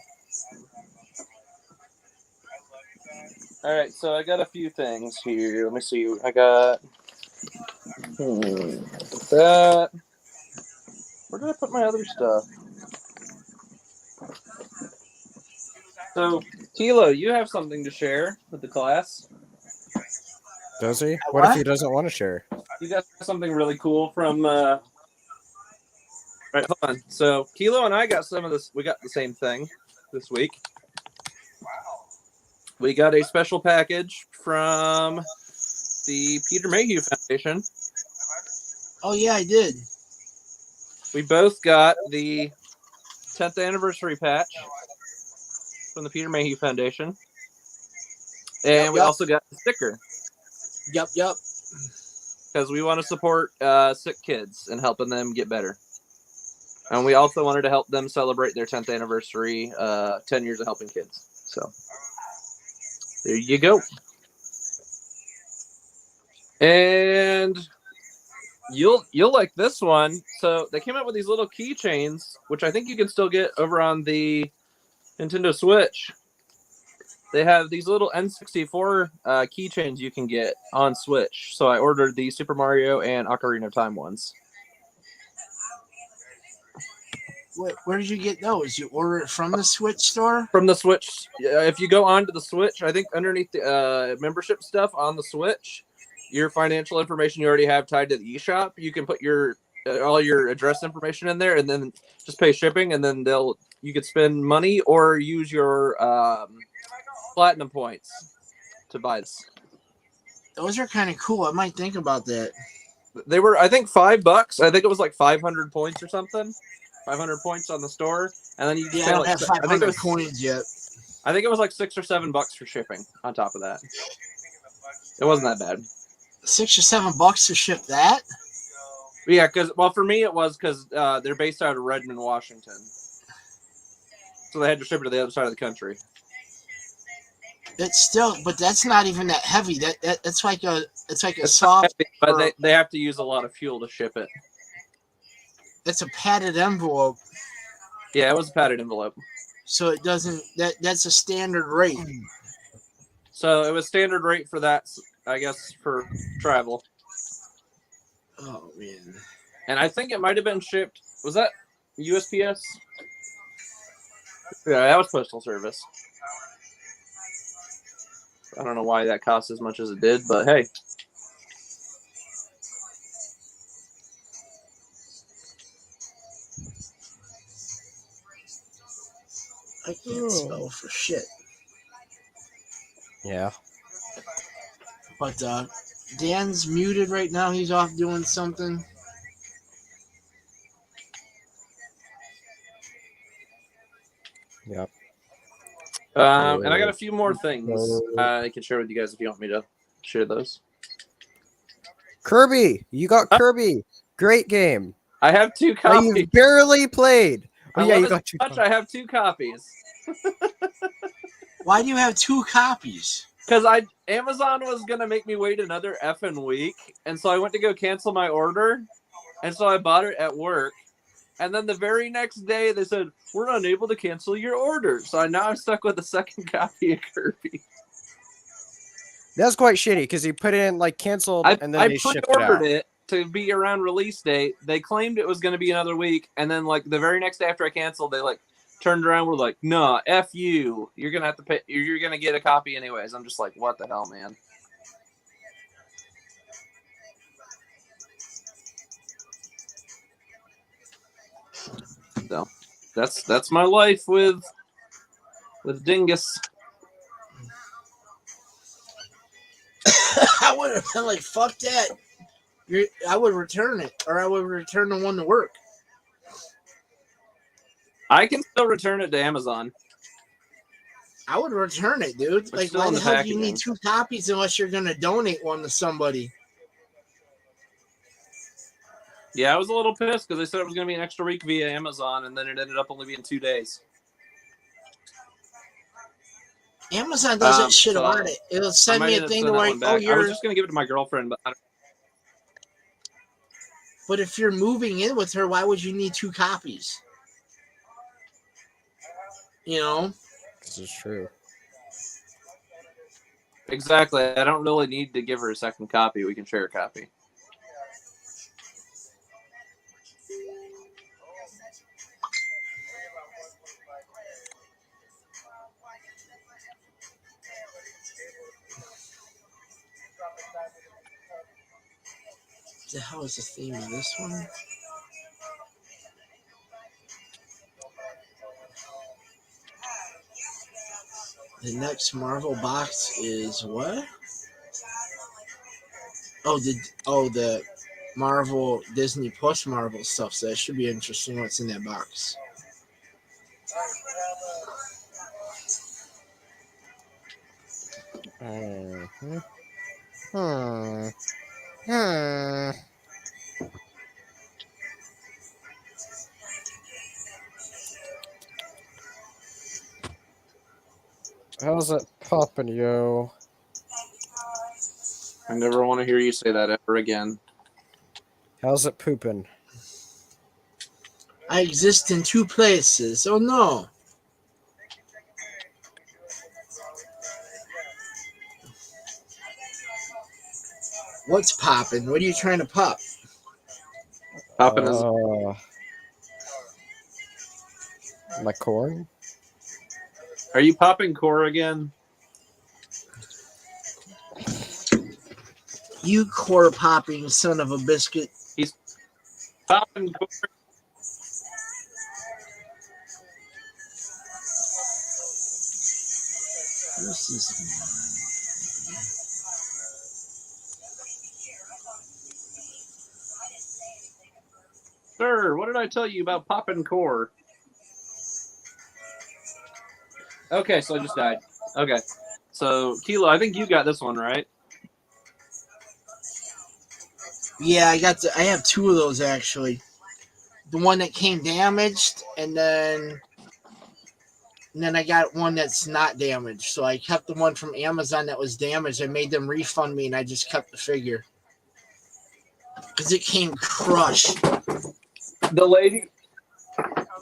Speaker 2: All right, so I got a few things here. Let me see. I got that. Where did I put my other stuff? So, Tilo, you have something to share with the class.
Speaker 4: Does he? What if he doesn't want to share?
Speaker 2: You got something really cool from. Right, hold on. So, Kilo and I got some of this. We got the same thing this week. We got a special package from the Peter Mayhew Foundation.
Speaker 1: Oh, yeah, I did.
Speaker 2: We both got the 10th anniversary patch from the Peter Mayhew Foundation. And we also got the sticker.
Speaker 1: Yep.
Speaker 2: Because we want to support sick kids and helping them get better. And we also wanted to help them celebrate their 10th anniversary, 10 years of helping kids. So, there you go. And you'll like this one. So they came out with these little keychains, which I think you can still get over on the Nintendo Switch. They have these little N64 keychains you can get on Switch. So I ordered the Super Mario and Ocarina of Time ones.
Speaker 1: Where did you get those? You order it from the Switch store?
Speaker 2: From the Switch. If you go onto the Switch, I think underneath the membership stuff on the Switch, your financial information you already have tied to the eShop, you can put your all your address information in there, and then just pay shipping, and then you could spend money or use your platinum points to buy this.
Speaker 1: Those are kind of cool. I might think about that.
Speaker 2: They were, I think, $5. I think it was like 500 points or something. 500 points on the store, and then you just
Speaker 1: I don't
Speaker 2: like,
Speaker 1: have 500 coins yet.
Speaker 2: I think it was like $6 or $7 for shipping on top of that. It wasn't that bad.
Speaker 1: $6 or $7 to ship that?
Speaker 2: Yeah, for me it was because they're based out of Redmond, Washington, so they had to ship it to the other side of the country.
Speaker 1: It's still, but that's not even that heavy. It's like a soft.
Speaker 2: Heavy, but they have to use a lot of fuel to ship it.
Speaker 1: It's a padded envelope.
Speaker 2: Yeah, it was a padded envelope.
Speaker 1: So it doesn't. That's a standard rate.
Speaker 2: So it was standard rate for that, I guess, for travel.
Speaker 1: Oh man!
Speaker 2: And I think it might have been shipped. Was that USPS? Yeah, that was Postal Service. I don't know why that cost as much as it did, but hey.
Speaker 1: I can't spell for shit.
Speaker 4: Yeah.
Speaker 1: But Dan's muted right now. He's off doing something.
Speaker 4: Yep.
Speaker 2: And I got a few more things I can share with you guys if you want me to share those.
Speaker 4: Kirby, you got Kirby. Great game.
Speaker 2: I have 2 copies.
Speaker 4: You barely played. Oh, yeah, you got 2 copies.
Speaker 2: I have 2 copies.
Speaker 1: Why do you have 2 copies?
Speaker 2: Because Amazon was gonna make me wait another effing week, and so I went to go cancel my order, and so I bought it at work. And then the very next day, they said, we're unable to cancel your order. So now I'm stuck with a second copy of Kirby.
Speaker 4: That's quite shitty because you put it in like canceled and then they shipped it out. I
Speaker 2: pre-ordered it to be around release date. They claimed it was going to be another week. And then like the very next day after I canceled, they like turned around and were like, nah, F you. You're going to have to pay. You're going to get a copy anyways. I'm just like, what the hell, man? So that's my life with Dingus.
Speaker 1: I would have been like, fuck that. I would return it, or I would return the one to work.
Speaker 2: I can still return it to Amazon.
Speaker 1: I would return it, dude. Like, why the hell do you need 2 copies unless you're going to donate one to somebody?
Speaker 2: Yeah, I was a little pissed because they said it was going to be an extra week via Amazon, and then it ended up only being 2 days.
Speaker 1: Amazon does that shit about it. It'll send me a thing to like, oh,
Speaker 2: I was just going to give it to my girlfriend, but
Speaker 1: But if you're moving in with her, why would you need 2 copies? You know?
Speaker 4: This is true.
Speaker 2: Exactly. I don't really need to give her a second copy. We can share a copy.
Speaker 1: What the hell is the theme of this one? The next Marvel box is what? Oh, the Marvel Disney Plus Marvel stuff. So that should be interesting. What's in that box?
Speaker 4: How's it poppin', yo?
Speaker 2: I never want to hear you say that ever again.
Speaker 4: How's it pooping?
Speaker 1: I exist in 2 places. Oh no. What's popping? What are you trying to pop?
Speaker 2: Popping is.
Speaker 4: My corn?
Speaker 2: Are you popping core again?
Speaker 1: You core popping son of a biscuit.
Speaker 2: He's popping core.
Speaker 1: This is
Speaker 2: Sir, what did I tell you about popping core? Okay, so I just died. Okay. So, Kilo, I think you got this one, right?
Speaker 1: yeah, I have 2 of those actually. The one that came damaged, and then I got one that's not damaged. So I kept the one from Amazon that was damaged. I made them refund me, and I just kept the figure because it came crushed.
Speaker 2: The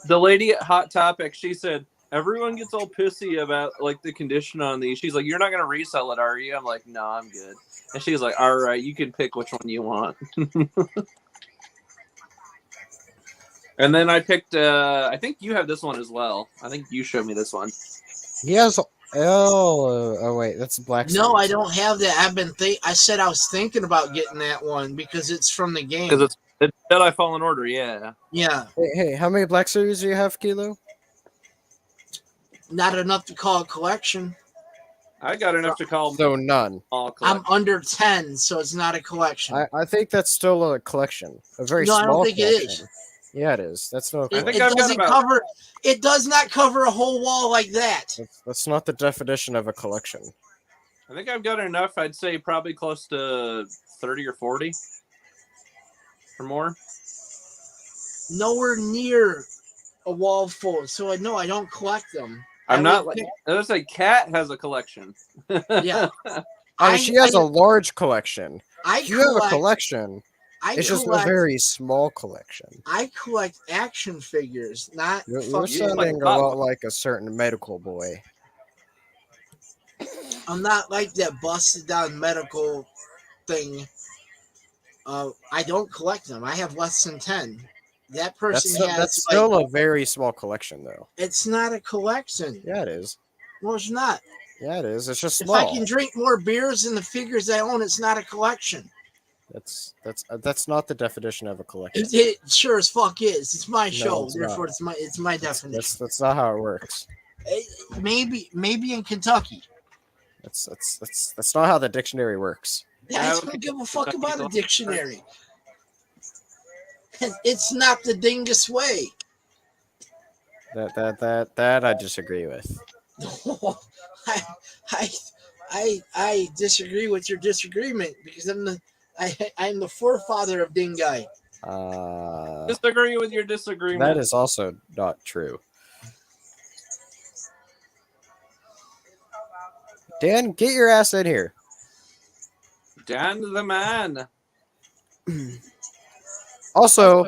Speaker 2: lady at Hot Topic, she said everyone gets all pissy about like the condition on these. She's like, "You're not gonna resell it, are you?" I'm like, "No, I'm good." And she's like, "All right, you can pick which one you want." And then I picked. I think you have this one as well. I think you showed me this one.
Speaker 4: He has. Oh wait, that's Black.
Speaker 1: No,
Speaker 4: Series.
Speaker 1: I don't have that. I said I was thinking about getting that one because it's from the game.
Speaker 2: Because it's Jedi Fallen Order, yeah.
Speaker 1: Yeah.
Speaker 4: Hey, how many Black Series do you have, Kilo?
Speaker 1: Not enough to call a collection.
Speaker 2: I got enough to call.
Speaker 4: So none.
Speaker 1: I'm under 10, so it's not a collection.
Speaker 4: I think that's still a collection. A very
Speaker 1: No,
Speaker 4: small
Speaker 1: I don't think
Speaker 4: collection.
Speaker 1: it is.
Speaker 4: Yeah, it is. That's no.
Speaker 2: I think
Speaker 1: It
Speaker 2: I've got
Speaker 1: doesn't
Speaker 2: about.
Speaker 1: cover. It does not cover a whole wall like that.
Speaker 4: That's not the definition of a collection.
Speaker 2: I think I've got enough. I'd say probably close to 30 or 40 or more.
Speaker 1: Nowhere near a wall full. So I know I don't collect them.
Speaker 2: I'm not like. Let's say Cat has a collection.
Speaker 1: Yeah.
Speaker 4: She has a large collection. You have a collection. It's just a very small collection.
Speaker 1: I collect action figures, not.
Speaker 4: You're sounding a lot like a certain medical boy.
Speaker 1: I'm not like that busted down medical thing. I don't collect them. I have less than 10. That person
Speaker 4: that's still a very small collection, though.
Speaker 1: It's not a collection.
Speaker 4: Yeah, it is.
Speaker 1: Well, it's not.
Speaker 4: Yeah, it is. It's just small.
Speaker 1: If I can drink more beers than the figures I own, it's not a collection.
Speaker 4: That's not the definition of a collection.
Speaker 1: It sure as fuck is. It's my show,
Speaker 4: it's
Speaker 1: therefore
Speaker 4: not.
Speaker 1: it's my definition.
Speaker 4: That's not how it works.
Speaker 1: Maybe in Kentucky.
Speaker 4: That's not how the dictionary works.
Speaker 1: Yeah, I don't give a fuck about a dictionary. It's not the dingus way.
Speaker 4: That I disagree with.
Speaker 1: I disagree with your disagreement because I'm the forefather of dingai.
Speaker 2: Disagree with your disagreement.
Speaker 4: That is also not true. Dan, get your ass in here.
Speaker 2: Dan the man.
Speaker 4: Also,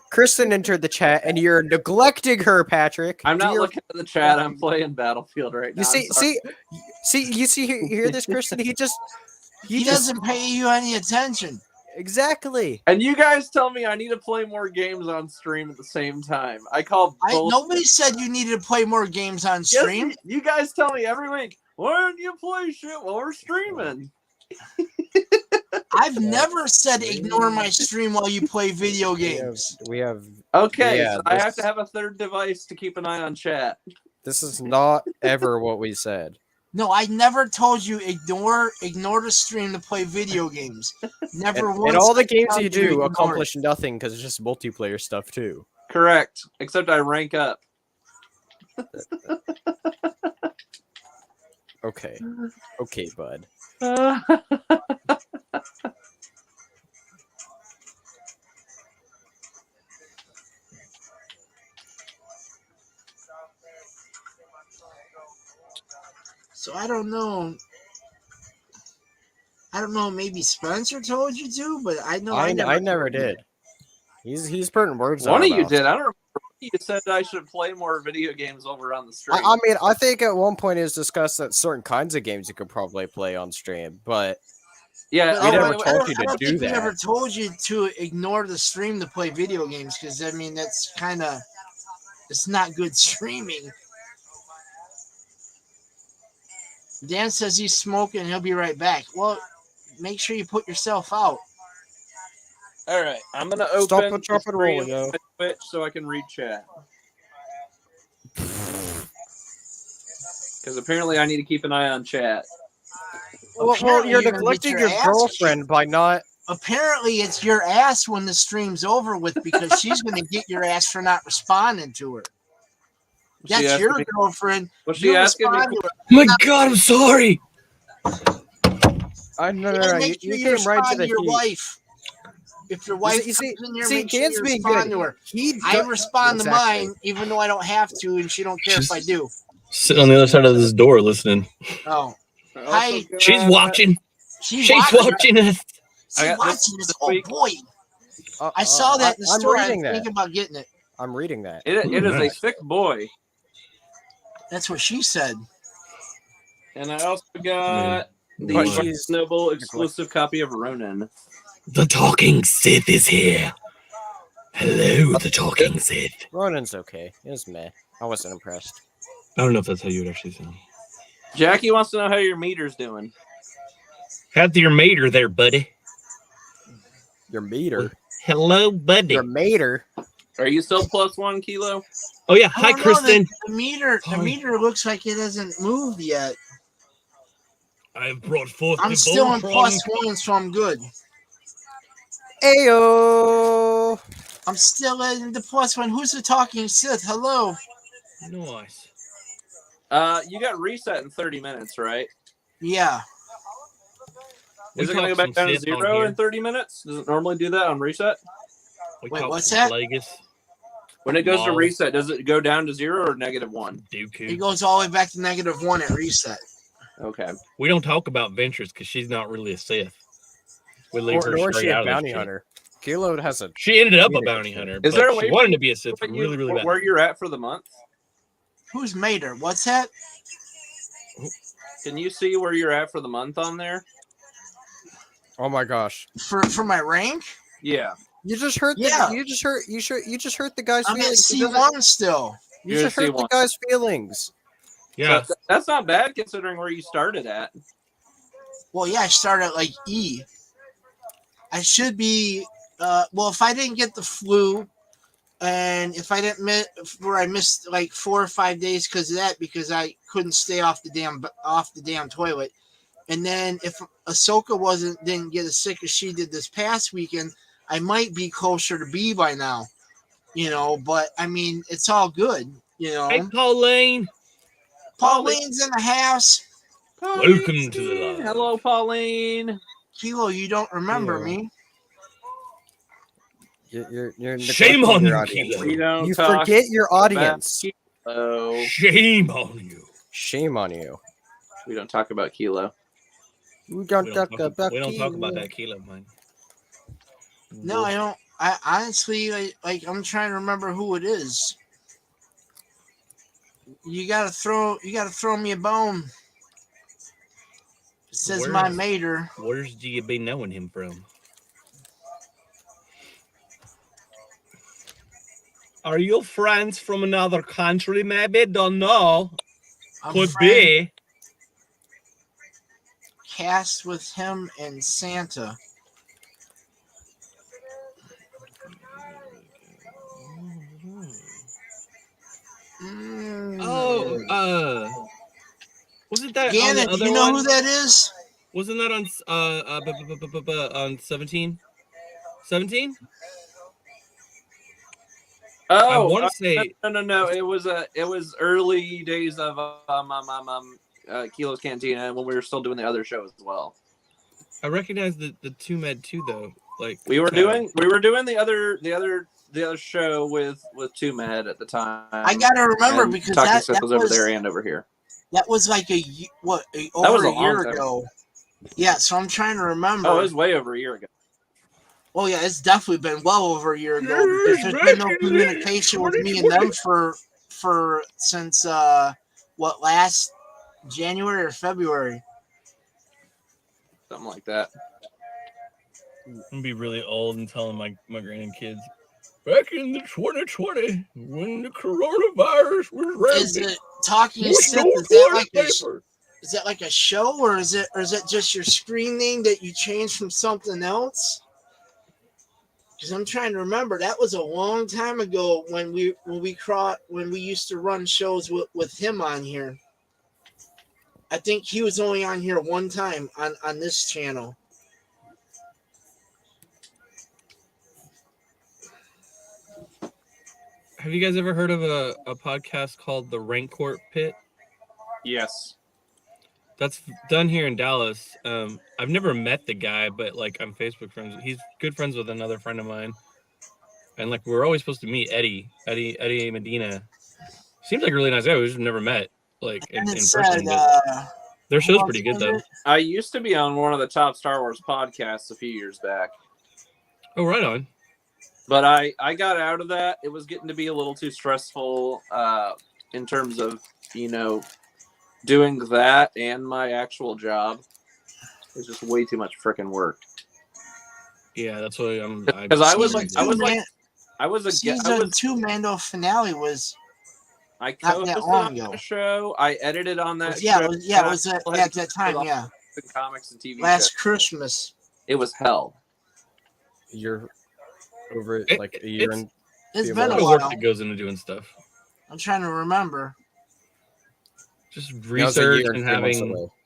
Speaker 4: Kristen entered the chat, and you're neglecting her, Patrick.
Speaker 2: I'm not looking at the chat. I'm playing Battlefield right now.
Speaker 4: You hear this, Kristen? He
Speaker 1: doesn't pay you any attention.
Speaker 4: Exactly.
Speaker 2: And you guys tell me I need to play more games on stream at the same time.
Speaker 1: Nobody said you needed to play more games on stream.
Speaker 2: Yes, you guys tell me every week, why don't you play shit while we're streaming?
Speaker 1: I've never said ignore my stream while you play video games.
Speaker 4: We have
Speaker 2: okay, so I have to have a third device to keep an eye on chat.
Speaker 4: This is not ever what we said.
Speaker 1: No, I never told you ignore the stream to play video games. Never once.
Speaker 4: And all the games you do accomplish nothing because it's just multiplayer stuff too.
Speaker 2: Correct. Except I rank up.
Speaker 4: Okay, bud.
Speaker 1: So I don't know. I don't know. Maybe Spencer told you to, but I know
Speaker 4: I never
Speaker 1: told you.
Speaker 4: did. He's putting words.
Speaker 2: One
Speaker 4: out
Speaker 2: of you
Speaker 4: mouth.
Speaker 2: did. I don't remember. You said I should play more video games while we're on the stream.
Speaker 4: I mean, I think at one point it was discussed that certain kinds of games you could probably play on stream, but
Speaker 2: yeah,
Speaker 1: But
Speaker 4: we never
Speaker 1: I
Speaker 4: told you
Speaker 1: don't
Speaker 4: to do
Speaker 1: think we
Speaker 4: that.
Speaker 1: ever told you to ignore the stream to play video games because I mean that's kind of it's not good streaming. Dan says he's smoking and he'll be right back. Well, make sure you put yourself out.
Speaker 2: All right, I'm gonna open
Speaker 4: Stop and
Speaker 2: the
Speaker 4: chop and roll,
Speaker 2: stream
Speaker 4: yo.
Speaker 2: on Twitch so I can read chat. Because apparently I need to keep an eye on chat.
Speaker 4: Well,
Speaker 1: Apparently
Speaker 4: you're
Speaker 1: you're gonna get
Speaker 4: neglecting
Speaker 1: your
Speaker 4: your
Speaker 1: ass
Speaker 4: girlfriend by not.
Speaker 1: Apparently, it's your ass when the stream's over with because she's going to get your ass for not responding to her. That's your girlfriend.
Speaker 2: Was she
Speaker 1: You
Speaker 2: asking me?
Speaker 1: respond to her.
Speaker 3: My God, I'm sorry.
Speaker 4: No.
Speaker 1: Make sure
Speaker 4: You
Speaker 1: you
Speaker 4: came right to
Speaker 1: respond
Speaker 4: the
Speaker 1: to your
Speaker 4: heat.
Speaker 1: wife. If your wife
Speaker 4: You see,
Speaker 1: comes in here,
Speaker 4: see,
Speaker 1: make sure
Speaker 4: Dan's
Speaker 1: you
Speaker 4: being
Speaker 1: respond
Speaker 4: good.
Speaker 1: to her.
Speaker 4: He
Speaker 1: I respond to
Speaker 4: Exactly.
Speaker 1: mine, even though I don't have to, and she don't care if I do.
Speaker 3: Sitting on the other side of this door listening.
Speaker 1: Oh,
Speaker 2: I
Speaker 1: hi.
Speaker 2: also got-
Speaker 3: She's watching.
Speaker 1: She's
Speaker 3: watching us.
Speaker 1: She's
Speaker 2: I got
Speaker 1: watching
Speaker 2: this
Speaker 1: this. Oh
Speaker 2: week.
Speaker 1: boy, I saw that in the
Speaker 4: I'm
Speaker 1: store. I'm
Speaker 4: reading that.
Speaker 1: thinking about getting it.
Speaker 4: I'm reading that.
Speaker 2: It is a thick boy.
Speaker 1: That's what she said.
Speaker 2: And I also got the
Speaker 4: But
Speaker 2: Barnes
Speaker 4: she's-
Speaker 2: Noble exclusive copy of Ronin.
Speaker 3: The talking Sith is here. Hello, the talking Sith.
Speaker 4: Ronin's okay. It was meh. I wasn't impressed.
Speaker 3: I don't know if that's how you would actually sound.
Speaker 2: Jackie wants to know how your meter's doing.
Speaker 3: How's your mater there, buddy?
Speaker 4: Your meter.
Speaker 3: Hello, buddy.
Speaker 4: Your mater.
Speaker 2: Are you still +1 kilo?
Speaker 3: Oh yeah,
Speaker 1: I
Speaker 3: hi,
Speaker 1: don't know,
Speaker 3: Kristen.
Speaker 1: The meter looks like it hasn't moved yet.
Speaker 3: I have brought forth
Speaker 1: I'm
Speaker 3: the
Speaker 1: still in
Speaker 3: Voltron.
Speaker 1: +1, so I'm good.
Speaker 4: Ayo.
Speaker 1: I'm still in the +1. Who's the talking Sith? Hello.
Speaker 3: Nice.
Speaker 2: You got reset in 30 minutes, right?
Speaker 1: Yeah.
Speaker 2: Is it going to go back down to 0 in 30 minutes? Does it normally do that on reset?
Speaker 1: Wait, what's that?
Speaker 2: When it goes to reset, does it go down to 0 or -1?
Speaker 1: It goes all the way back to -1 at reset.
Speaker 2: Okay.
Speaker 3: We don't talk about Ventress because she's not really a Sith. We leave her
Speaker 4: Nor is she
Speaker 3: straight
Speaker 4: a
Speaker 3: out of this
Speaker 4: bounty
Speaker 3: shit.
Speaker 4: hunter. Kilo has a.
Speaker 3: She ended up a bounty hunter.
Speaker 2: Is there a
Speaker 3: but
Speaker 2: way
Speaker 3: she wanted to be a Sith really, really bad.
Speaker 2: where you're at for the month?
Speaker 1: Who's Mater? What's that?
Speaker 2: Can you see where you're at for the month on there?
Speaker 4: Oh my gosh!
Speaker 1: For my rank?
Speaker 2: Yeah.
Speaker 4: You just hurt.
Speaker 1: Yeah.
Speaker 4: You just hurt. You just hurt the guy's
Speaker 1: I'm at
Speaker 4: feelings.
Speaker 1: C1 still.
Speaker 4: You
Speaker 2: You're
Speaker 4: just
Speaker 2: at
Speaker 4: hurt the
Speaker 2: C1.
Speaker 4: guy's feelings.
Speaker 3: Yeah.
Speaker 2: So that's not bad considering where you started at.
Speaker 1: Well, yeah, I started at like E. I should be. Well, if I didn't get the flu, and if I didn't I missed like 4 or 5 days because of that, because I couldn't stay off the damn toilet, and then if Ahsoka didn't get as sick as she did this past weekend, I might be closer to B by now, But I mean, it's all good,
Speaker 3: Hey, Pauline.
Speaker 1: Pauline's in the house.
Speaker 3: Welcome to the line.
Speaker 2: Hello, Pauline.
Speaker 1: Kilo, you don't remember me.
Speaker 4: You're
Speaker 3: Shame
Speaker 4: neglecting
Speaker 3: on
Speaker 4: your
Speaker 3: you,
Speaker 4: audience.
Speaker 3: Kilo.
Speaker 2: We don't
Speaker 4: You
Speaker 2: talk
Speaker 4: forget your audience.
Speaker 2: about Kilo.
Speaker 3: Shame on you.
Speaker 4: Shame on you.
Speaker 2: We don't talk about Kilo.
Speaker 4: We don't
Speaker 3: We
Speaker 4: talk
Speaker 3: don't talk
Speaker 4: about
Speaker 3: that Kilo, man.
Speaker 1: No, I don't. I honestly like. I'm trying to remember who it is. You gotta throw me a bone. It says my mater.
Speaker 3: Where's do you be knowing him from? Are you friends from another country? Maybe don't know. Could be.
Speaker 1: Cast with him and Santa.
Speaker 3: Wasn't that
Speaker 1: Gannon,
Speaker 3: on the other
Speaker 1: do you know
Speaker 3: one?
Speaker 1: who that is?
Speaker 3: Wasn't that on 17? 17?
Speaker 2: Oh,
Speaker 3: I want to say
Speaker 2: no. It was early days of Kilo's Cantina when we were still doing the other show as well.
Speaker 3: I recognize the two med too though. Like
Speaker 2: we were doing the other show with Two Med at the time.
Speaker 1: I gotta remember because that
Speaker 2: was over there and over here.
Speaker 1: That was like over a year ago. Yeah, so I'm trying to remember.
Speaker 2: Oh, it was way over a year ago.
Speaker 1: Oh yeah, it's definitely been well over a year ago because there's been no communication with me and them for since what, last January or February.
Speaker 2: Something like that.
Speaker 3: I'm gonna be really old and telling my grandkids back in the 2020 when the coronavirus was rampant.
Speaker 1: Is it Talking Sith? Is that like a show, or is it just your screen name that you changed from something else? Because I'm trying to remember, that was a long time ago when we used to run shows with him on here. I think he was only on here one time on this channel.
Speaker 3: Have you guys ever heard of a podcast called The Rank Court Pit?
Speaker 2: Yes.
Speaker 3: That's done here in Dallas. I've never met the guy, but like I'm Facebook friends. He's good friends with another friend of mine, and like we're always supposed to meet Eddie Medina. Seems like a really nice guy. We just never met like in person. But their show's pretty good though.
Speaker 2: I used to be on one of the top Star Wars podcasts a few years back.
Speaker 3: Oh, right on.
Speaker 2: But I got out of that. It was getting to be a little too stressful in terms of, doing that and my actual job. It was just way too much freaking work.
Speaker 3: Yeah, that's why I'm.
Speaker 2: Because
Speaker 1: season 2 Mando finale was.
Speaker 2: I co-hosted on that show. I edited on that show.
Speaker 1: It was at that time. Yeah.
Speaker 2: Comics and TV.
Speaker 1: Last Christmas.
Speaker 2: It was hell.
Speaker 4: You're over it like a year and.
Speaker 1: It's been a
Speaker 3: lot of
Speaker 1: while.
Speaker 3: work that goes into doing stuff.
Speaker 1: I'm trying to remember.
Speaker 3: Just research and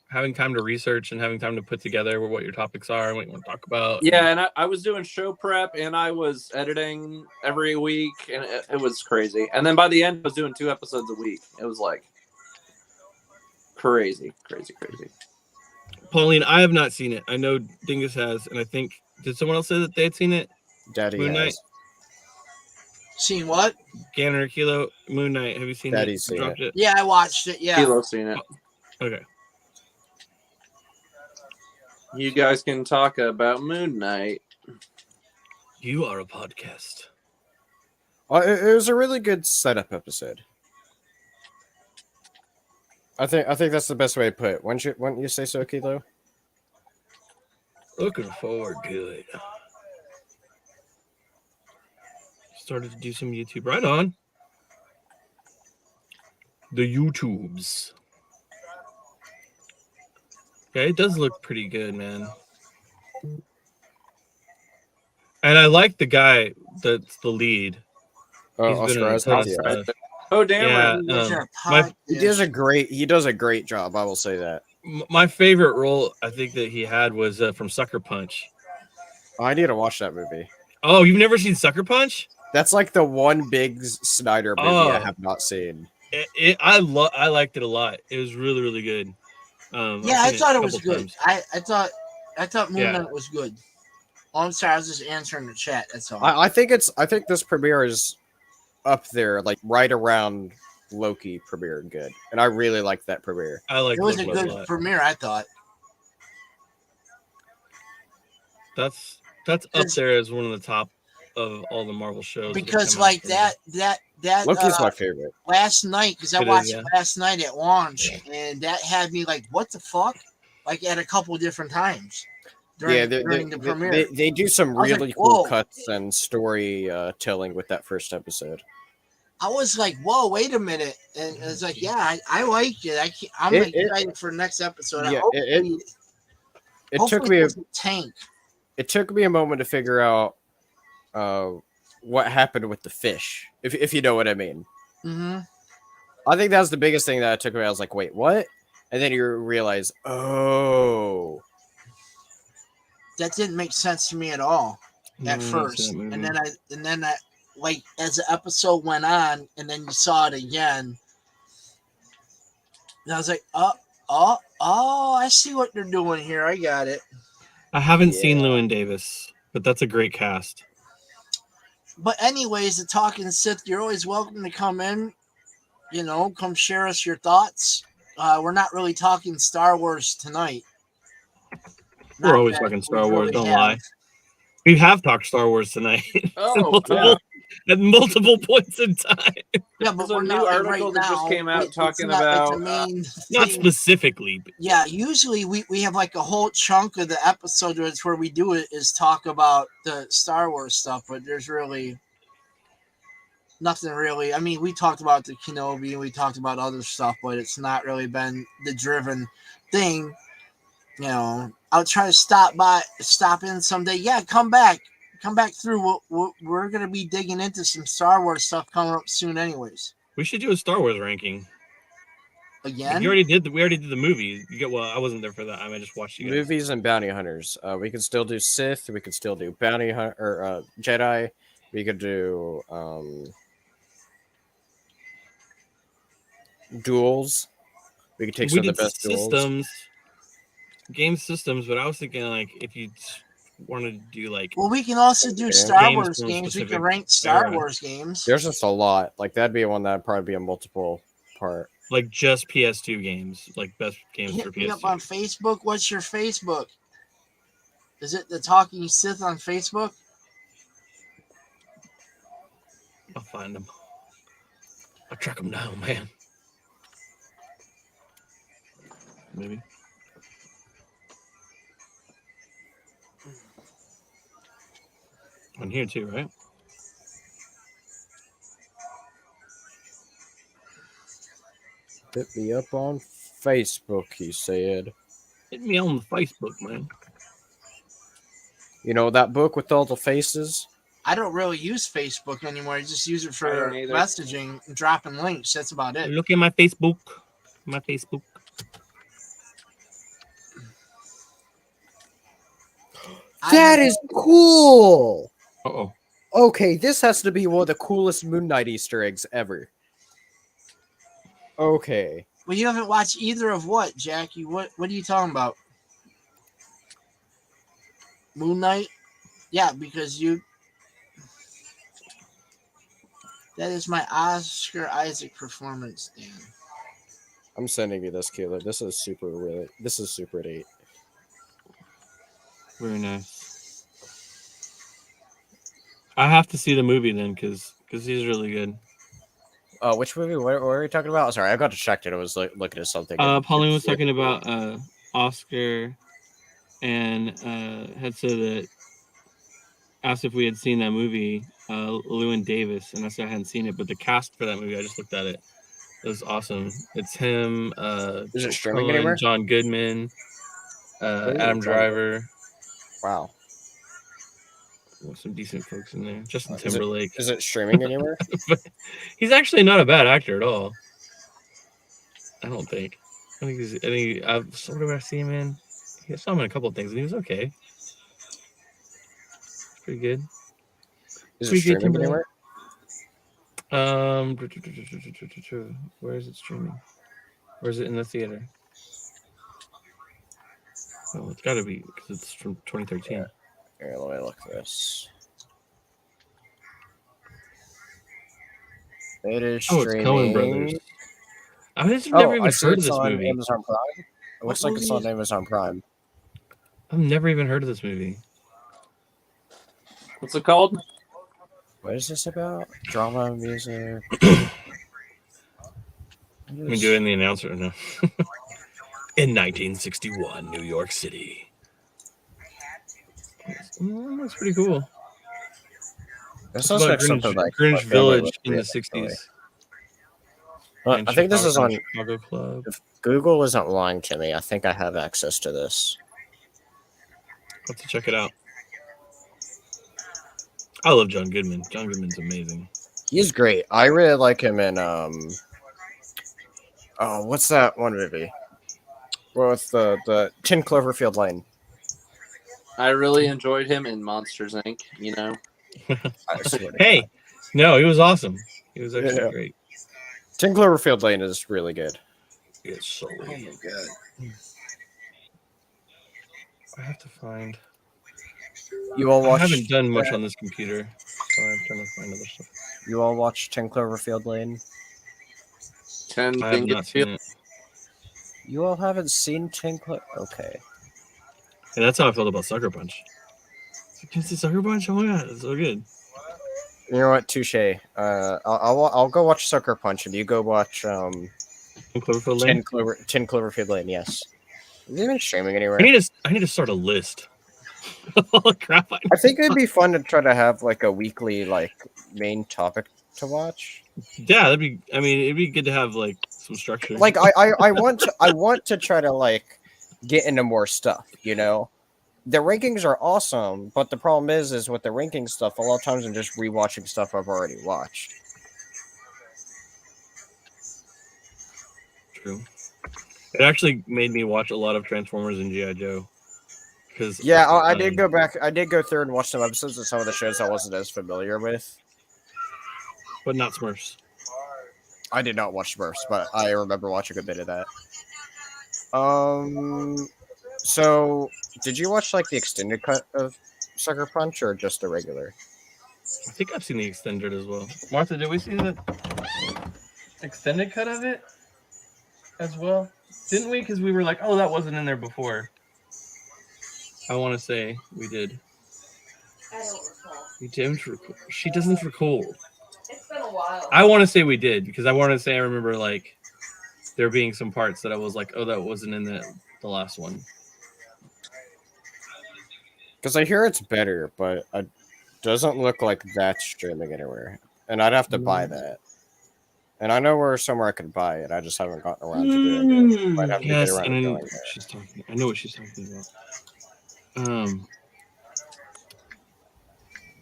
Speaker 3: having time to research and having time to put together what your topics are and what you want to talk about.
Speaker 2: Yeah, and I was doing show prep and I was editing every week, and it was crazy. And then by the end, I was doing 2 episodes a week. It was like crazy.
Speaker 3: Pauline, I have not seen it. I know Dingus has, and I think, did someone else say that they had seen it?
Speaker 4: Daddy
Speaker 3: Moon Knight?
Speaker 1: Seen what?
Speaker 3: Gannon or Kilo, Moon Knight. Have you seen
Speaker 4: Daddy's
Speaker 3: it?
Speaker 4: Seen it?
Speaker 1: Yeah, I watched it. Yeah.
Speaker 2: Kilo's seen it.
Speaker 3: Oh, okay.
Speaker 2: You guys can talk about Moon Knight.
Speaker 3: You are a podcast.
Speaker 4: It was a really good setup episode. I think that's the best way to put it. Wouldn't you say so, Kilo?
Speaker 3: Looking forward to it. Started to do some YouTube. Right on. The YouTubes. Yeah, it does look pretty good, man. And I like the guy that's the lead.
Speaker 4: Oscar Isaac.
Speaker 2: Oh damn!
Speaker 4: Yeah, he does a great job. I will say that.
Speaker 3: My favorite role, I think, that he had was from Sucker Punch.
Speaker 4: Oh, I need to watch that movie.
Speaker 3: Oh, you've never seen Sucker Punch?
Speaker 4: That's like the one big Snyder movie I have not seen.
Speaker 3: I liked it a lot. It was really, really good.
Speaker 1: I thought it was good. I thought Moon Knight was good. Oh, I'm sorry, I was just answering the chat. That's all.
Speaker 4: I think this premiere is up there, like right around Loki premiere good, and I really liked that premiere.
Speaker 1: It was a good premiere, I thought.
Speaker 3: That's up there as one of the top of all the Marvel shows.
Speaker 1: Because like that
Speaker 4: Loki's my favorite.
Speaker 1: Last night, because I watched it last night at launch, and that had me like, what the fuck? Like at a couple of different times. During the premiere.
Speaker 4: They do some really cool cuts and storytelling with that first episode.
Speaker 1: I was like, whoa, wait a minute. And it was like, yeah, I like it. I'm excited for the next episode.
Speaker 4: Yeah, it took me It took me a moment to figure out what happened with the fish, if you know what I mean.
Speaker 1: Mm-hmm.
Speaker 4: I think that was the biggest thing that took me. I was like, wait, what? And then you realize, oh,
Speaker 1: that didn't make sense to me at all at first. And then I like as the episode went on, and then you saw it again, and I was like, oh, I see what they're doing here. I got it.
Speaker 3: I haven't seen Llewyn Davis, but that's a great cast.
Speaker 1: But anyways, the Talking Sith, you're always welcome to come in. Come share us your thoughts. We're not really talking Star Wars tonight.
Speaker 3: We're always talking Star Wars. Don't lie. We have talked Star Wars tonight. At multiple points in time.
Speaker 1: Yeah, but
Speaker 2: there's a new article that just came out talking about
Speaker 3: not specifically. But
Speaker 1: yeah, usually we have like a whole chunk of the episode where we do it is talk about the Star Wars stuff, but there's really nothing really. I mean, we talked about the Kenobi and we talked about other stuff, but it's not really been the driven thing. You know, I'll try to stop in someday. Yeah, come back through. We're gonna be digging into some Star Wars stuff coming up soon, anyways.
Speaker 3: We should do a Star Wars ranking
Speaker 1: again.
Speaker 3: Like we already did the movie. I wasn't there for that. I just watched you guys.
Speaker 4: Movies and bounty hunters. We could still do Sith. We could still do bounty hunter or Jedi. We could do duels. We could take some of the best
Speaker 3: systems. Game systems, but I was thinking like if you wanted to do like
Speaker 1: we can also do Star Wars games. We can rank Star Wars games.
Speaker 4: There's just a lot. Like that'd be one that'd probably be a multiple part.
Speaker 3: Like just PS2 games, like best games for PS2.
Speaker 1: Hit me up on Facebook. What's your Facebook? Is it the Talking Sith on Facebook?
Speaker 3: I'll find them. I'll track them down, man. Maybe. On here too, right?
Speaker 4: Hit me up on Facebook, he said.
Speaker 3: Hit me on Facebook, man.
Speaker 4: You know that book with all the faces?
Speaker 1: I don't really use Facebook anymore. I just use it for messaging and dropping links. That's about it.
Speaker 3: Look at my Facebook. My Facebook.
Speaker 4: That is cool.
Speaker 3: Uh-oh.
Speaker 4: Okay, this has to be one of the coolest Moon Knight Easter eggs ever. Okay.
Speaker 1: Well, you haven't watched either of what, Jackie? What are you talking about? Moon Knight? Yeah, because you... That is my Oscar Isaac performance, Dan.
Speaker 4: I'm sending you this, Keeler. This is super neat.
Speaker 3: Very nice. I have to see the movie then, because he's really good.
Speaker 4: Which movie? What were we talking about? Sorry, I got distracted. I was looking at something.
Speaker 3: Pauline was talking about Oscar, and had said that asked if we had seen that movie, Llewyn Davis, and I said I hadn't seen it, but the cast for that movie, I just looked at it. It was awesome. It's him.
Speaker 4: Is it streaming anywhere?
Speaker 3: John Goodman, Adam Driver.
Speaker 4: Wow.
Speaker 3: Some decent folks in there. Justin Timberlake.
Speaker 4: Is it streaming anywhere?
Speaker 3: He's actually not a bad actor at all. I don't think. I think I've sort of seen him in. I saw him in a couple of things, and he was okay. Pretty good.
Speaker 4: Is it streaming anywhere?
Speaker 3: Where is it streaming? Or is it in the theater? Oh, it's got to be because it's from 2013.
Speaker 4: Yeah. Here, let me look at this. It is streaming.
Speaker 3: It's Coen Brothers. I've never even heard of this movie.
Speaker 4: Amazon Prime. It looks like it's on Amazon Prime.
Speaker 3: I've never even heard of this movie.
Speaker 2: What's it called?
Speaker 4: What is this about? Drama, music.
Speaker 3: Let me do it in the announcer now. In 1961, New York City. That's pretty cool.
Speaker 4: This sounds like something like
Speaker 3: Greenwich Village in the 60s.
Speaker 4: Well, I think this is on
Speaker 3: Chicago Club.
Speaker 4: If Google isn't lying to me, I think I have access to this.
Speaker 3: I'll have to check it out. I love John Goodman. John Goodman's amazing.
Speaker 4: He's great. I really like him in what's that one movie? Well, it's the 10 Cloverfield Lane.
Speaker 2: I really enjoyed him in Monsters Inc. You know.
Speaker 3: Hey, no, he was awesome. He was actually great.
Speaker 4: 10 Cloverfield Lane is really good.
Speaker 3: It's so good. Oh my god. I have to find.
Speaker 4: You all watch.
Speaker 3: I haven't done much on this computer, so I'm trying to find other stuff.
Speaker 4: You all watch 10 Cloverfield Lane?
Speaker 3: I have not seen it.
Speaker 4: You all haven't seen 10 Okay.
Speaker 3: And that's how I felt about Sucker Punch. You can see Sucker Punch? Oh my god, it's so good.
Speaker 4: You know what? Touche. I'll go watch Sucker Punch, and you go watch 10 Cloverfield Lane. Yes. Is it even streaming anywhere?
Speaker 3: I need to start a list. Oh crap!
Speaker 4: I think it'd be fun to try to have like a weekly like main topic to watch.
Speaker 3: Yeah, that'd be. I mean, it'd be good to have like some structure.
Speaker 4: Like I want to try to like get into more stuff. You know, the rankings are awesome, but the problem is with the ranking stuff, a lot of times I'm just rewatching stuff I've already watched.
Speaker 3: True. It actually made me watch a lot of Transformers and G.I. Joe.
Speaker 4: Yeah, I did go back. I did go through and watch some episodes of some of the shows I wasn't as familiar with.
Speaker 3: But not Smurfs.
Speaker 4: I did not watch Smurfs, but I remember watching a bit of that. So did you watch like the extended cut of Sucker Punch or just the regular?
Speaker 3: I think I've seen the extended as well. Martha, did we see the extended cut of it as well? Didn't we? Because we were like, oh, that wasn't in there before. I want to say we did.
Speaker 7: I don't recall.
Speaker 3: We didn't recall. She doesn't recall.
Speaker 7: It's been a while.
Speaker 3: I want to say we did because I want to say I remember like there being some parts that I was like, oh, that wasn't in the last one.
Speaker 4: Because I hear it's better, but it doesn't look like that's streaming anywhere, and I'd have to buy that. And I know where somewhere I could buy it. I just haven't gotten around to doing it. I'd have to get around to going there.
Speaker 3: She's talking. I know what she's talking about.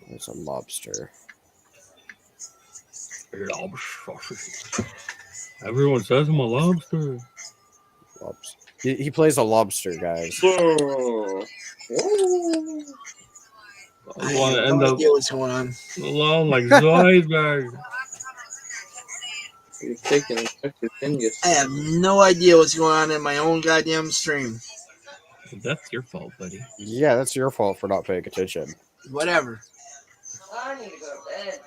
Speaker 4: There's a lobster.
Speaker 3: Lobster. Everyone says I'm a lobster.
Speaker 4: Lobster. He plays a lobster, guys.
Speaker 1: I have no idea what's going on.
Speaker 3: Alone like Zoidberg.
Speaker 2: You're taking infected fingers.
Speaker 1: I have no idea what's going on in my own goddamn stream.
Speaker 3: That's your fault, buddy.
Speaker 4: Yeah, that's your fault for not paying attention.
Speaker 1: Whatever.
Speaker 7: I need to go to bed.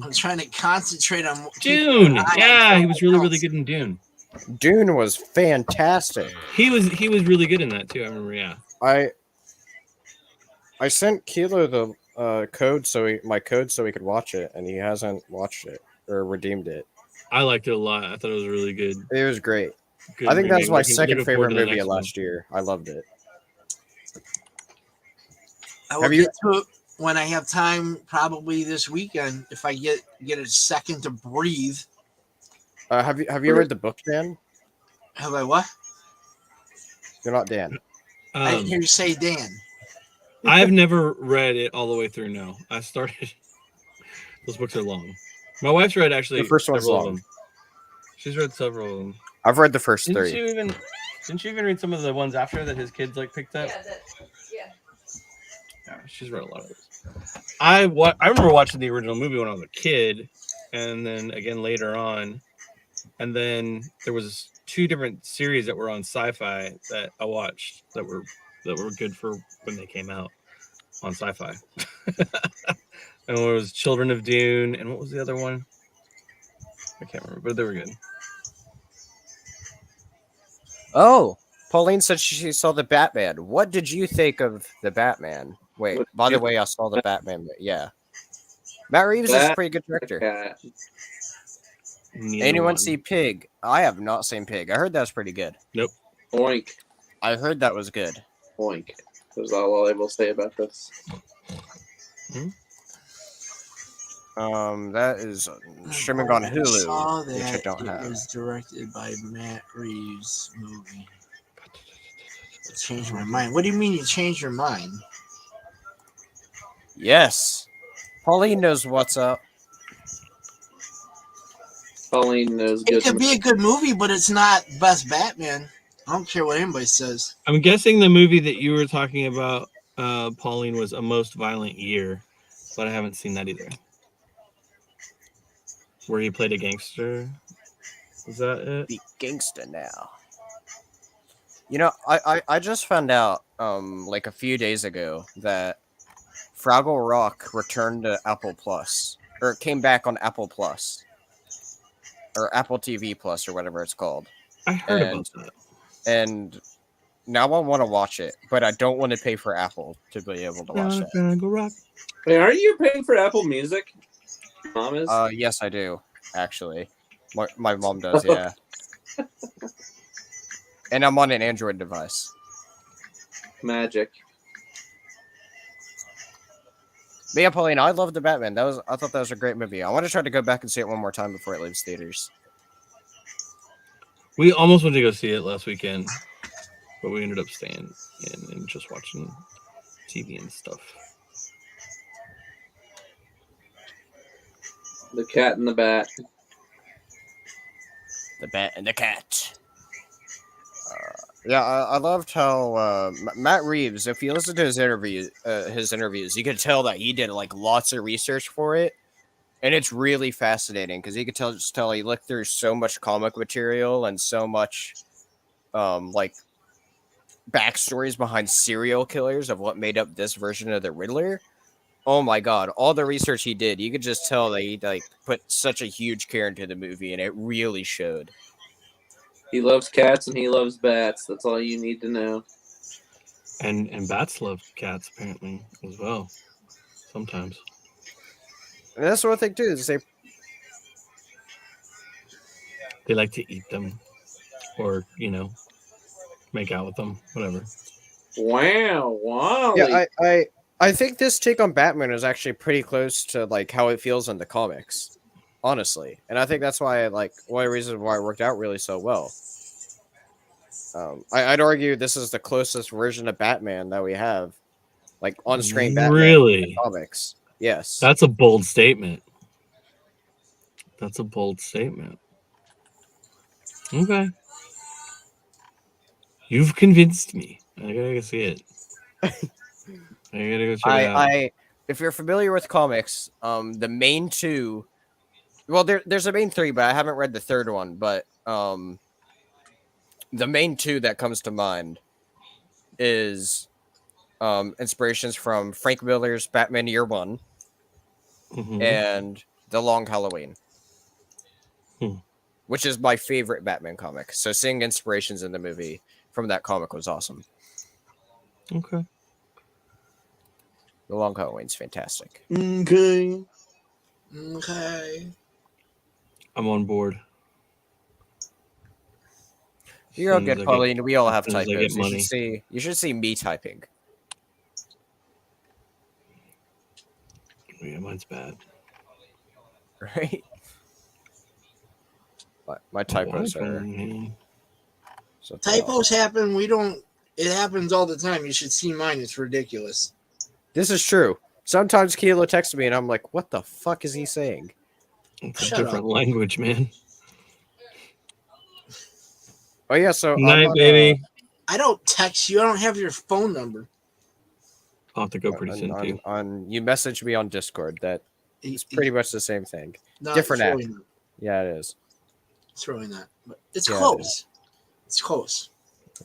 Speaker 1: I'm trying to concentrate on
Speaker 3: Dune. Yeah, he was really good in Dune.
Speaker 4: Dune was fantastic.
Speaker 3: He was really good in that too. I remember. Yeah.
Speaker 4: I sent Kilo the code my code so he could watch it, and he hasn't watched it or redeemed it.
Speaker 3: I liked it a lot. I thought it was really good.
Speaker 4: It was great.
Speaker 3: Good
Speaker 4: I think that was my
Speaker 3: looking
Speaker 4: second favorite
Speaker 3: forward to the
Speaker 4: movie
Speaker 3: next
Speaker 4: of
Speaker 3: one.
Speaker 4: last year. I loved it.
Speaker 1: I will get to it when I have time, probably this weekend, if I get a second to breathe.
Speaker 4: Have you read the book, Dan?
Speaker 1: Have I what?
Speaker 4: You're not Dan.
Speaker 1: I didn't hear you say Dan.
Speaker 3: I've never read it all the way through. No, I started. Those books are long. My wife's read actually.
Speaker 4: The first one's
Speaker 3: several
Speaker 4: long.
Speaker 3: of them. She's read several of them.
Speaker 4: I've read the first
Speaker 3: Didn't
Speaker 4: 3.
Speaker 3: Didn't you even read some of the ones after that his kids like picked up?
Speaker 7: Yeah.
Speaker 3: Yeah, she's read a lot of those. I remember watching the original movie when I was a kid, and then again later on, and then there was 2 different series that were on Sci-Fi that I watched that were good for when they came out on Sci-Fi. And it was Children of Dune, and what was the other one? I can't remember, but they were good.
Speaker 4: Oh, Pauline said she saw the Batman. What did you think of the Batman? Wait, by the way, I saw the Batman. Yeah, Matt Reeves is a pretty good director. Anyone see Pig? I have not seen Pig. I heard that was pretty good.
Speaker 3: Nope.
Speaker 2: Oink.
Speaker 4: I heard that was good.
Speaker 2: Oink. That's all I will say about this.
Speaker 4: That is streaming on Hulu,
Speaker 1: Saw
Speaker 4: which I don't
Speaker 1: it
Speaker 4: have.
Speaker 1: was directed by Matt Reeves movie. I changed my mind. What do you mean you changed your mind?
Speaker 4: Yes, Pauline knows what's up.
Speaker 2: Pauline knows good.
Speaker 1: It could be a good movie, but it's not best Batman. I don't care what anybody says.
Speaker 3: I'm guessing the movie that you were talking about, Pauline, was A Most Violent Year, but I haven't seen that either. Where he played a gangster. Is that it?
Speaker 4: Be gangsta now. You know, I just found out like a few days ago that Fraggle Rock returned to Apple Plus, or it came back on Apple Plus, or Apple TV Plus, or whatever it's called.
Speaker 3: I heard about that.
Speaker 4: And now I want to watch it, but I don't want to pay for Apple to be able to watch that.
Speaker 3: Go rock.
Speaker 2: Hey, aren't you paying for Apple Music? Mom is.
Speaker 4: Yes, I do actually. My mom does, yeah. And I'm on an Android device.
Speaker 2: Magic.
Speaker 4: But yeah, Pauline, I love the Batman. I thought that was a great movie. I want to try to go back and see it one more time before it leaves theaters.
Speaker 3: We almost went to go see it last weekend, but we ended up staying in and just watching TV and stuff.
Speaker 2: The Cat and the Bat.
Speaker 4: The Bat and the Cat. Yeah, I loved how Matt Reeves, if you listen to his interviews, you could tell that he did like lots of research for it, and it's really fascinating because you could tell he looked through so much comic material and so much like backstories behind serial killers of what made up this version of the Riddler. Oh my god, all the research he did, you could just tell that he like put such a huge care into the movie, and it really showed.
Speaker 2: He loves cats and he loves bats. That's all you need to know.
Speaker 3: And bats love cats apparently as well. Sometimes.
Speaker 4: And that's one thing too, is
Speaker 3: they like to eat them or, make out with them, whatever.
Speaker 2: Wow, Wally.
Speaker 4: Yeah, I think this take on Batman is actually pretty close to like how it feels in the comics, honestly, and I think that's why one of the reasons why it worked out really so well. I'd argue this is the closest version of Batman that we have, like on-screen Batman
Speaker 3: really?
Speaker 4: in the comics. Yes,
Speaker 3: that's a bold statement. Okay, you've convinced me. I gotta go see it. I gotta go check it out.
Speaker 4: If you're familiar with comics, the main two, well, there's a main three, but I haven't read the third one. But the main two that comes to mind is inspirations from Frank Miller's Batman Year One and The Long Halloween, which is my favorite Batman comic. So seeing inspirations in the movie from that comic was awesome.
Speaker 3: Okay.
Speaker 4: The Long Halloween's fantastic.
Speaker 1: Okay.
Speaker 3: I'm on board.
Speaker 4: You're all good, Pauline. We all have typos. You should see me typing.
Speaker 3: Yeah, mine's bad.
Speaker 4: Right? My typos are...
Speaker 1: So typos happen. It happens all the time. You should see mine. It's ridiculous.
Speaker 4: This is true. Sometimes Kilo texts me and I'm like, what the fuck is he saying?
Speaker 3: It's a different language, man.
Speaker 4: Oh, yeah, so...
Speaker 3: Night, baby.
Speaker 1: I don't text you. I don't have your phone number.
Speaker 3: I'll have to go pretty soon, too.
Speaker 4: You messaged me on Discord. It's pretty much the same thing. Different app. Yeah, it is.
Speaker 1: It's really not. But it's close. It's close.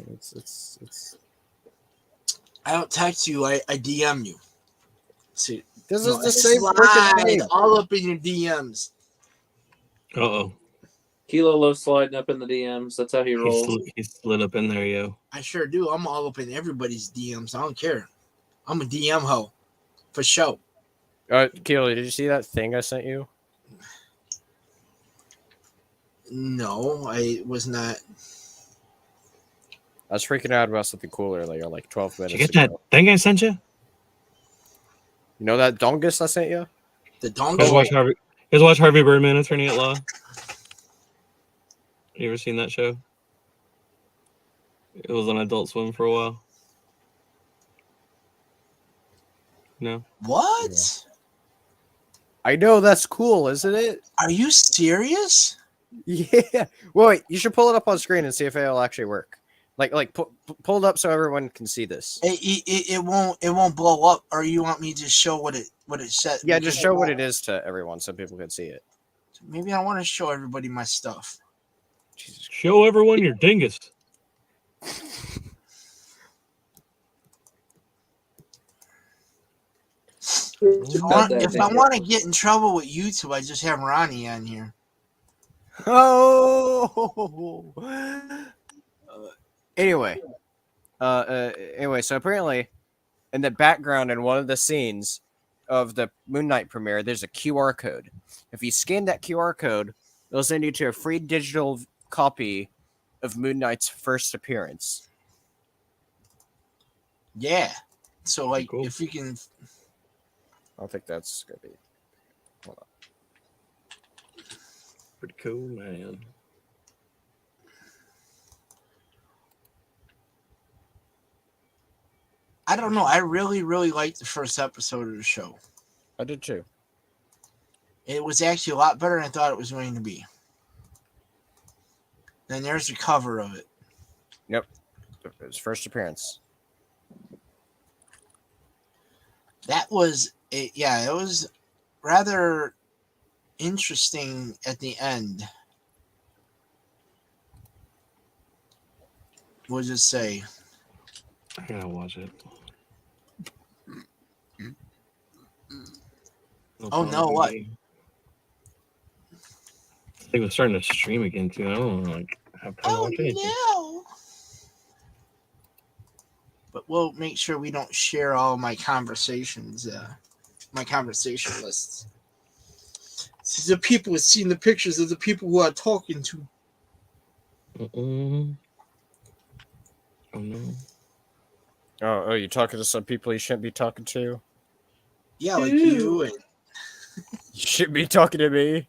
Speaker 4: It's...
Speaker 1: I don't text you. I DM you. See,
Speaker 4: this is the same freaking thing.
Speaker 1: All up in your DMs.
Speaker 3: Uh-oh.
Speaker 2: Kilo loves sliding up in the DMs. That's how he rolls.
Speaker 3: He slid up in there, yo.
Speaker 1: I sure do. I'm all up in everybody's DMs. I don't care. I'm a DM hoe. For sure.
Speaker 4: Kilo, did you see that thing I sent you?
Speaker 1: No, I was not.
Speaker 4: I was freaking out about something cool earlier, like 12 minutes
Speaker 3: ago. Did you get that thing I sent you?
Speaker 4: You know that dongus I sent you?
Speaker 1: The dongus?
Speaker 3: You guys watch Harvey Birdman, Attorney at Law? You ever seen that show? It was on Adult Swim for a while. No?
Speaker 1: What?
Speaker 4: Yeah. I know, that's cool, isn't it?
Speaker 1: Are you serious?
Speaker 4: Yeah. Well, wait, you should pull it up on screen and see if it'll actually work. Like pull it up so everyone can see this.
Speaker 1: It won't blow up, or you want me to show what it says?
Speaker 4: Yeah, just show what it is to everyone so people can see it.
Speaker 1: Maybe I want to show everybody my stuff.
Speaker 3: Jesus. Show everyone your dingus.
Speaker 1: If I want to get in trouble with YouTube, I just have Ronnie on here.
Speaker 4: Oh. Anyway, Anyway, so apparently, in the background in one of the scenes of the Moon Knight premiere, there's a QR code. If you scan that QR code, it'll send you to a free digital copy of Moon Knight's first appearance.
Speaker 1: Yeah. So, like,
Speaker 3: Cool.
Speaker 1: if we can...
Speaker 4: I don't think that's going to be... Hold on.
Speaker 3: Pretty cool, man.
Speaker 1: I don't know. I really, really liked the first episode of the show.
Speaker 4: I did too.
Speaker 1: It was actually a lot better than I thought it was going to be. Then there's the cover of it.
Speaker 4: Yep. His first appearance.
Speaker 1: That was... it was rather interesting at the end. What does it say?
Speaker 3: I gotta watch it.
Speaker 1: Oh, no, what?
Speaker 3: I think we're starting to stream again too. I don't know, like have time to watch anything.
Speaker 1: No! But we'll make sure we don't share all my conversations, my conversation lists. See, the people have seen the pictures of the people who I'm talking to.
Speaker 3: Oh no.
Speaker 4: Oh, you're talking to some people you shouldn't be talking to?
Speaker 1: Yeah, like you and...
Speaker 4: You shouldn't be talking to me.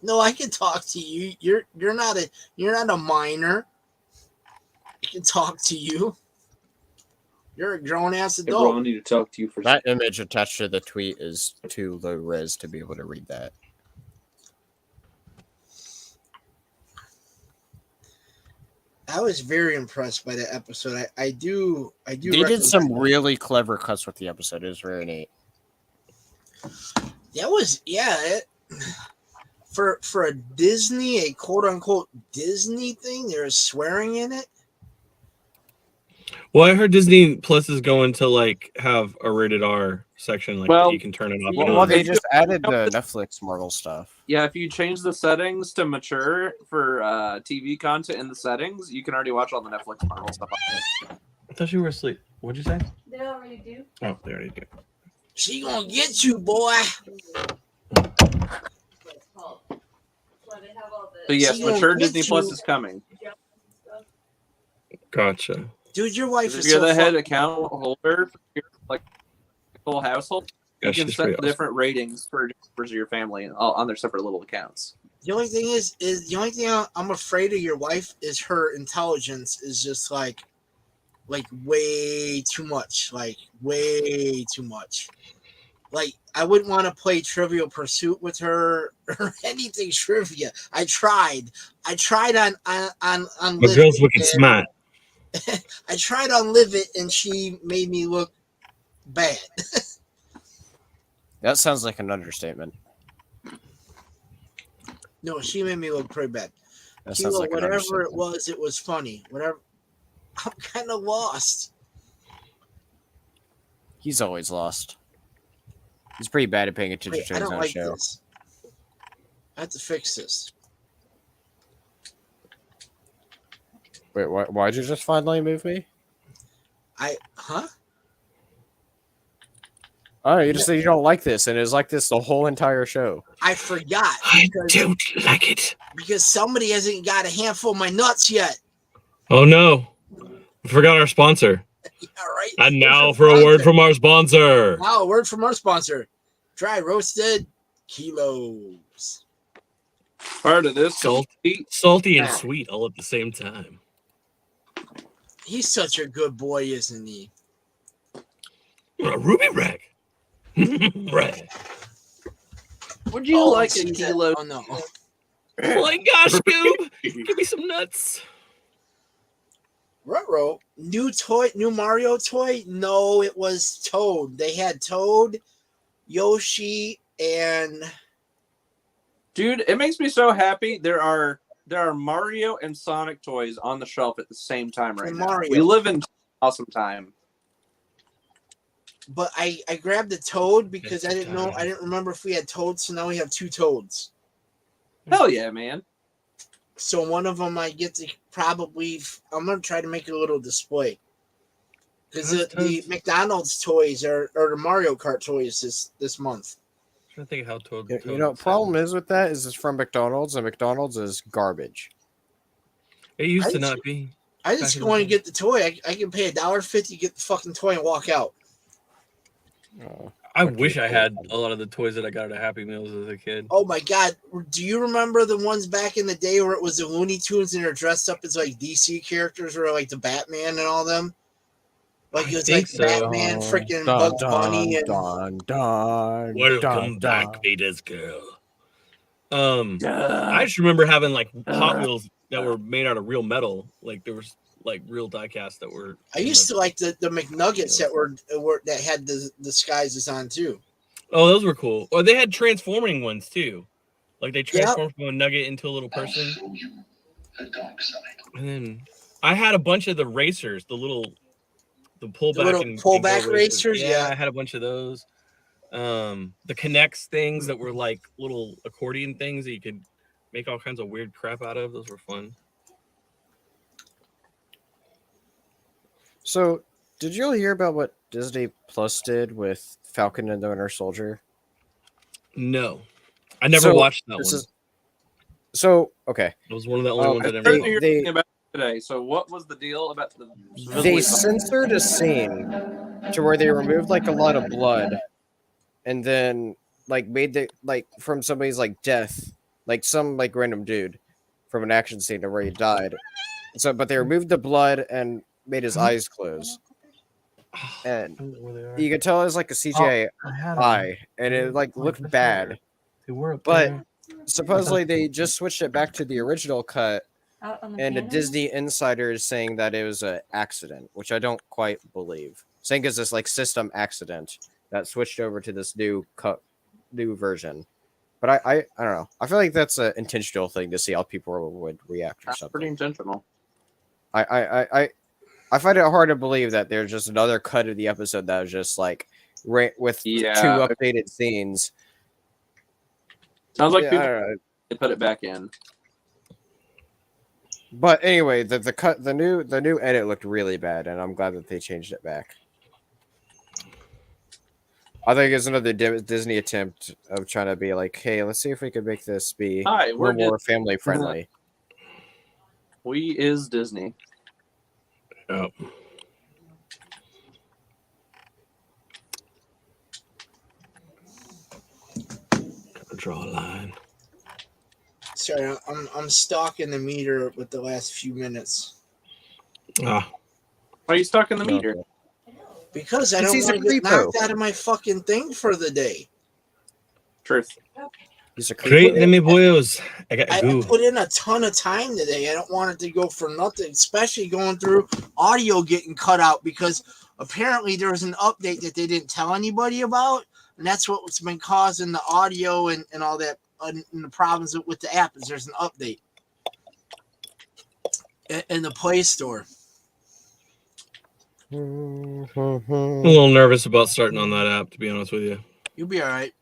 Speaker 1: No, I can talk to you. You're not a minor. I can talk to you. You're a grown ass
Speaker 2: Hey, bro, I
Speaker 1: adult.
Speaker 2: need to talk to you for
Speaker 4: That image attached to the tweet is too low res to be able to read that.
Speaker 1: I was very impressed by the episode. I do.
Speaker 4: They did
Speaker 1: recommend
Speaker 4: some
Speaker 1: it.
Speaker 4: really clever cuts with the episode. It was very neat.
Speaker 1: That was for a Disney, a quote unquote Disney thing. There's swearing in it.
Speaker 3: Well, I heard Disney Plus is going to like have a rated R section, like
Speaker 2: Well,
Speaker 3: that you can turn it off.
Speaker 2: yeah,
Speaker 3: and
Speaker 4: Well,
Speaker 3: on.
Speaker 4: they just added the Netflix Marvel stuff.
Speaker 2: Yeah, if you change the settings to mature for TV content in the settings, you can already watch all the Netflix Marvel stuff on it.
Speaker 3: I thought you were asleep. What'd you say?
Speaker 7: They already do.
Speaker 3: Oh, they already do.
Speaker 1: She gonna get you, boy.
Speaker 7: What it's called. So they have all the
Speaker 2: So yes,
Speaker 1: She gonna
Speaker 2: mature
Speaker 1: get
Speaker 2: Disney Plus
Speaker 1: you.
Speaker 2: is coming.
Speaker 7: jump stuff.
Speaker 3: Gotcha.
Speaker 1: Dude, your wife
Speaker 2: If
Speaker 1: is
Speaker 2: you're
Speaker 1: so
Speaker 2: the head
Speaker 1: fuck-
Speaker 2: account holder for your like whole household, you
Speaker 3: Gosh,
Speaker 2: can
Speaker 3: she's
Speaker 2: set
Speaker 3: pretty awesome.
Speaker 2: different ratings for members of your family on their separate little accounts.
Speaker 1: The only thing is the only thing I'm afraid of your wife is her intelligence is just like way too much, like way too much. Like I wouldn't want to play Trivial Pursuit with her or anything trivia. I tried on
Speaker 3: My
Speaker 1: Live
Speaker 3: girl's
Speaker 1: It,
Speaker 3: looking
Speaker 1: and
Speaker 3: smart.
Speaker 1: I tried on Live It and she made me look bad.
Speaker 4: That sounds like an understatement.
Speaker 1: No, she made me look pretty bad.
Speaker 4: That sounds
Speaker 1: Kilo,
Speaker 4: like an
Speaker 1: whatever it
Speaker 4: understatement.
Speaker 1: was funny. Whatever. I'm kind of lost.
Speaker 4: He's always lost. He's pretty bad at paying attention
Speaker 1: Wait,
Speaker 4: to
Speaker 1: I
Speaker 4: his
Speaker 1: don't
Speaker 4: own
Speaker 1: like
Speaker 4: show.
Speaker 1: this. I have to fix this.
Speaker 4: Wait, why'd you just finally move me?
Speaker 1: Huh?
Speaker 4: Oh, you just said you don't like this, and it was like this the whole entire show.
Speaker 1: I forgot
Speaker 3: I
Speaker 1: because,
Speaker 3: don't like it.
Speaker 1: because somebody hasn't got a handful of my nuts yet.
Speaker 3: Oh no. We forgot our sponsor.
Speaker 1: Yeah, right.
Speaker 3: And
Speaker 1: There's
Speaker 3: now
Speaker 1: a
Speaker 3: for a word
Speaker 1: sponsor.
Speaker 3: from our sponsor.
Speaker 1: Now a word from our sponsor. Dry roasted kilos.
Speaker 2: Part of this,
Speaker 3: Salty and sweet all at the same time.
Speaker 1: He's such a good boy, isn't he?
Speaker 3: A ruby rag. Rag.
Speaker 2: would you like a
Speaker 1: she's at-
Speaker 2: kilo?
Speaker 1: Oh no.
Speaker 3: Oh my gosh, Scoob. Give me some nuts.
Speaker 1: Ruh-roh. New Mario toy? No, it was Toad. They had Toad, Yoshi, and
Speaker 2: Dude, it makes me so happy. There are Mario and Sonic toys on the shelf at the same time right
Speaker 1: And
Speaker 2: now.
Speaker 1: Mario.
Speaker 2: We live in awesome time.
Speaker 1: but I grabbed the Toad because
Speaker 3: It's
Speaker 1: I didn't remember if we had Toads, so now we have two Toads.
Speaker 2: Hell yeah, man.
Speaker 1: So one of them I get to probably. I'm gonna try to make a little display because the McDonald's toys or the Mario Kart toys this month.
Speaker 3: I'm trying to think how Toad.
Speaker 4: You know, problem is with that is it's from McDonald's, and McDonald's is garbage.
Speaker 3: It used to not be.
Speaker 1: I just go and get the toy. I can pay $1.50 to get the fucking toy and walk out.
Speaker 3: I wish I had a lot of the toys that I got at Happy Meals as a kid.
Speaker 1: Oh my god! Do you remember the ones back in the day where it was the Looney Tunes and they're dressed up as like DC characters, or like the Batman and all them? Like it was like so. Batman, freaking Bugs Bunny, and
Speaker 3: welcome back, Peter's girl. I just remember having like Hot Wheels that were made out of real metal. Like there was like real diecast that were.
Speaker 1: I used to like the McNuggets that were that had the disguises on too.
Speaker 3: Oh, those were cool. Or they had transforming ones too. Like they transformed from a nugget into a little person. And then I had a bunch of the racers, the pullback
Speaker 1: racers. Yeah,
Speaker 3: I had a bunch of those. The Connects things that were like little accordion things that you could make all kinds of weird crap out of. Those were fun.
Speaker 4: So, did you all hear about what Disney Plus did with Falcon and the Winter Soldier?
Speaker 3: No, I never watched that one.
Speaker 4: Okay.
Speaker 3: It was one of the only ones I never
Speaker 2: heard you're thinking about today. So, what was the deal about the?
Speaker 4: They censored a scene to where they removed like a lot of blood, and then like made the like from somebody's like death, like some like random dude from an action scene where he died. So, but they removed the blood and made his eyes close, and you could tell it was like a CGI eye, and it like looked bad. But supposedly they just switched it back to the original cut, and a Disney insider is saying that it was an accident, which I don't quite believe. Saying it's this like system accident that switched over to this new version. But I don't know. I feel like that's an intentional thing to see how people would react or something.
Speaker 2: Pretty intentional.
Speaker 4: I find it hard to believe that there's just another cut of the episode that was just like with two updated scenes.
Speaker 2: Sounds like they put it back in.
Speaker 4: But anyway, the new edit looked really bad, and I'm glad that they changed it back. I think it's another Disney attempt of trying to be like, hey, let's see if we can make this be more family friendly.
Speaker 2: We is Disney.
Speaker 3: Oh. Gotta draw a line.
Speaker 1: Sorry, I'm stalking the meter with the last few minutes.
Speaker 2: Why are you stalking the meter?
Speaker 1: Because I don't want to get knocked out of my fucking thing for the day.
Speaker 2: Truth.
Speaker 3: Great, me boys.
Speaker 1: I put in a ton of time today. I don't want it to go for nothing, especially going through audio getting cut out because apparently there was an update that they didn't tell anybody about, and that's what's been causing the audio and all that and the problems with the app is there's an update in the Play Store.
Speaker 3: I'm a little nervous about starting on that app, to be honest with you.
Speaker 1: You'll be all right.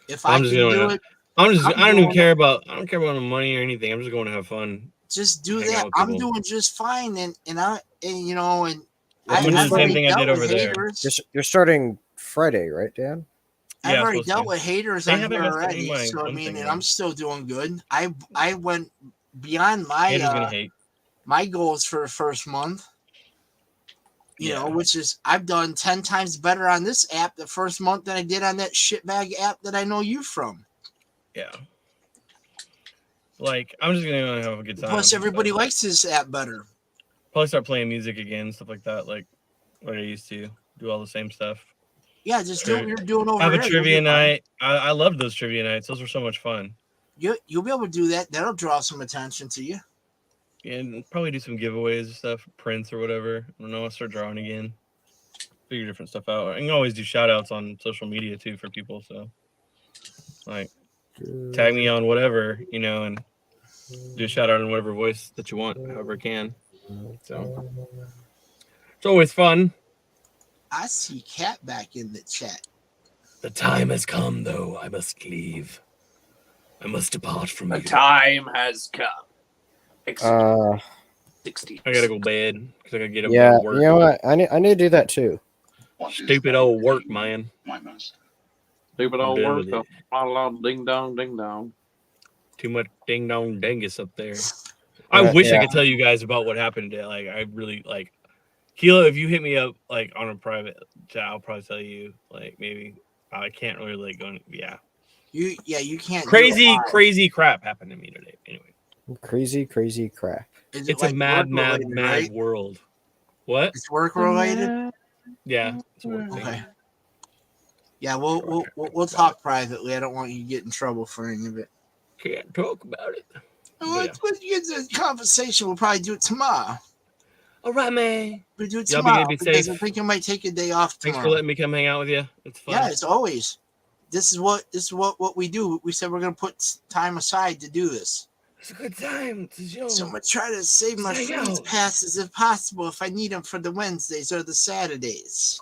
Speaker 1: If I can do it.
Speaker 3: I don't care about the money or anything. I'm just going to have fun.
Speaker 1: Just do that. I'm doing just fine, and
Speaker 3: I'm gonna do the same thing I did over there.
Speaker 4: You're starting Friday, right, Dan?
Speaker 1: I've already dealt with haters on here already, so I mean, and I'm still doing good. I went beyond my my goals for the first month. You know, which is I've done 10 times better on this app the first month than I did on that shitbag app that I know you from.
Speaker 3: Yeah. Like, I'm just going to have a good time.
Speaker 1: Plus, everybody likes this app better.
Speaker 3: Probably start playing music again, stuff like that, like I used to. Do all the same stuff.
Speaker 1: Yeah, just do what you're doing over there.
Speaker 3: Have a trivia night. I loved those trivia nights. Those were so much fun.
Speaker 1: You'll be able to do that. That'll draw some attention to you.
Speaker 3: And probably do some giveaways and stuff, prints or whatever. I don't know. I'll start drawing again. Figure different stuff out. I can always do shout outs on social media too for people. So, like, tag me on whatever, and do a shout out in whatever voice that you want, however I can. So, it's always fun.
Speaker 1: I see Cat back in the chat.
Speaker 3: The time has come, though. I must leave. I must depart from you.
Speaker 2: The time has come.
Speaker 4: Uh,
Speaker 2: 60.
Speaker 3: I gotta go bed because I gotta get up
Speaker 4: yeah.
Speaker 3: and go to work.
Speaker 4: You know what? I need to do that too.
Speaker 3: Stupid old work, man.
Speaker 2: Stupid
Speaker 3: I'm
Speaker 2: old
Speaker 3: done
Speaker 2: work.
Speaker 3: with it.
Speaker 2: Not a lot of ding dong, ding dong.
Speaker 3: Too much ding dong dingus up there. I wish I
Speaker 4: Yeah.
Speaker 3: could tell you guys about what happened today. Like, I really like. Kilo, if you hit me up like on a private chat, I'll probably tell you. Like, maybe I can't really like go. Yeah.
Speaker 1: You can't.
Speaker 3: Crazy crap happened to me today. Anyway,
Speaker 4: Crazy crap.
Speaker 1: Is it
Speaker 3: it's a
Speaker 1: like
Speaker 3: mad
Speaker 1: right?
Speaker 3: world. What?
Speaker 1: It's work related.
Speaker 3: Yeah. It's work thing.
Speaker 1: Okay. Yeah, we'll talk privately. I don't want you to get in trouble for any of it.
Speaker 3: Can't talk about it.
Speaker 1: Let's get the conversation. We'll probably do it tomorrow.
Speaker 3: All right, man.
Speaker 1: We'll do it
Speaker 3: Y'all
Speaker 1: tomorrow
Speaker 3: be
Speaker 1: because
Speaker 3: safe.
Speaker 1: I think I might take a day off tomorrow.
Speaker 3: Thanks for letting me come hang out with you. It's fun.
Speaker 1: Yeah, as always. This is what we do. We said we're gonna put time aside to do this.
Speaker 3: It's a good time.
Speaker 1: So I'm gonna try to save my freeze passes if possible, if I need them for the Wednesdays or the Saturdays.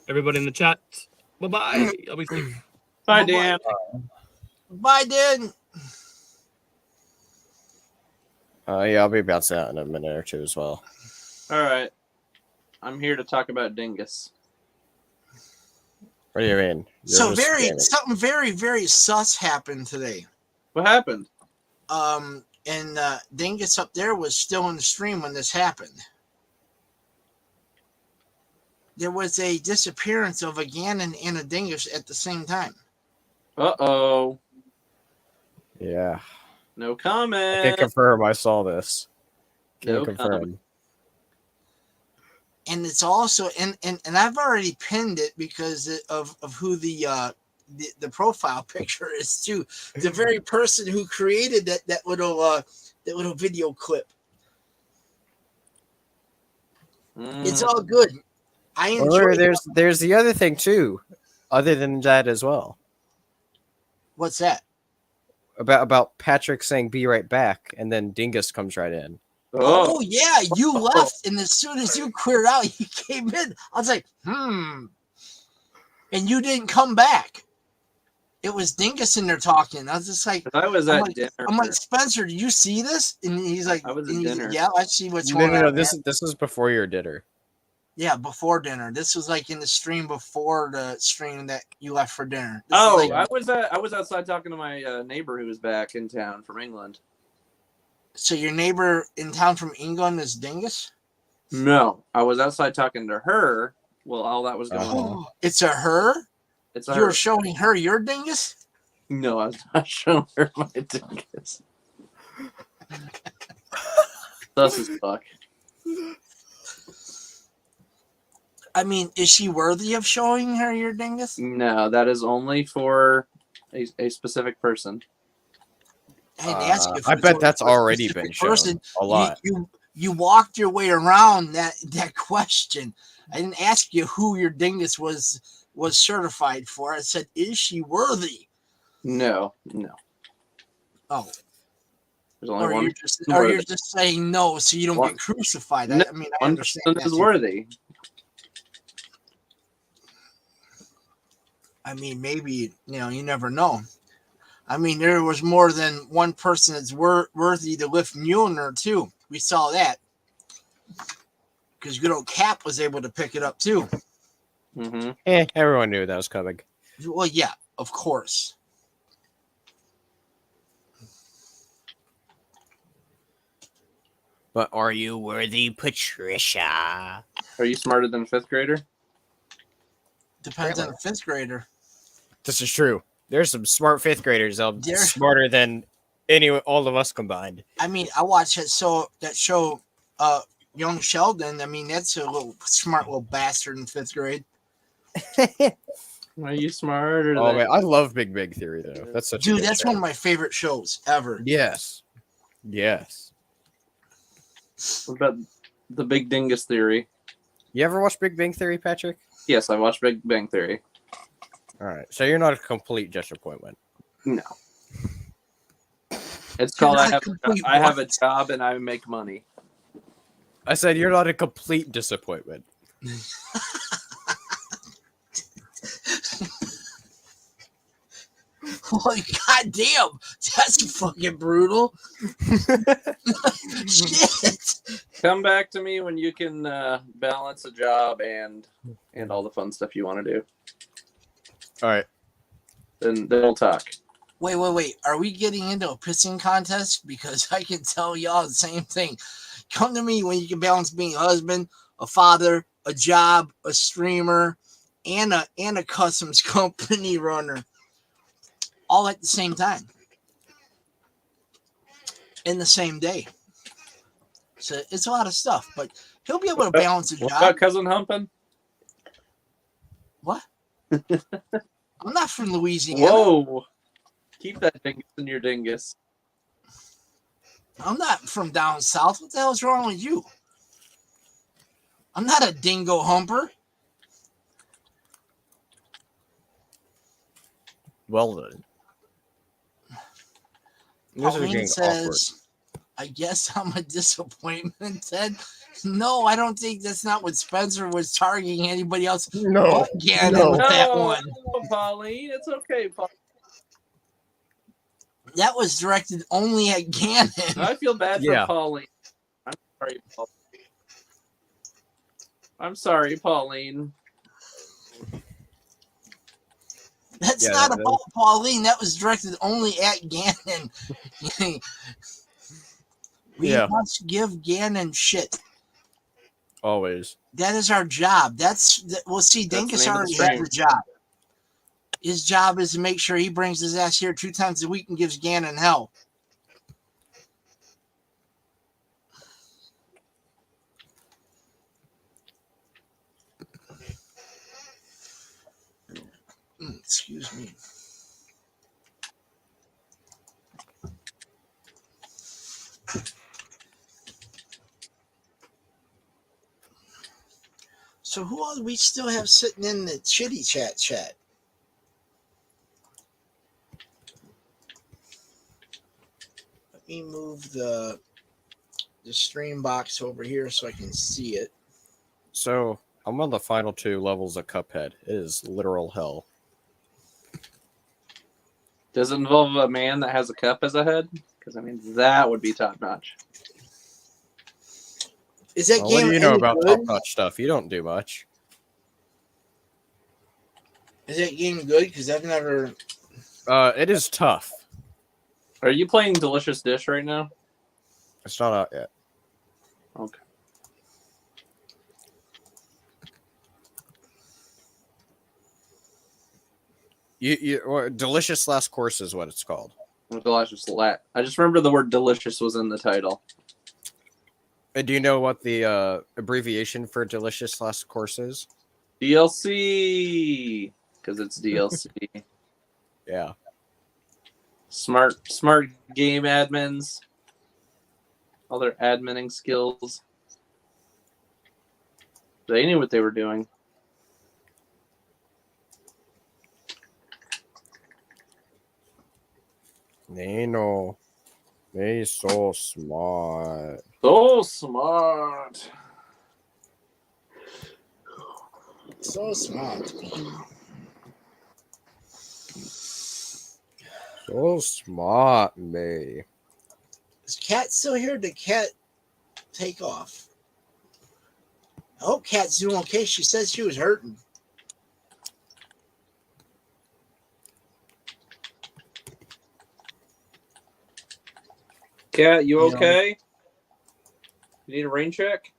Speaker 3: Everybody in the chat. Bye-bye. I'll be safe.
Speaker 2: Bye, Dan.
Speaker 1: Bye, Dan.
Speaker 4: Yeah, I'll be bouncing out in a minute or two as well.
Speaker 2: All right. I'm here to talk about dingus.
Speaker 4: What do you mean?
Speaker 1: Something very, very sus happened today.
Speaker 2: What happened?
Speaker 1: And Dingus up there was still in the stream when this happened. There was a disappearance of a Ganon and a Dingus at the same time.
Speaker 2: Uh-oh.
Speaker 4: Yeah.
Speaker 2: No comment.
Speaker 4: I can confirm I saw this.
Speaker 2: No
Speaker 4: confirm.
Speaker 2: comment.
Speaker 1: And it's also and I've already pinned it because of who the profile picture is too. The very person who created that little video clip. It's all good. I enjoy
Speaker 4: there's the other thing too, other than that as well.
Speaker 1: What's that?
Speaker 4: About Patrick saying "be right back" and then Dingus comes right in.
Speaker 1: Oh yeah, you left, and as soon as you cleared out, he came in. I was like, and you didn't come back. It was Dingus in there talking. I was just like,
Speaker 2: I was at dinner.
Speaker 1: I'm like, Spencer, do you see this? And he's like,
Speaker 2: I was at dinner.
Speaker 1: Yeah, I see what's going on.
Speaker 4: No, this is before your dinner.
Speaker 1: Yeah, before dinner. This was like in the stream before the stream that you left for dinner.
Speaker 2: I was outside talking to my neighbor who was back in town from England.
Speaker 1: So your neighbor in town from England is Dingus?
Speaker 2: No, I was outside talking to her while all that was going on.
Speaker 1: It's a her?
Speaker 2: It's a
Speaker 1: You're
Speaker 2: her.
Speaker 1: showing her your Dingus?
Speaker 2: No, I was not showing her my dingus. Sus as fuck.
Speaker 1: I mean, is she worthy of showing her your dingus?
Speaker 2: No, that is only for a specific person.
Speaker 1: I didn't ask you.
Speaker 4: I bet that's already been shown a lot.
Speaker 1: You walked your way around that question. I didn't ask you who your dingus was certified for. I said, is she worthy?
Speaker 2: No.
Speaker 1: Oh.
Speaker 2: There's only one.
Speaker 1: You're just saying no so you don't get crucified.
Speaker 2: No,
Speaker 1: I mean, I understand that.
Speaker 2: Is worthy.
Speaker 1: I mean, maybe, you never know. I mean, there was more than one person that's worthy to lift Mjolnir, too. We saw that. Because good old Cap was able to pick it up, too.
Speaker 2: Mm-hmm.
Speaker 4: Everyone knew that was coming.
Speaker 1: Well, yeah, of course.
Speaker 4: But are you worthy, Patricia?
Speaker 2: Are you smarter than a fifth grader?
Speaker 1: Depends on the fifth grader.
Speaker 4: This is true. There's some smart fifth graders. Smarter than all of us combined.
Speaker 1: I mean, I watched that show, Young Sheldon. I mean, that's a smart little bastard in fifth grade.
Speaker 2: Are you smarter?
Speaker 4: Oh man, I love Big Bang Theory though. That's such
Speaker 1: a that's show. One of my favorite shows ever.
Speaker 4: Yes.
Speaker 2: What about the Big Dingus Theory?
Speaker 4: You ever watch Big Bang Theory, Patrick?
Speaker 2: Yes, I watched Big Bang Theory.
Speaker 4: All right, so you're not a complete disappointment.
Speaker 2: No. It's called I have a job and I make money.
Speaker 4: I said you're not a complete disappointment.
Speaker 1: Like, goddamn, that's fucking brutal. Shit.
Speaker 2: Come back to me when you can balance a job and all the fun stuff you want to do.
Speaker 4: All right.
Speaker 2: Then we'll talk.
Speaker 1: Wait. Are we getting into a pissing contest? Because I can tell y'all the same thing. Come to me when you can balance being a husband, a father, a job, a streamer, and a customs company runner. All at the same time. In the same day. So it's a lot of stuff, but he'll be able to balance a
Speaker 2: What
Speaker 1: job.
Speaker 2: about cousin humping?
Speaker 1: What? I'm not from Louisiana.
Speaker 2: Whoa. Keep that dingus in your dingus.
Speaker 1: I'm not from down south. What the hell's wrong with you? I'm not a dingo humper.
Speaker 4: Well then.
Speaker 1: Pauline says, I guess I'm a disappointment, Ted. No, I don't think that's not what Spencer was targeting anybody else.
Speaker 4: No.
Speaker 1: Gannon with that one.
Speaker 2: No, Pauline. It's okay, Pauline.
Speaker 1: That was directed only at Gannon.
Speaker 2: I feel bad for Pauline. I'm sorry, Pauline.
Speaker 1: That's not about Pauline. That was directed only at Gannon. We must give Gannon shit.
Speaker 4: Always.
Speaker 1: That is our job. Well, see, Dinkus already had the job. His job is to make sure he brings his ass here 2 times a week and gives Gannon hell. Excuse me. So who all do we still have sitting in the chitty chat? Let me move the stream box over here so I can see it.
Speaker 4: So I'm on the final 2 levels of Cuphead. It is literal hell.
Speaker 2: Does it involve a man that has a cup as a head? Because I mean, that would be top notch.
Speaker 1: Is that game?
Speaker 4: What do you know about
Speaker 1: good?
Speaker 4: top notch stuff? You don't do much.
Speaker 1: Is that game good? Because I've never.
Speaker 4: It is tough.
Speaker 2: Are you playing Delicious Dish right now?
Speaker 4: It's not out yet.
Speaker 2: Okay.
Speaker 4: Delicious Last Course is what it's called.
Speaker 2: Delicious Lat. I just remember the word delicious was in the title.
Speaker 4: Do you know what the abbreviation for Delicious Last Course is?
Speaker 2: DLC. Because it's DLC.
Speaker 4: Yeah.
Speaker 2: Smart game admins. All their adminning skills. They knew what they were doing.
Speaker 4: They know. They so smart.
Speaker 2: So smart.
Speaker 1: So smart.
Speaker 4: So smart, me.
Speaker 1: Is Cat still here? Did Cat take off? I hope Cat's doing okay. She said she was hurting.
Speaker 2: Cat, you okay? You need a rain check?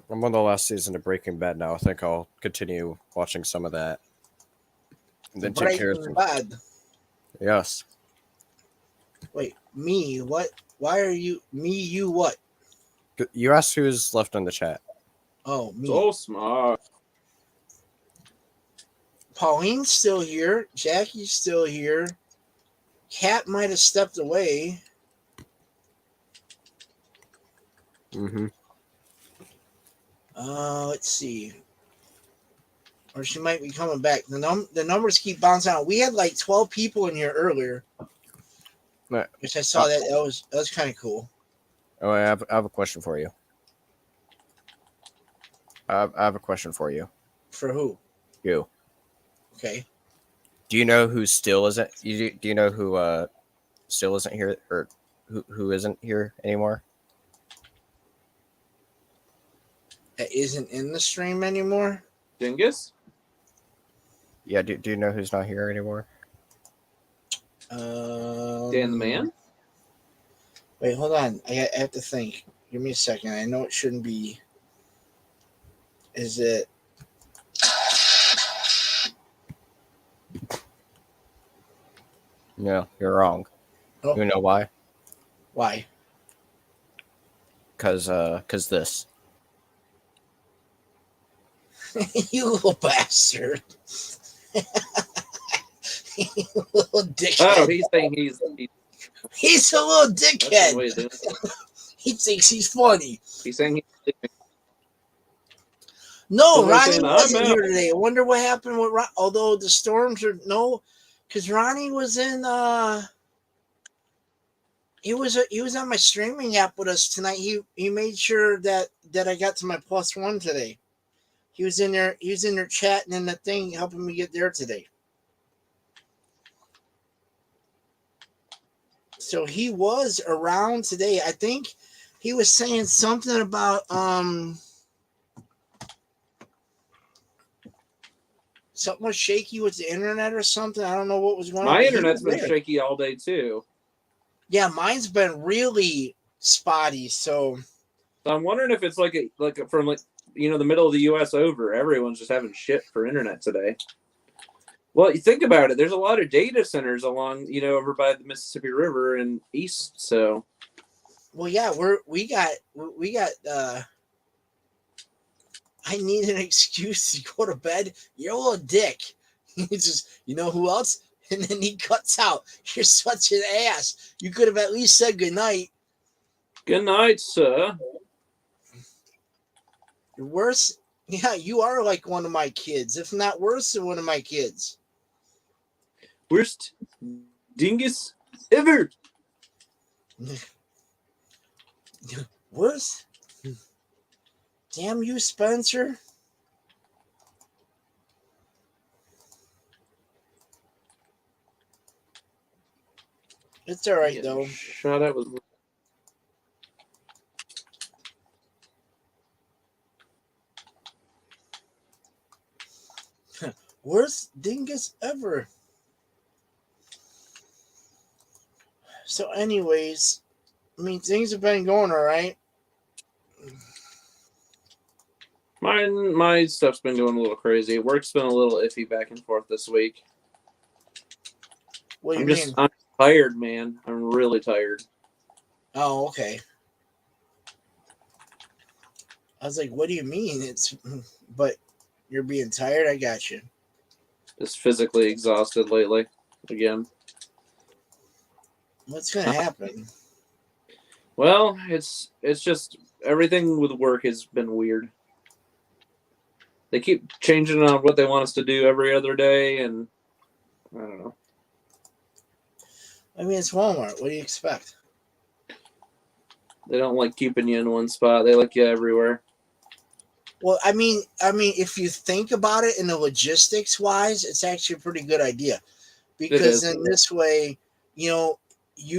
Speaker 4: I'm on the last season of Breaking Bad now. I think I'll continue watching some of that. And then take care of some.
Speaker 1: Bad.
Speaker 4: Yes.
Speaker 1: Wait, me? What? Why are you me? You what?
Speaker 4: You asked who's left in the chat.
Speaker 1: Oh, me.
Speaker 2: So smart.
Speaker 1: Pauline's still here. Jackie's still here. Cat might have stepped away.
Speaker 4: Mm-hmm.
Speaker 1: Let's see. Or she might be coming back. The numbers keep bouncing out. We had like 12 people in here earlier.
Speaker 4: Right.
Speaker 1: Which I saw that was kind of cool.
Speaker 4: Oh, I have a question for you. I have a question for you.
Speaker 1: For who?
Speaker 4: You.
Speaker 1: Okay.
Speaker 4: Do you know who still isn't? Do you know who still isn't here, or who isn't here anymore?
Speaker 1: That isn't in the stream anymore?
Speaker 2: Dingus?
Speaker 4: Yeah. Do you know who's not here anymore?
Speaker 2: Dan the Man?
Speaker 1: Wait, hold on. I have to think. Give me a second. I know it shouldn't be. Is it?
Speaker 4: No, you're wrong.
Speaker 1: Oh.
Speaker 4: You know why?
Speaker 1: Why?
Speaker 4: Cause this.
Speaker 1: You little bastard. You little dickhead.
Speaker 2: Oh, he's saying he's
Speaker 1: He's a little
Speaker 2: that's
Speaker 1: dickhead.
Speaker 2: the way to do it.
Speaker 1: He thinks he's funny.
Speaker 2: He's saying he's sleeping.
Speaker 1: No,
Speaker 2: So they're
Speaker 1: Ronnie
Speaker 2: saying,
Speaker 1: wasn't
Speaker 2: I'm
Speaker 1: here
Speaker 2: out.
Speaker 1: today. I wonder what happened with Ron. Although the storms are no, because Ronnie was in. He was on my streaming app with us tonight. He made sure that I got to my +1 today. He was in there. He was in there chatting in the thing, helping me get there today. So he was around today. I think he was saying something about something was shaky with the internet or something. I don't know what was going on.
Speaker 2: My
Speaker 1: but he
Speaker 2: internet's
Speaker 1: was
Speaker 2: been
Speaker 1: there.
Speaker 2: shaky all day too.
Speaker 1: Yeah, mine's been really spotty. So
Speaker 2: So I'm wondering if it's from the middle of the U.S. over. Everyone's just having shit for internet today. Well, you think about it. There's a lot of data centers along, over by the Mississippi River and east. So,
Speaker 1: well, yeah, we got. I need an excuse to go to bed. You're a little dick. He's just, you know who else? And then he cuts out. You're such an ass. You could have at least said goodnight.
Speaker 2: good night, sir.
Speaker 1: You're worse. Yeah, you are like one of my kids, if not worse than one of my kids.
Speaker 2: Worst dingus ever.
Speaker 1: Worse? Damn you, Spencer. It's all right, though.
Speaker 2: Shot at with.
Speaker 1: Worst dingus ever. So, anyways, I mean, things have been going all right.
Speaker 2: My stuff's been going a little crazy. Work's been a little iffy back and forth this week.
Speaker 1: What do you mean?
Speaker 2: I'm tired, man. I'm really tired.
Speaker 1: Oh, okay. I was like, what do you mean? But you're being tired? I got you.
Speaker 2: Just physically exhausted lately. Again.
Speaker 1: What's going to happen?
Speaker 2: Well, it's just everything with work has been weird. They keep changing on what they want us to do every other day, and I don't know.
Speaker 1: I mean, it's Walmart. What do you expect?
Speaker 2: They don't like keeping you in one spot. They like you everywhere.
Speaker 1: Well, I mean, if you think about it in the logistics wise, it's actually a pretty good idea, because in this way, you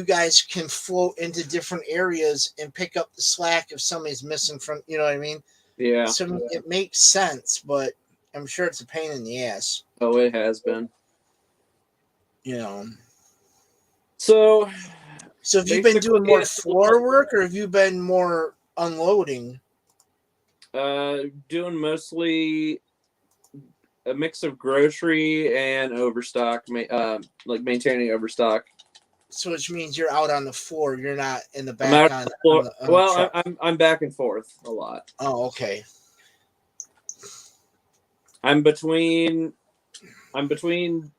Speaker 1: guys can float into different areas and pick up the slack if somebody's missing from. You know what I mean?
Speaker 2: Yeah.
Speaker 1: So it makes sense, but I'm sure it's a pain in the ass.
Speaker 2: Oh, it has been.
Speaker 1: So have you been doing more floor work, or have you been more unloading?
Speaker 2: Doing mostly a mix of grocery and overstock, like maintaining overstock.
Speaker 1: So which means you're out on the floor. You're not in the back.
Speaker 2: I'm out
Speaker 1: on
Speaker 2: the floor.
Speaker 1: the truck.
Speaker 2: I'm back and forth a lot.
Speaker 1: Oh, okay.
Speaker 2: I'm between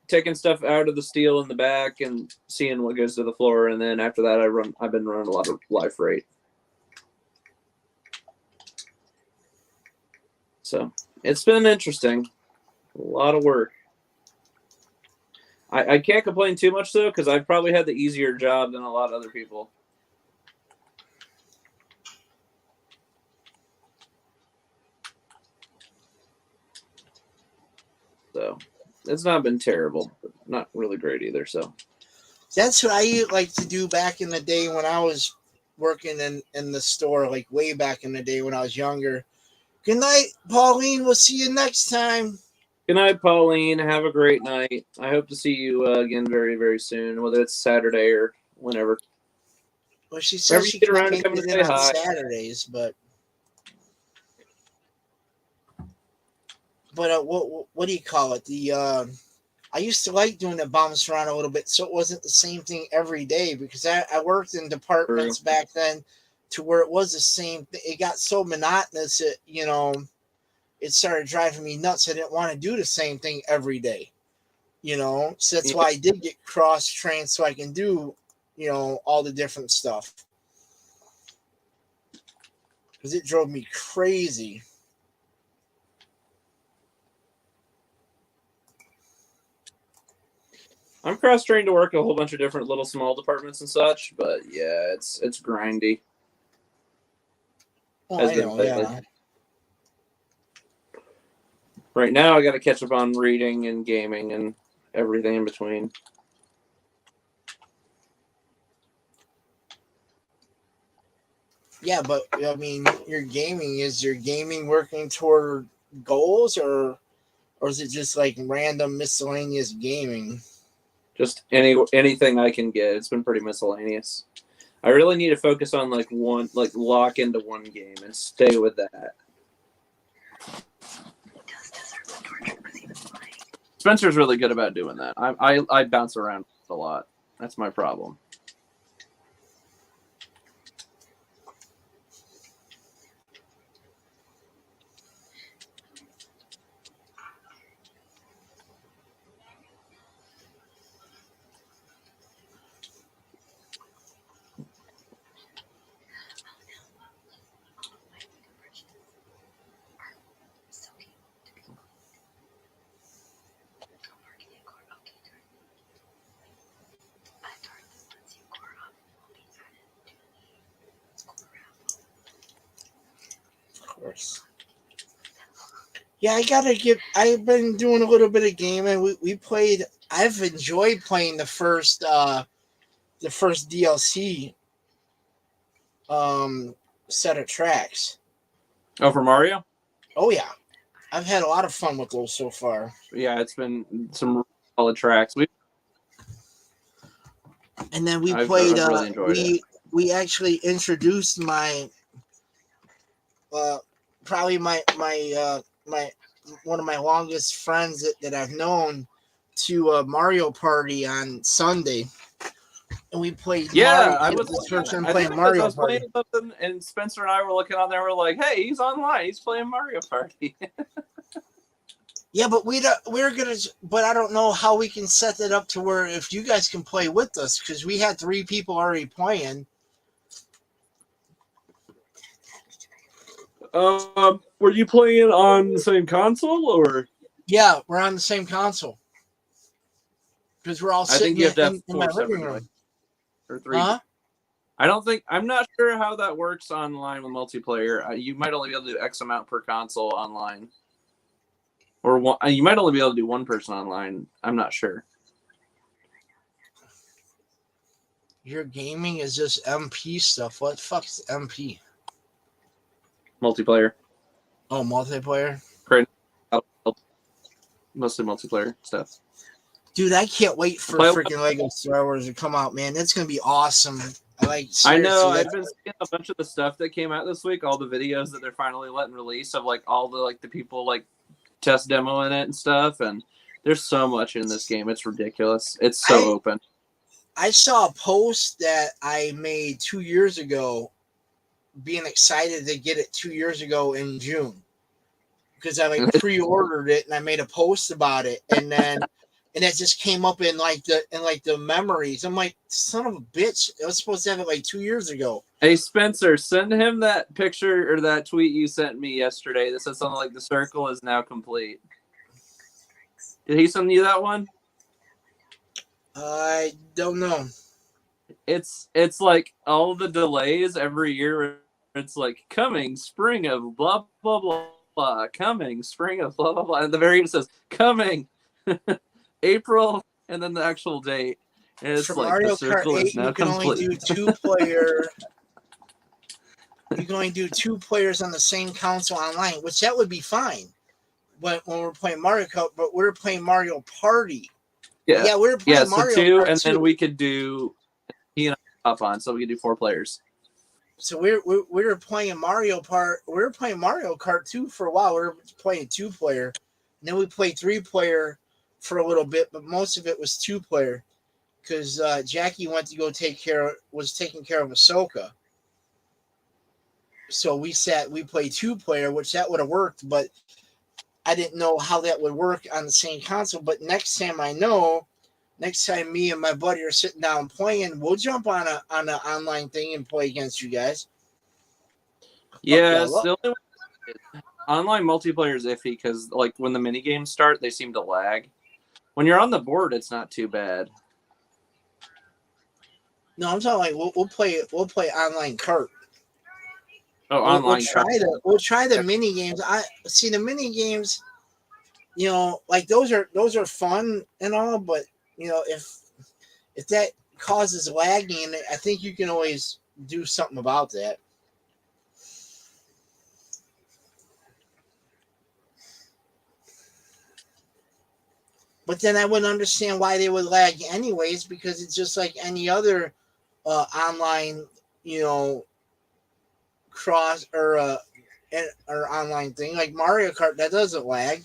Speaker 2: taking stuff out of the steel in the back and seeing what goes to the floor, and then after that I've been running a lot of live freight. So it's been interesting. A lot of work. I can't complain too much though, because I've probably had the easier job than a lot of other people. So it's not been terrible, but not really great either. So
Speaker 1: that's what I like to do back in the day when I was working in the store, like way back in the day when I was younger. Good night, Pauline. We'll see you next time.
Speaker 2: good night, Pauline. Have a great night. I hope to see you again very, very soon, whether it's Saturday or whenever.
Speaker 1: Well, she says she
Speaker 2: get
Speaker 1: can't
Speaker 2: around
Speaker 1: make
Speaker 2: to coming
Speaker 1: it
Speaker 2: to
Speaker 1: in
Speaker 2: say
Speaker 1: on
Speaker 2: hi.
Speaker 1: Saturdays, but what do you call it? I used to like doing the bounce around a little bit, so it wasn't the same thing every day because I worked in departments back then to where it was the same. It got so monotonous that it started driving me nuts. I didn't want to do the same thing every day, So that's why I did get cross trained so I can do, all the different stuff. Because it drove me crazy.
Speaker 2: I'm cross trained to work a whole bunch of different little small departments and such, but yeah, it's grindy.
Speaker 1: Oh, I know, yeah.
Speaker 2: Right now, I got to catch up on reading and gaming and everything in between.
Speaker 1: Yeah, but I mean, is your gaming working toward goals or is it just like random miscellaneous gaming?
Speaker 2: Just anything I can get. It's been pretty miscellaneous. I really need to focus on lock into one game and stay with that. Spencer's really good about doing that. I bounce around a lot. That's my problem.
Speaker 1: Yeah, I've been doing a little bit of gaming. We played. I've enjoyed playing the first DLC set of tracks.
Speaker 2: Oh, for Mario?
Speaker 1: Oh yeah, I've had a lot of fun with those so far.
Speaker 2: Yeah, it's been some solid tracks.
Speaker 1: And then we played.
Speaker 2: I've really enjoyed it.
Speaker 1: We actually introduced my probably my one of my longest friends that I've known to Mario Party on Sunday, and we played.
Speaker 2: Yeah,
Speaker 1: Mario.
Speaker 2: I was
Speaker 1: playing Mario
Speaker 2: playing
Speaker 1: Party.
Speaker 2: something, and Spencer and I were looking on there. We're like, "Hey, he's online. He's playing Mario Party."
Speaker 1: Yeah, but but I don't know how we can set that up to where if you guys can play with us because we had 3 people already playing.
Speaker 2: Were you playing on the same console or?
Speaker 1: Yeah, we're on the same console because we're all sitting in my living room.
Speaker 2: Or 3.
Speaker 1: Huh?
Speaker 2: I'm not sure how that works online with multiplayer. You might only be able to do X amount per console online. Or you might only be able to do one person online. I'm not sure.
Speaker 1: Your gaming is just MP stuff. What the fuck's MP?
Speaker 2: Multiplayer.
Speaker 1: Oh, multiplayer?
Speaker 2: Mostly multiplayer stuff.
Speaker 1: Dude, I can't wait for freaking Lego Star Wars to come out, man. That's going to be awesome.
Speaker 2: I know. I've been seeing a bunch of the stuff that came out this week, all the videos that they're finally letting release of all the people test demoing it and stuff, and there's so much in this game. It's ridiculous. It's so open.
Speaker 1: I saw a post that I made 2 years ago, being excited to get it 2 years ago in June because I pre-ordered it and I made a post about it, and it just came up in the memories. I'm like, son of a bitch! I was supposed to have it 2 years ago.
Speaker 2: Hey Spencer, send him that picture or that tweet you sent me yesterday that says something like the circle is now complete. Did he send you that one?
Speaker 1: I don't know.
Speaker 2: It's like all the delays every year. It's like coming spring of blah blah blah. coming spring of blah blah blah, and the very end says coming April, and then the actual date. And it's
Speaker 1: For
Speaker 2: like
Speaker 1: Mario
Speaker 2: the circle
Speaker 1: Kart 8,
Speaker 2: is now
Speaker 1: you can only
Speaker 2: complete.
Speaker 1: do 2-player. You can only do 2 players on the same console online, which that would be fine when we're playing Mario Kart, but we're playing Mario Party.
Speaker 2: Yeah,
Speaker 1: Yeah, we're playing
Speaker 2: so
Speaker 1: Mario
Speaker 2: 2,
Speaker 1: Kart
Speaker 2: and then
Speaker 1: too.
Speaker 2: we could do hop on, so we could do 4 players.
Speaker 1: So we were playing Mario Kart. We were playing Mario Kart 2 for a while. We were playing 2-player, and then we played 3-player for a little bit, but most of it was 2-player because Jackie went to go taking care of Ahsoka. So we played 2-player, which that would have worked, but I didn't know how that would work on the same console. But next time me and my buddy are sitting down playing, we'll jump on an online thing and play against you guys.
Speaker 2: Yeah, the only online multiplayer is iffy because like when the mini games start, they seem to lag. When you're on the board, it's not too bad.
Speaker 1: No, I'm talking like we'll play online kart.
Speaker 2: Oh, online.
Speaker 1: We'll try the mini games. I see the mini games. You know, like those are fun and all, but you know if that causes lagging, I think you can always do something about that. But then I wouldn't understand why they would lag anyways, because it's just like any other online, you know, cross or online thing like Mario Kart that doesn't lag.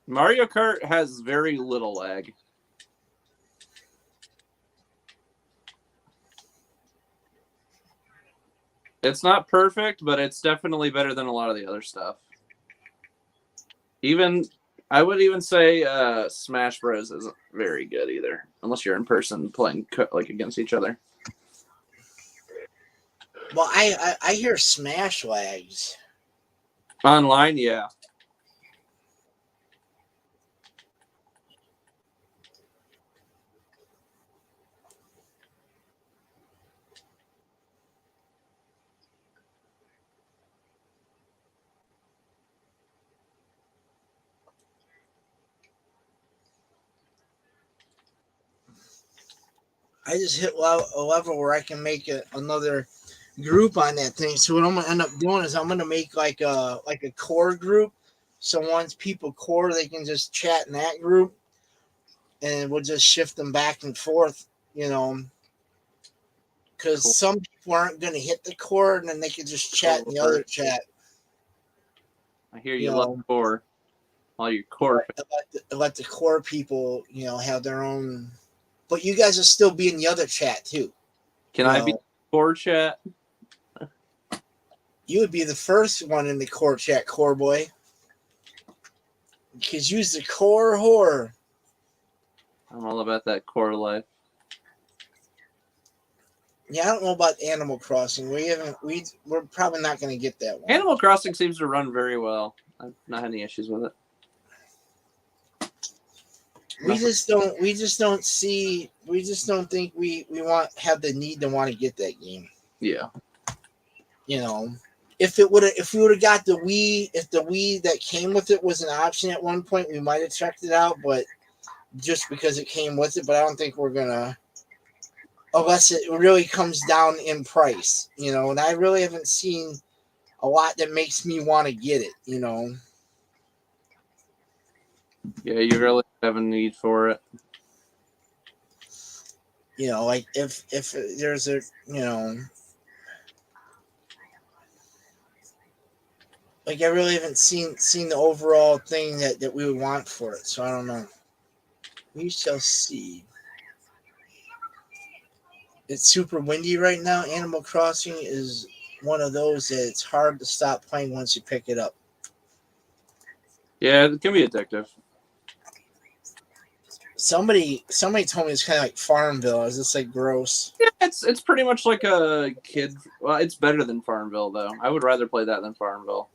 Speaker 2: Mario Kart has very little lag. It's not perfect, but it's definitely better than a lot of the other stuff. I would even say Smash Bros isn't very good either, unless you're in person playing like against each other.
Speaker 1: Well, I hear Smash lags.
Speaker 2: Online, yeah.
Speaker 1: I just hit a level where I can make another group on that thing. So what I'm gonna end up doing is I'm gonna make like a core group. So once people core, they can just chat in that group, and we'll just shift them back and forth. You know, because some people aren't gonna hit the core, and then they can just chat in the other chat.
Speaker 2: I hear you love core. All your core.
Speaker 1: Let the core people, you know, have their own. But you guys will still be in the other chat too.
Speaker 2: Can I be core chat?
Speaker 1: You would be the first one in the core chat, core boy. Because you's the core whore.
Speaker 2: I'm all about that core life.
Speaker 1: Yeah, I don't know about Animal Crossing. We're probably not going to get that one.
Speaker 2: Animal Crossing seems to run very well. I've not had any issues with it.
Speaker 1: We just don't think we have the need to want to get that game.
Speaker 2: Yeah.
Speaker 1: You know, if we would have got the Wii, if the Wii that came with it was an option at one point, we might have checked it out, but just because it came with it, but I don't think we're gonna, unless it really comes down in price, you know, and I really haven't seen a lot that makes me want to get it, you know.
Speaker 2: Yeah, you really have a need for it.
Speaker 1: You know, like if there's a, you know, like I really haven't seen the overall thing that we would want for it. So I don't know. We shall see. It's super windy right now. Animal Crossing is one of those that it's hard to stop playing once you pick it up.
Speaker 2: Yeah, it can be addictive.
Speaker 1: Somebody told me it's kind of like Farmville. Is this like gross?
Speaker 2: Yeah, it's pretty much like a kid. Well, it's better than Farmville though. I would rather play that than Farmville.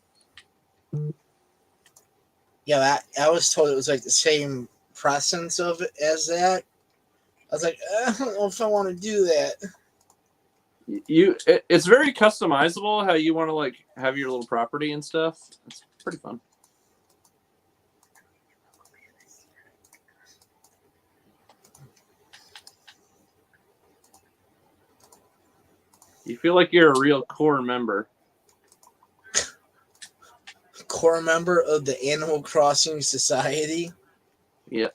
Speaker 1: Yeah, I was told it was like the same presence of it as that. I was like, I don't know if I want to do that.
Speaker 2: It's very customizable how you want to like have your little property and stuff. It's pretty fun. You feel like you're a real core member.
Speaker 1: Core member of the Animal Crossing Society.
Speaker 2: Yep.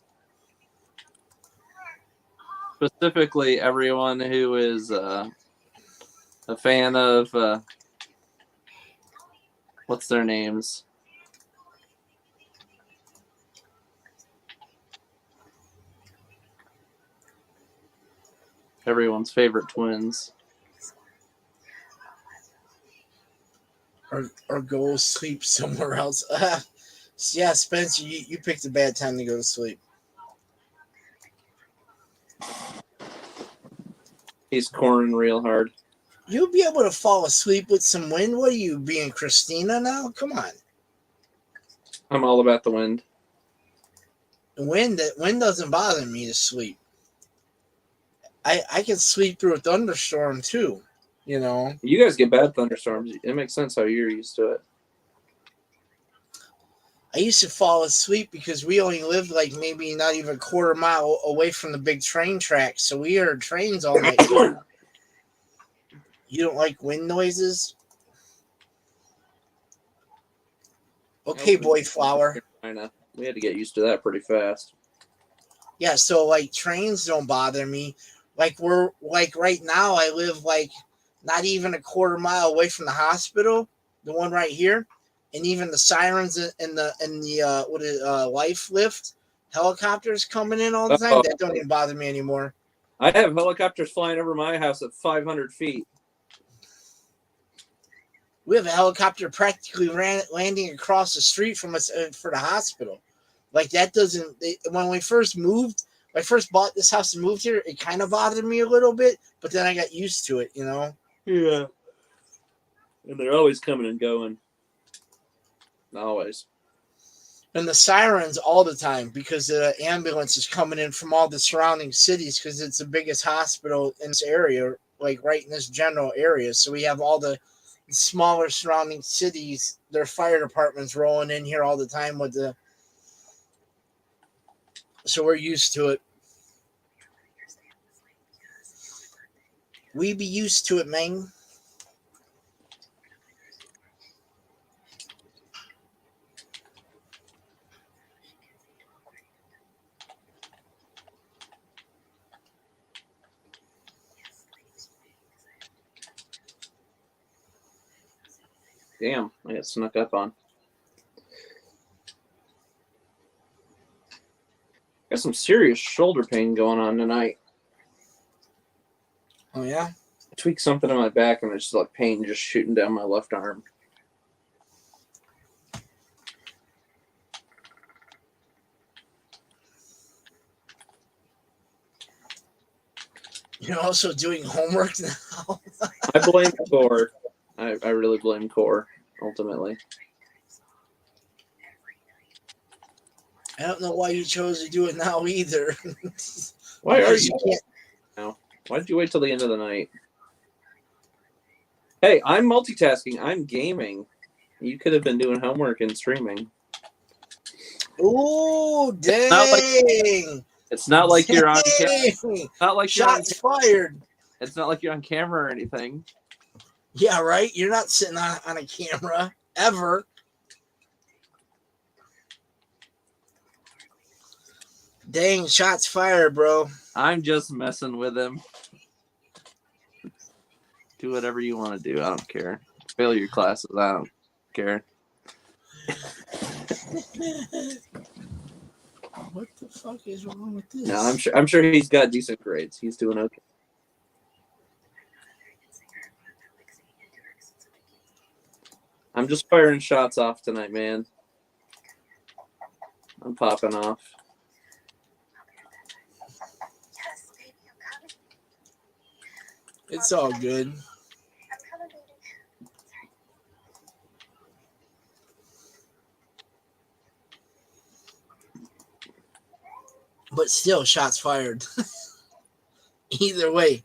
Speaker 2: Specifically, everyone who is a fan of what's their names? Everyone's favorite twins.
Speaker 1: Or go sleep somewhere else. Yeah, Spencer, you picked a bad time to go to sleep.
Speaker 2: He's coring real hard.
Speaker 1: You'll be able to fall asleep with some wind. What are you, being Christina now? Come on.
Speaker 2: I'm all about the wind.
Speaker 1: Wind doesn't bother me to sleep. I can sleep through a thunderstorm too, you know.
Speaker 2: You guys get bad thunderstorms. It makes sense how you're used to it.
Speaker 1: I used to fall asleep because we only lived like maybe not even a quarter mile away from the big train tracks, so we heard trains all night. You don't like wind noises? Okay, boy flower.
Speaker 2: I know. We had to get used to that pretty fast.
Speaker 1: Yeah, so like trains don't bother me. Like we're like right now I live like not even a quarter mile away from the hospital, the one right here, and even the sirens in the life lift helicopters coming in all the time. That don't even bother me anymore.
Speaker 2: I have helicopters flying over my house at 500 feet.
Speaker 1: We have a helicopter practically landing across the street from us for the hospital. Like that doesn't. When we first moved, when I first bought this house and moved here, it kind of bothered me a little bit, but then I got used to it, you know?
Speaker 2: Yeah. And they're always coming and going. Always.
Speaker 1: And the sirens all the time because the ambulance is coming in from all the surrounding cities because it's the biggest hospital in this area, like right in this general area. So we have all the smaller surrounding cities, their fire departments rolling in here all the time with the. So we're used to it. We be used to it, man.
Speaker 2: Damn, I got snuck up on. Got some serious shoulder pain going on tonight.
Speaker 1: Oh, yeah?
Speaker 2: I tweaked something in my back and it's just like pain just shooting down my left arm.
Speaker 1: You're also doing homework now?
Speaker 2: I blame Core. I really blame Core, ultimately.
Speaker 1: I don't know why you chose to do it now either.
Speaker 2: Why are you now? Why did you wait till the end of the night? Hey, I'm multitasking. I'm gaming. You could have been doing homework and streaming.
Speaker 1: Ooh, dang!
Speaker 2: It's not like you're on camera. Not like
Speaker 1: shots fired.
Speaker 2: It's not like you're on camera or anything.
Speaker 1: Yeah, right? You're not sitting on a camera ever. Dang, shots fired, bro.
Speaker 2: I'm just messing with him. Do whatever you want to do. I don't care. Fail your classes. I don't care.
Speaker 1: What the fuck is wrong with this?
Speaker 2: No, I'm sure he's got decent grades. He's doing okay. I'm just firing shots off tonight, man. I'm popping off.
Speaker 1: It's all good. But still, shots fired. Either way.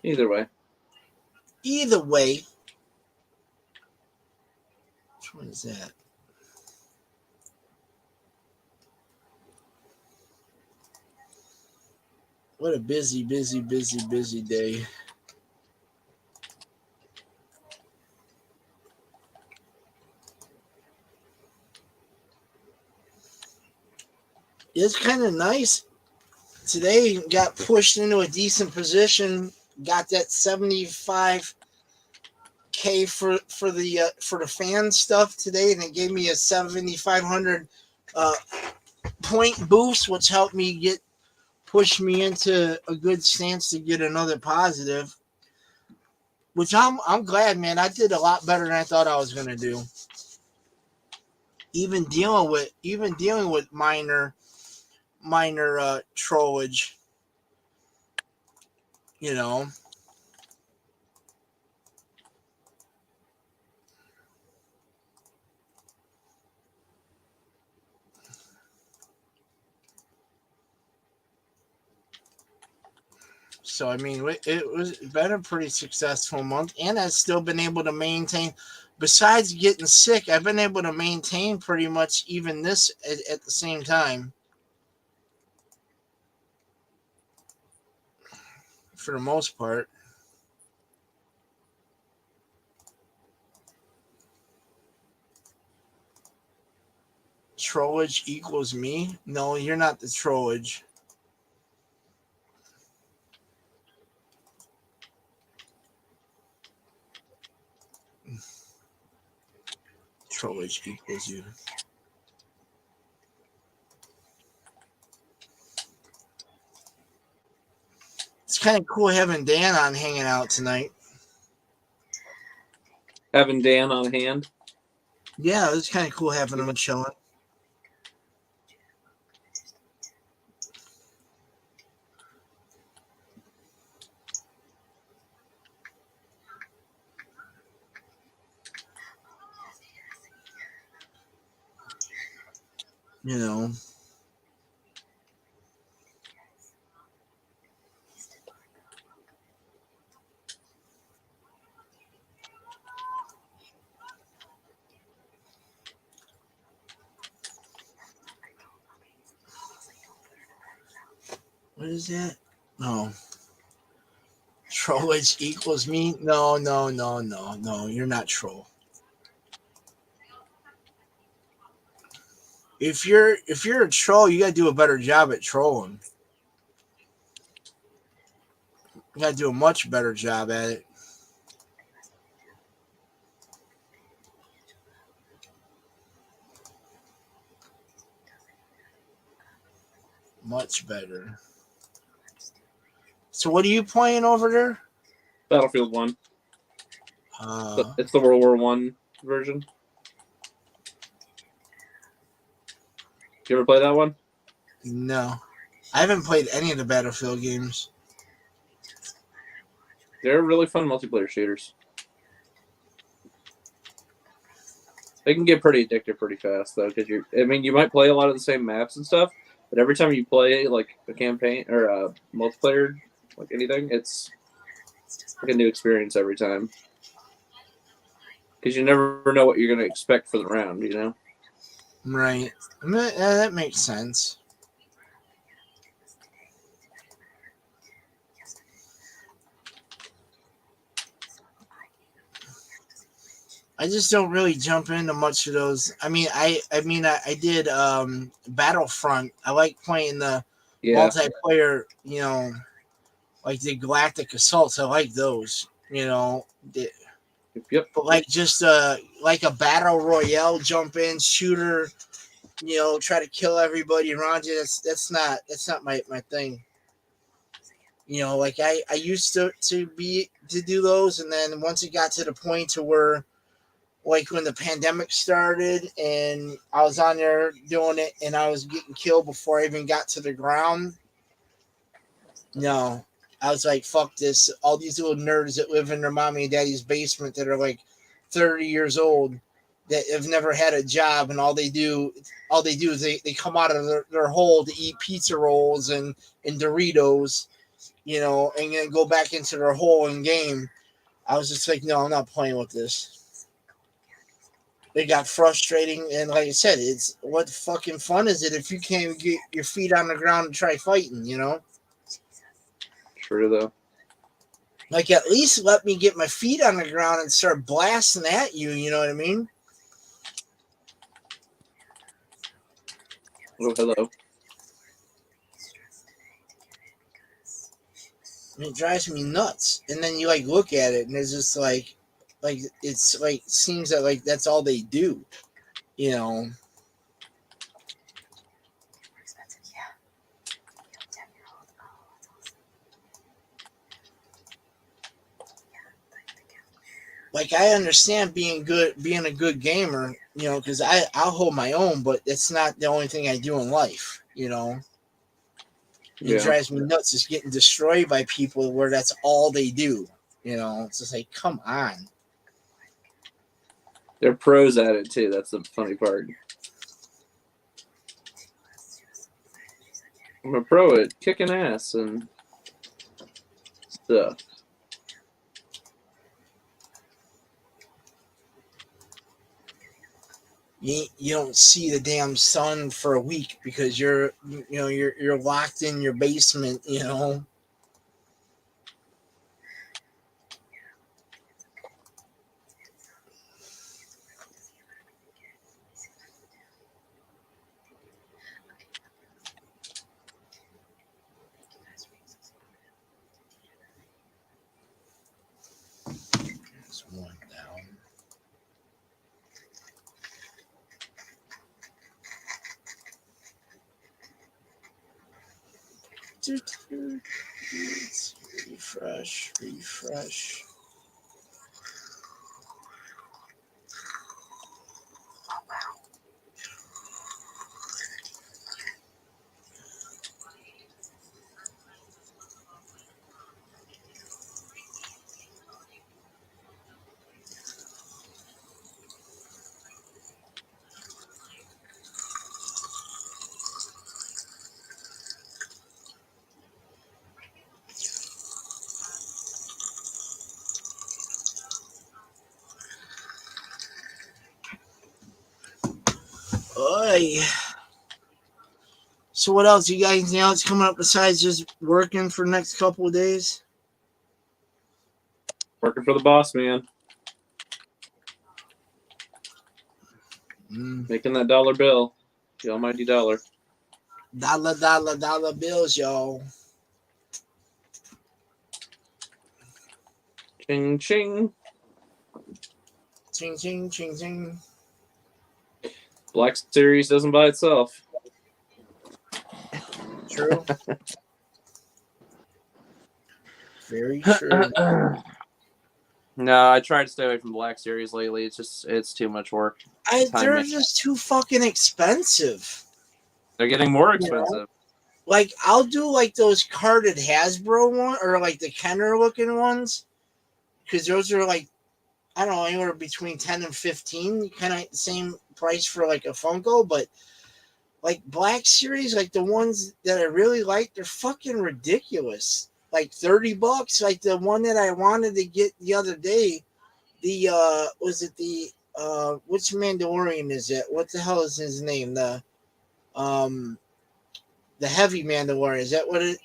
Speaker 2: Either way.
Speaker 1: Either way. Which one is that? What a busy day. It's kind of nice. Today got pushed into a decent position. Got that 75K for the fan stuff today, and it gave me a 7,500 point boost, which helped me push me into a good stance to get another positive. Which I'm glad, man. I did a lot better than I thought I was gonna do. Even dealing with minor trollage, you know. So I mean, it was been a pretty successful month, and I've still been able to maintain. Besides getting sick, I've been able to maintain pretty much even this at the same time. For the most part. Trollage equals me? No, you're not the trollage. Trollage equals you. It's kind of cool having Dan on hanging out tonight.
Speaker 2: Having Dan on hand?
Speaker 1: Yeah, it's kind of cool having him chilling. You know. What is that? No. Trollage equals me? No. You're not troll. If you're a troll, you gotta do a better job at trolling. You gotta do a much better job at it. Much better. So what are you playing over there?
Speaker 2: Battlefield 1. It's the World War I version. Did you ever play that one?
Speaker 1: No. I haven't played any of the Battlefield games.
Speaker 2: They're really fun multiplayer shooters. They can get pretty addictive pretty fast, though, because you might play a lot of the same maps and stuff, but every time you play, like, a campaign or a multiplayer, like anything, it's like a new experience every time. Because you never know what you're going to expect for the round, you know?
Speaker 1: Right. That makes sense. I just don't really jump into much of those. I did Battlefront. I like playing the multiplayer, you know, like the Galactic Assaults. I like those, you know.
Speaker 2: Yep.
Speaker 1: But like just like a battle royale jump in shooter, you know, try to kill everybody around you. That's not my thing. You know, like I used to do those, and then once it got to the point to where, like when the pandemic started and I was on there doing it and I was getting killed before I even got to the ground. No, I was like, fuck this. All these little nerds that live in their mommy and daddy's basement that are like 30 years old that have never had a job, and all they do is they come out of their hole to eat pizza rolls and Doritos you know, and then go back into their hole in game. I was just like, no, I'm not playing with this. It got frustrating, and like I said, it's what fucking fun is it if you can't even get your feet on the ground and try fighting, you know?
Speaker 2: True though.
Speaker 1: Like, at least let me get my feet on the ground and start blasting at you, you know what I mean?
Speaker 2: Oh, hello.
Speaker 1: And it drives me nuts. And then you like look at it, and it's just like it's like seems that like that's all they do, you know. Like, I understand being a good gamer, you know, because I'll hold my own, but it's not the only thing I do in life, you know. It drives me nuts just getting destroyed by people where that's all they do, you know. It's just like, come on.
Speaker 2: They're pros at it too. That's the funny part. I'm a pro at kicking ass and stuff.
Speaker 1: You don't see the damn sun for a week because you're locked in your basement, you know. There's one down. Refresh. Oy. So what else? You got anything else coming up besides just working for the next couple of days?
Speaker 2: Working for the boss, man. Making that dollar bill. The almighty dollar.
Speaker 1: Dollar bills, y'all.
Speaker 2: Ching, ching.
Speaker 1: Ching, ching, ching, ching.
Speaker 2: Black Series doesn't buy itself.
Speaker 1: True. Very true.
Speaker 2: No, I tried to stay away from Black Series lately. It's too much work.
Speaker 1: They're just too fucking expensive.
Speaker 2: They're getting more expensive.
Speaker 1: You know? Like, I'll do like those carded Hasbro one or like the Kenner looking ones, because those are like, I don't know, anywhere between 10 and 15, kind of the same price for like a Funko. But like Black Series, like the ones that I really like, they're fucking ridiculous. Like $30. Like the one that I wanted to get the other day, the which Mandalorian is it? What the hell is his name? The heavy Mandalorian. Is that what it?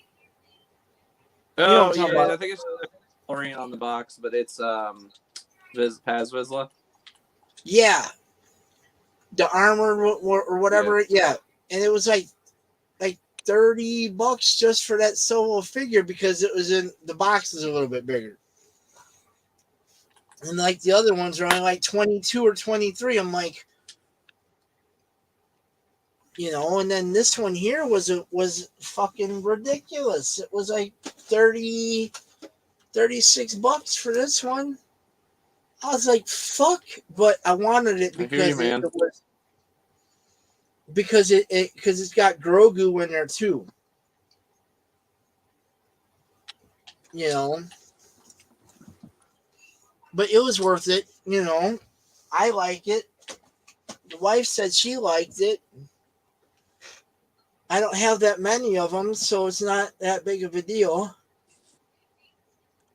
Speaker 2: Oh, yeah, about? I think it's Mandalorian on the box, but it's Paz Vizsla.
Speaker 1: Yeah, the armor or whatever. Yeah, and it was like $30 just for that solo figure because it was in the box is a little bit bigger. And like the other ones are only like 22 or 23. I'm like, you know, and then this one here was fucking ridiculous. It was like $36 for this one. I was like, fuck, but I wanted it because it's got Grogu in there too. You know. But it was worth it, you know. I like it. The wife said she liked it. I don't have that many of them, so it's not that big of a deal.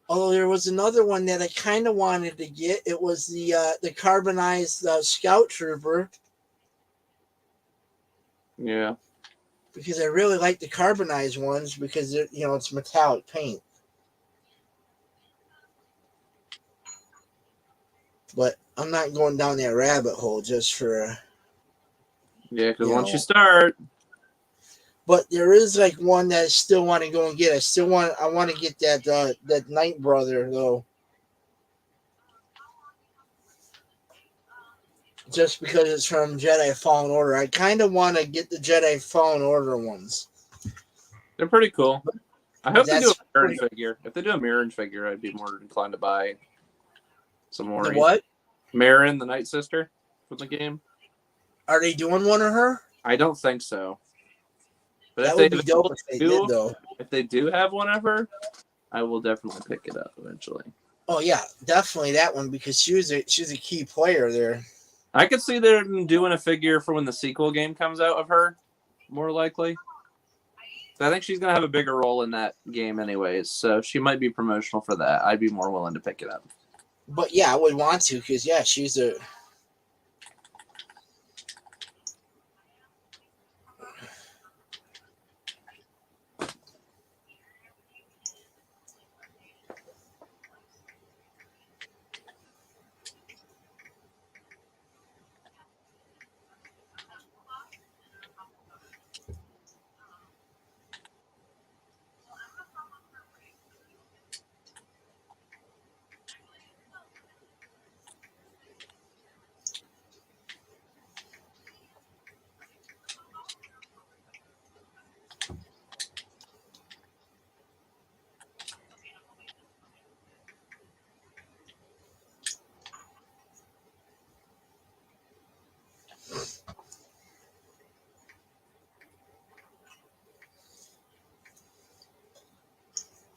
Speaker 1: Although there was another one that I kind of wanted to get. It was the carbonized Scout Trooper.
Speaker 2: Yeah.
Speaker 1: Because I really like the carbonized ones because it's metallic paint. But I'm not going down that rabbit hole just for.
Speaker 2: Yeah, because once you start.
Speaker 1: But there is like one that I still want to go and get. I want to get that Night Brother though. Just because it's from Jedi Fallen Order. I kind of want to get the Jedi Fallen Order ones.
Speaker 2: They're pretty cool. I hope they do a mirroring
Speaker 1: pretty...
Speaker 2: figure. If they do a mirroring figure, I'd be more inclined to buy some more.
Speaker 1: The what?
Speaker 2: Marin, the Night Sister from the game.
Speaker 1: Are they doing one of her?
Speaker 2: I don't think so. But
Speaker 1: that would be dope if they did, though.
Speaker 2: If they do have one of her, I will definitely pick it up eventually.
Speaker 1: Oh yeah, definitely that one because she's a key player there.
Speaker 2: I could see them doing a figure for when the sequel game comes out of her, more likely. I think she's gonna have a bigger role in that game anyways, so she might be promotional for that. I'd be more willing to pick it up.
Speaker 1: But yeah, I would want to because yeah, she's a.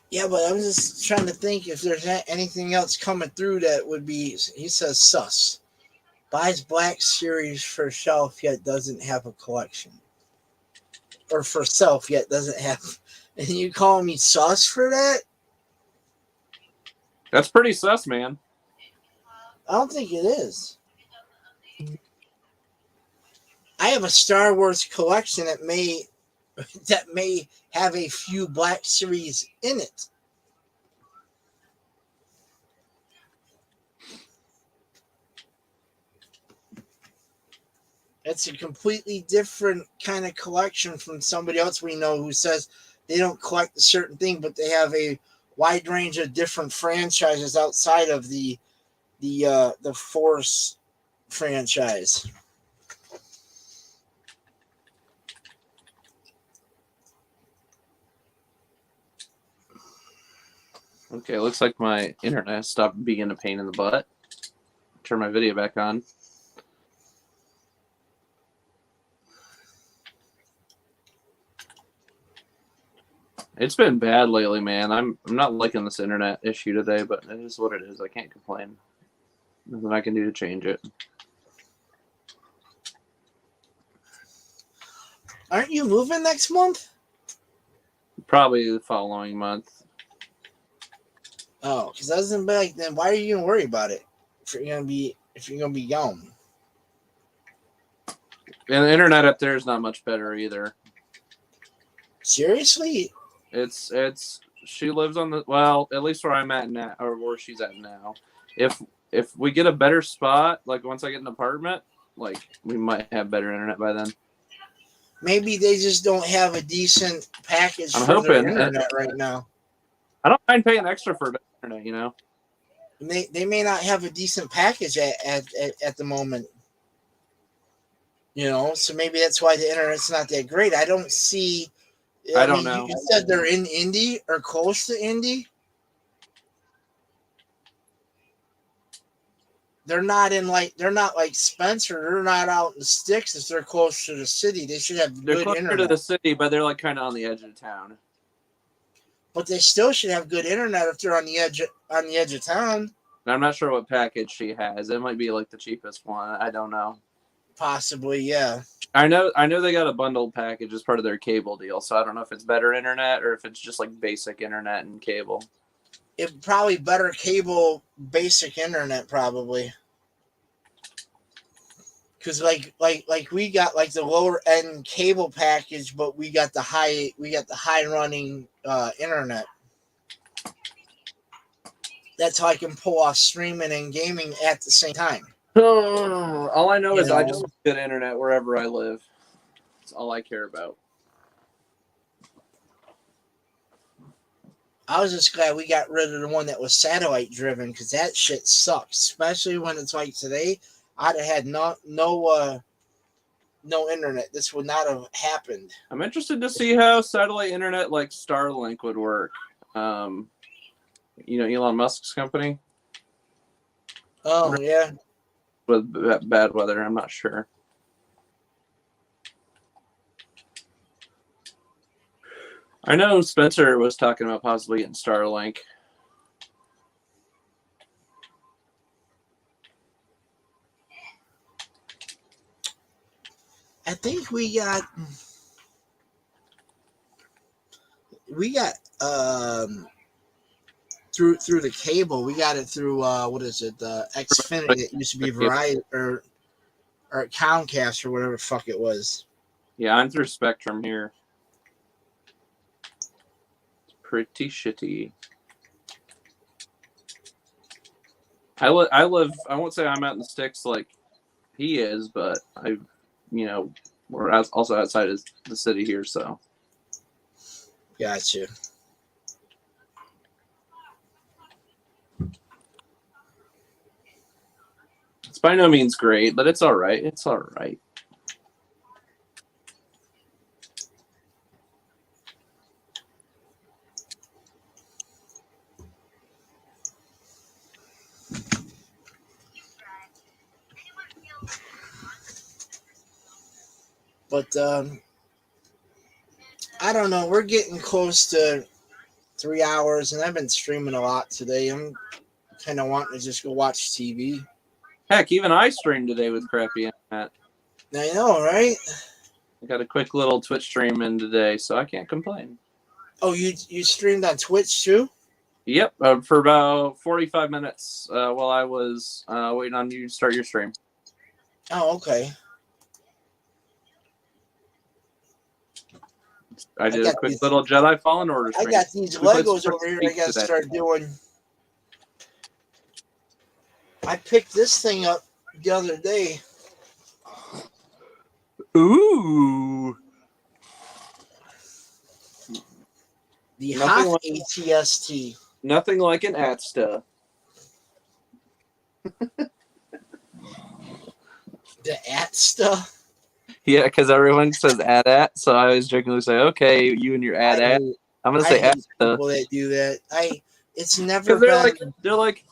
Speaker 1: Yeah, but I'm just trying to think if there's anything else coming through that would be. He says sus. Buys Black Series for shelf yet doesn't have a collection. Or for self yet doesn't have. And you call me sus for that?
Speaker 2: That's pretty sus, man.
Speaker 1: I don't think it is. I have a Star Wars collection that may have a few Black Series in it. It's a completely different kind of collection from somebody else we know who says they don't collect a certain thing, but they have a wide range of different franchises outside of the Force franchise.
Speaker 2: Okay, looks like my internet stopped being a pain in the butt. Turn my video back on. It's been bad lately, man. I'm not liking this internet issue today, but it is what it is. I can't complain. Nothing I can do to change it.
Speaker 1: Aren't you moving next month?
Speaker 2: Probably the following month.
Speaker 1: Oh, because I was gonna be like, then why are you gonna worry about it if you're gonna be gone?
Speaker 2: And the internet up there is not much better either.
Speaker 1: Seriously?
Speaker 2: It's she lives on the at least where I'm at now, or where she's at now. If we get a better spot, like once I get an apartment, like we might have better internet by then.
Speaker 1: Maybe they just don't have a decent package
Speaker 2: I'm
Speaker 1: for their
Speaker 2: hoping.
Speaker 1: internet right now.
Speaker 2: I don't mind paying extra for the internet, you know.
Speaker 1: They may not have a decent package at the moment. You know, so maybe that's why the internet's not that great. I don't see.
Speaker 2: I don't know.
Speaker 1: You said they're in Indy or close to Indy. They're not like Spencer. They're not out in the sticks. If they're close to the city, they should have
Speaker 2: They're
Speaker 1: good
Speaker 2: closer
Speaker 1: internet.
Speaker 2: to the city, but they're like kind of on the edge of town.
Speaker 1: But they still should have good internet if they're on the edge of town.
Speaker 2: And I'm not sure what package she has. It might be like the cheapest one. I don't know.
Speaker 1: Possibly, yeah.
Speaker 2: I know they got a bundled package as part of their cable deal, so I don't know if it's better internet or if it's just like basic internet and cable.
Speaker 1: It probably better cable basic internet probably. Because like we got like the lower end cable package, but we got the high running internet. That's how I can pull off streaming and gaming at the same time.
Speaker 2: All I know is I just
Speaker 1: know?
Speaker 2: want good internet wherever I live. That's all I care about.
Speaker 1: I was just glad we got rid of the one that was satellite driven because that shit sucks. Especially when it's like today, I'd have had no internet. This would not have happened.
Speaker 2: I'm interested to see how satellite internet like Starlink would work. You know, Elon Musk's company.
Speaker 1: Oh yeah.
Speaker 2: With bad weather, I'm not sure. I know Spencer was talking about possibly getting Starlink.
Speaker 1: I think we got through the cable. We got it through what is it? Xfinity. It used to be Verizon or Comcast or whatever the fuck it was.
Speaker 2: Yeah, I'm through Spectrum here. It's pretty shitty. I live. I won't say I'm out in the sticks like he is, but we're also outside of the city here, so.
Speaker 1: Gotcha.
Speaker 2: It's by no means great, but it's all right. It's all right.
Speaker 1: But I don't know. We're getting close to 3 hours, and I've been streaming a lot today. I'm kind of wanting to just go watch TV.
Speaker 2: Heck, even I streamed today with crappy internet.
Speaker 1: I know, right?
Speaker 2: I got a quick little Twitch stream in today, so I can't complain.
Speaker 1: Oh, you streamed on Twitch too?
Speaker 2: Yep, for about 45 minutes while I was waiting on you to start your stream.
Speaker 1: Oh, okay.
Speaker 2: I did a quick little Jedi Fallen Order stream.
Speaker 1: I got these Legos over here I got to start doing. I picked this thing up the other day.
Speaker 2: Ooh.
Speaker 1: The Hot ATST.
Speaker 2: Nothing like an ATSTA.
Speaker 1: The ATSTA?
Speaker 2: Yeah, because everyone says AT-AT, so I always jokingly say, okay, you and your AT-AT. I'm going to say ATSTA.
Speaker 1: People that do that. It's never been...
Speaker 2: They're like,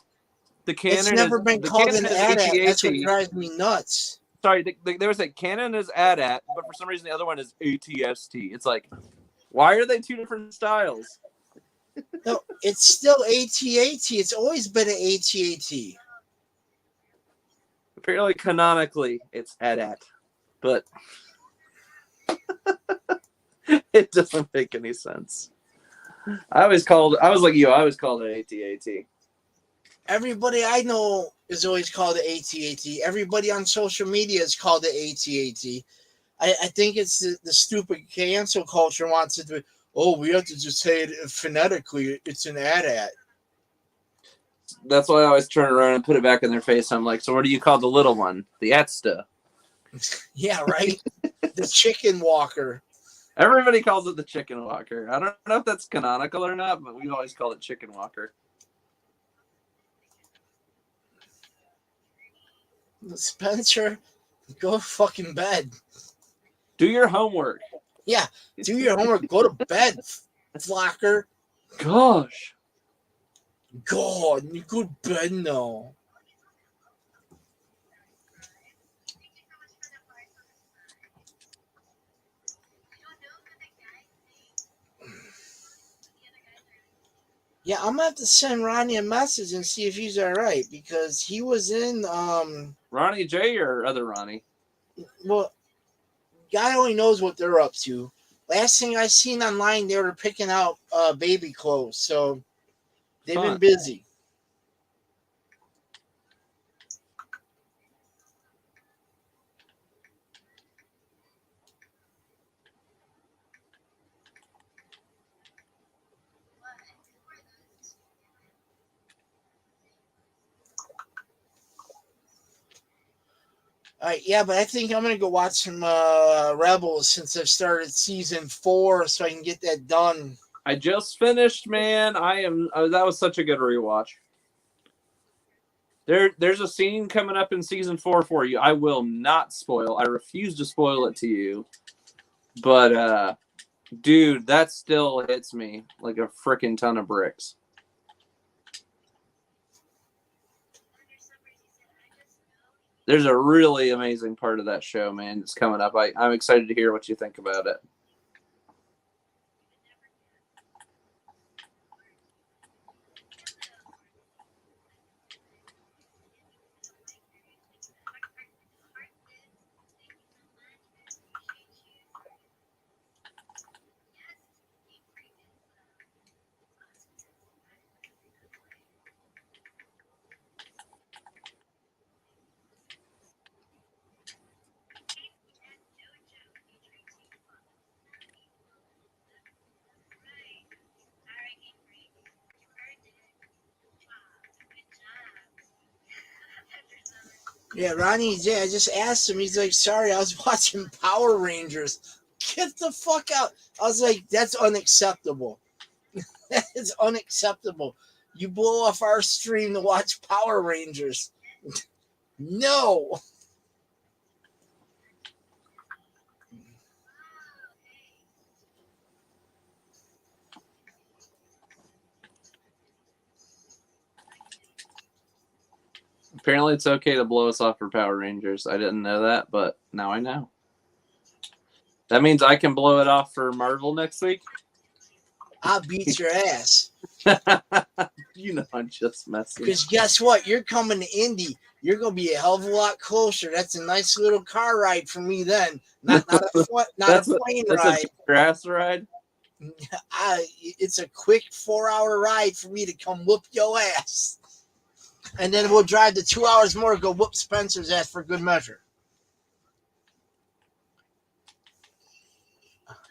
Speaker 2: the canon
Speaker 1: it's never been called an AT-AT. That's what drives me nuts.
Speaker 2: Sorry, they were saying canon is AT-AT, but for some reason the other one is ATST. It's like, why are they two different styles?
Speaker 1: No, it's still AT-AT. It's always been an AT-AT.
Speaker 2: Apparently, canonically, it's AT-AT, but it doesn't make any sense. I was like you. I always called it AT-AT.
Speaker 1: Everybody I know is always called it AT-AT. Everybody on social media is called it AT-AT. I think it's the stupid cancel culture wants it to be, oh, we have to just say it phonetically. It's an AT-AT.
Speaker 2: That's why I always turn around and put it back in their face. I'm like, so what do you call the little one? The ATSTA.
Speaker 1: Yeah, right? The chicken walker.
Speaker 2: Everybody calls it the chicken walker. I don't know if that's canonical or not, but we've always called it chicken walker.
Speaker 1: Spencer, go fucking bed.
Speaker 2: Do your homework.
Speaker 1: Yeah, do your homework. Go to bed, flocker.
Speaker 2: Gosh.
Speaker 1: God, you go to bed now. Yeah, I'm gonna have to send Ronnie a message and see if he's all right because he was in
Speaker 2: Ronnie J or other Ronnie?
Speaker 1: Well, God only knows what they're up to. Last thing I seen online, they were picking out baby clothes. So They've been busy. All right, yeah, but I think I'm gonna go watch some Rebels since I've started season 4, so I can get that done.
Speaker 2: I just finished, man. I am. That was such a good rewatch. There's a scene coming up in season 4 for you. I will not spoil. I refuse to spoil it to you. But dude, that still hits me like a freaking ton of bricks. There's a really amazing part of that show, man. It's coming up. I'm excited to hear what you think about it.
Speaker 1: Yeah, Ronnie J. I just asked him. He's like, "Sorry, I was watching Power Rangers." Get the fuck out! I was like, "That's unacceptable. That is unacceptable. You blow off our stream to watch Power Rangers." No.
Speaker 2: Apparently, it's okay to blow us off for Power Rangers. I didn't know that, but now I know. That means I can blow it off for Marvel next week?
Speaker 1: I'll beat your ass.
Speaker 2: You know I'm just messing.
Speaker 1: Because guess what? You're coming to Indy. You're going to be a hell of a lot closer. That's a nice little car ride for me then. Not a plane ride.
Speaker 2: That's a grass ride?
Speaker 1: It's a quick 4-hour ride for me to come whoop your ass. And then we'll drive the 2 hours more, go whoop Spencer's ass for good measure.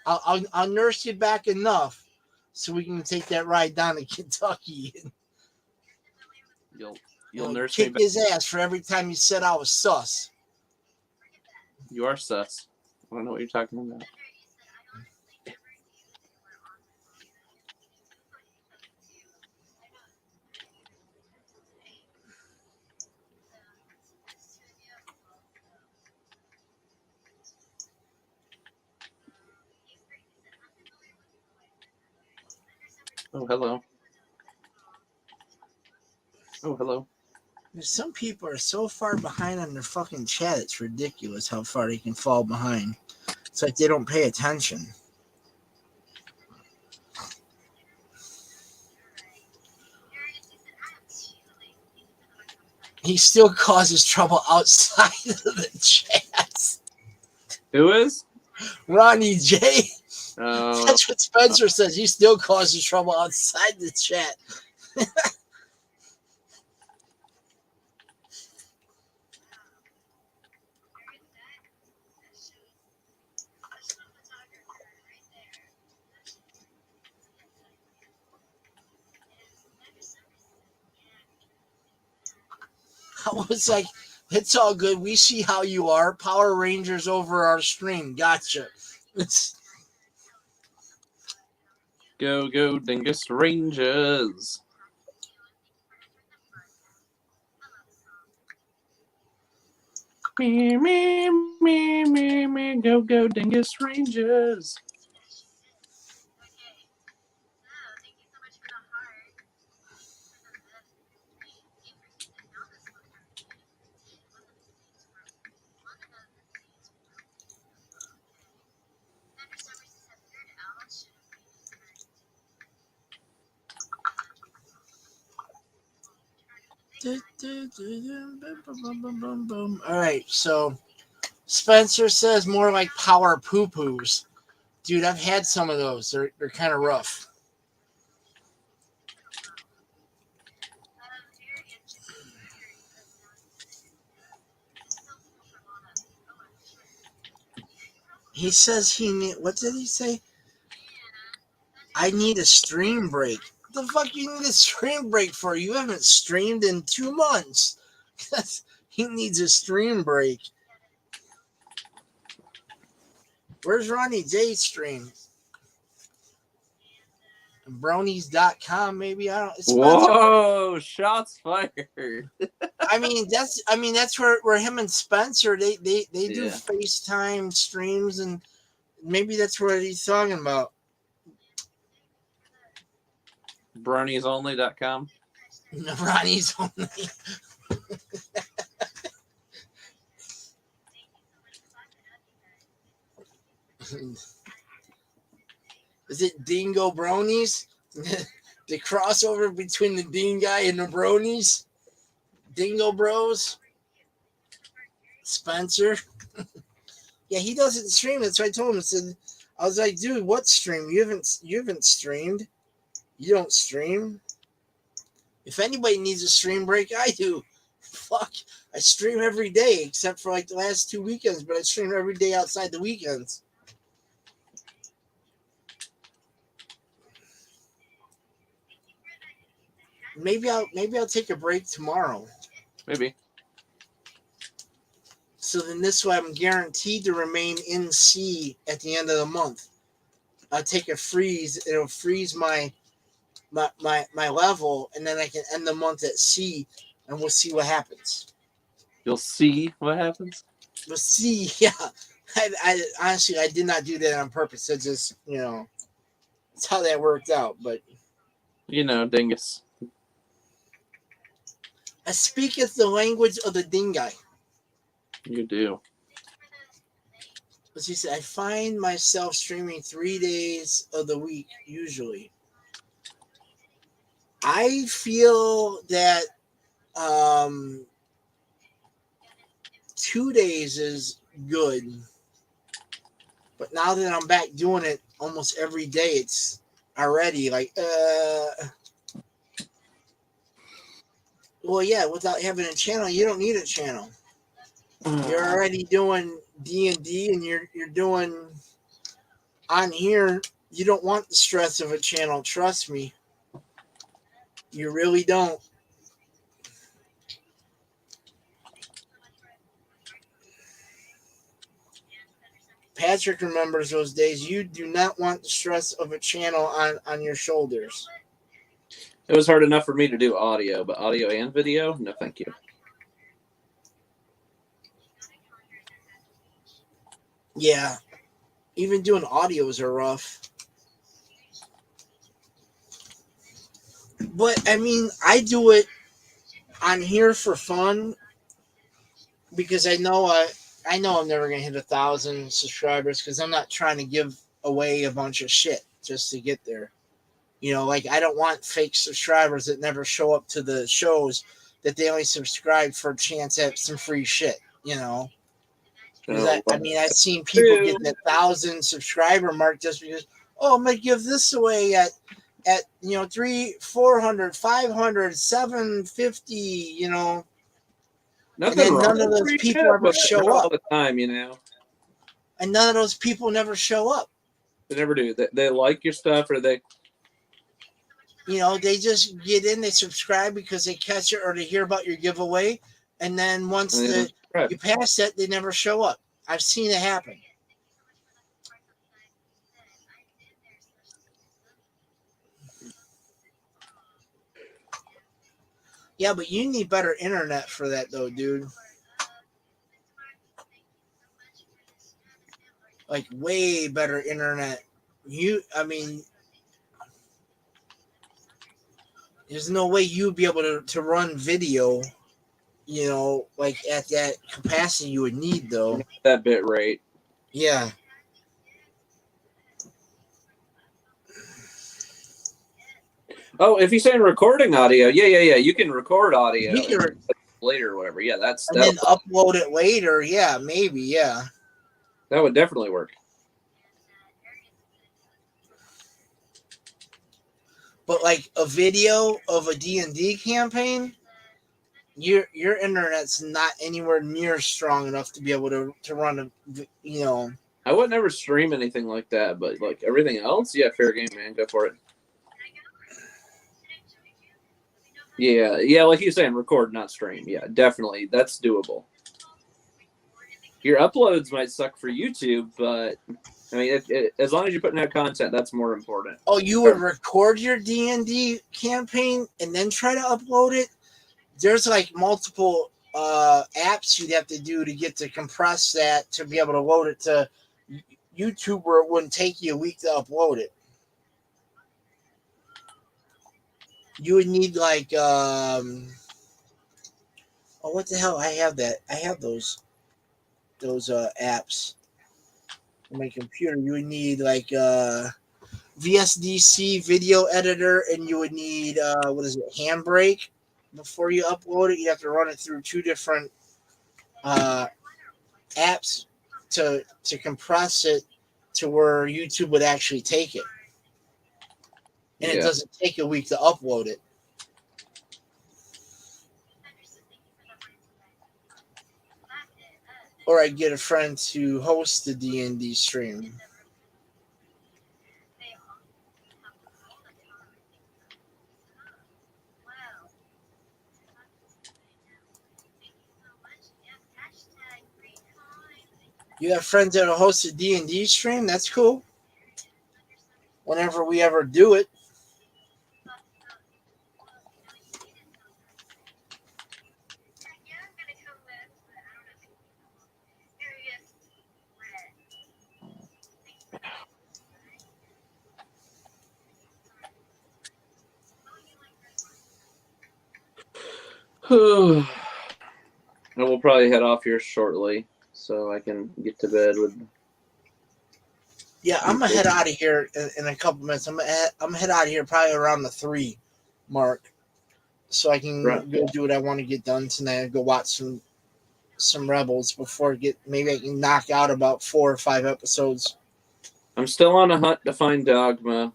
Speaker 1: I'll nurse you back enough so we can take that ride down to Kentucky.
Speaker 2: You'll nurse me
Speaker 1: kick
Speaker 2: back.
Speaker 1: his ass for every time you said I was sus.
Speaker 2: You are sus. I don't know what you're talking about. Oh, hello. Oh, hello.
Speaker 1: Some people are so far behind on their fucking chat, it's ridiculous how far they can fall behind. It's like they don't pay attention. He still causes trouble outside of the chat.
Speaker 2: Who is?
Speaker 1: Ronnie J.
Speaker 2: Oh.
Speaker 1: That's what Spencer says. He still causes trouble outside the chat. I was like, it's all good. We see how you are. Power Rangers over our stream. Gotcha.
Speaker 2: Go, go, Dingus Rangers. Me, me, me, me, me. Go, go, Dingus Rangers.
Speaker 1: All right, so Spencer says more like power poo-poos. Dude, I've had some of those. They're kind of rough. He says what did he say? I need a stream break. What the fuck you need a stream break for? You haven't streamed in 2 months. He needs a stream break. Where's Ronnie J's stream? Bronies.com maybe. I don't.
Speaker 2: Whoa! Shots fired.
Speaker 1: I mean that's where him and Spencer they do FaceTime streams, and maybe that's what he's talking about.
Speaker 2: Broniesonly.com.
Speaker 1: Ronnie's only. Is it Dingo Bronies? The crossover between the Dean guy and the Bronies? Dingo Bros? Spencer? Yeah, he doesn't stream. That's what I told him. I was like, dude, what stream? You haven't streamed. You don't stream. If anybody needs a stream break, I do. Fuck. I stream every day except for like the last 2 weekends, but I stream every day outside the weekends. Maybe I'll take a break tomorrow.
Speaker 2: Maybe.
Speaker 1: So then this way I'm guaranteed to remain in C at the end of the month. I'll take a freeze. It'll freeze my level, and then I can end the month at C, and we'll see what happens.
Speaker 2: You'll see what happens?
Speaker 1: We'll see, yeah. I honestly, I did not do that on purpose. It's just, it's how that worked out. But
Speaker 2: dingus.
Speaker 1: I speaketh the language of the dingai.
Speaker 2: You do.
Speaker 1: As he said, I find myself streaming 3 days of the week, usually. I feel that 2 days is good. But now that I'm back doing it almost every day, it's already like, well, yeah, without having a channel, you don't need a channel. You're already doing D&D, and you're doing on here. You don't want the stress of a channel. Trust me. You really don't. Patrick remembers those days. You do not want the stress of a channel on your shoulders.
Speaker 2: It was hard enough for me to do audio, but audio and video? No, thank you.
Speaker 1: Yeah. Even doing audios are rough. But, I mean, I do it on here for fun because I know I'm never going to hit 1,000 subscribers because I'm not trying to give away a bunch of shit just to get there. I don't want fake subscribers that never show up to the shows, that they only subscribe for a chance at some free shit, I mean, I've seen people get that 1,000 subscriber mark just because, I'm going to give this away at 300, 400, 500, 750,
Speaker 2: Nothing
Speaker 1: and then
Speaker 2: wrong
Speaker 1: none of those people ever show up.
Speaker 2: All the time,
Speaker 1: And none of those people never show up.
Speaker 2: They never do. They like your stuff, or they...
Speaker 1: they just get in, they subscribe because they catch it or they hear about your giveaway. And then once you pass it, they never show up. I've seen it happen. Yeah, but you need better internet for that, though, dude. Like, way better internet. There's no way you'd be able to run video, like at that capacity you would need, though.
Speaker 2: That bit rate.
Speaker 1: Yeah.
Speaker 2: Oh, if you're saying recording audio, yeah. You can record audio later or whatever. Yeah, and
Speaker 1: then upload it later. Yeah, maybe. Yeah.
Speaker 2: That would definitely work.
Speaker 1: But like a video of a D&D campaign, your internet's not anywhere near strong enough to be able to run
Speaker 2: I would never stream anything like that, but like everything else, yeah, fair game, man. Go for it. Yeah, like you're saying, record, not stream. Yeah, definitely. That's doable. Your uploads might suck for YouTube, but I mean, as long as you're putting out content, that's more important.
Speaker 1: Oh, you would record your D&D campaign and then try to upload it? There's like multiple apps you'd have to do to get to compress that to be able to load it to YouTube, where it wouldn't take you a week to upload it. You would need like what the hell? I have those apps on my computer. You would need like VSDC video editor, and you would need Handbrake before you upload it. You have to run it through two different apps to compress it to where YouTube would actually take it. And it doesn't take a week to upload it. Or I'd get a friend to host the D&D stream. You have friends that'll host a D&D stream? That's cool. Whenever we ever do it.
Speaker 2: And we'll probably head off here shortly, so I can get to bed with.
Speaker 1: Yeah, I'm gonna head out of here in a couple minutes. I'm gonna head out of here probably around the 3 mark, so I can go do what I want to get done tonight. Go watch some Rebels before maybe I can knock out about 4 or 5 episodes.
Speaker 2: I'm still on a hunt to find Dogma.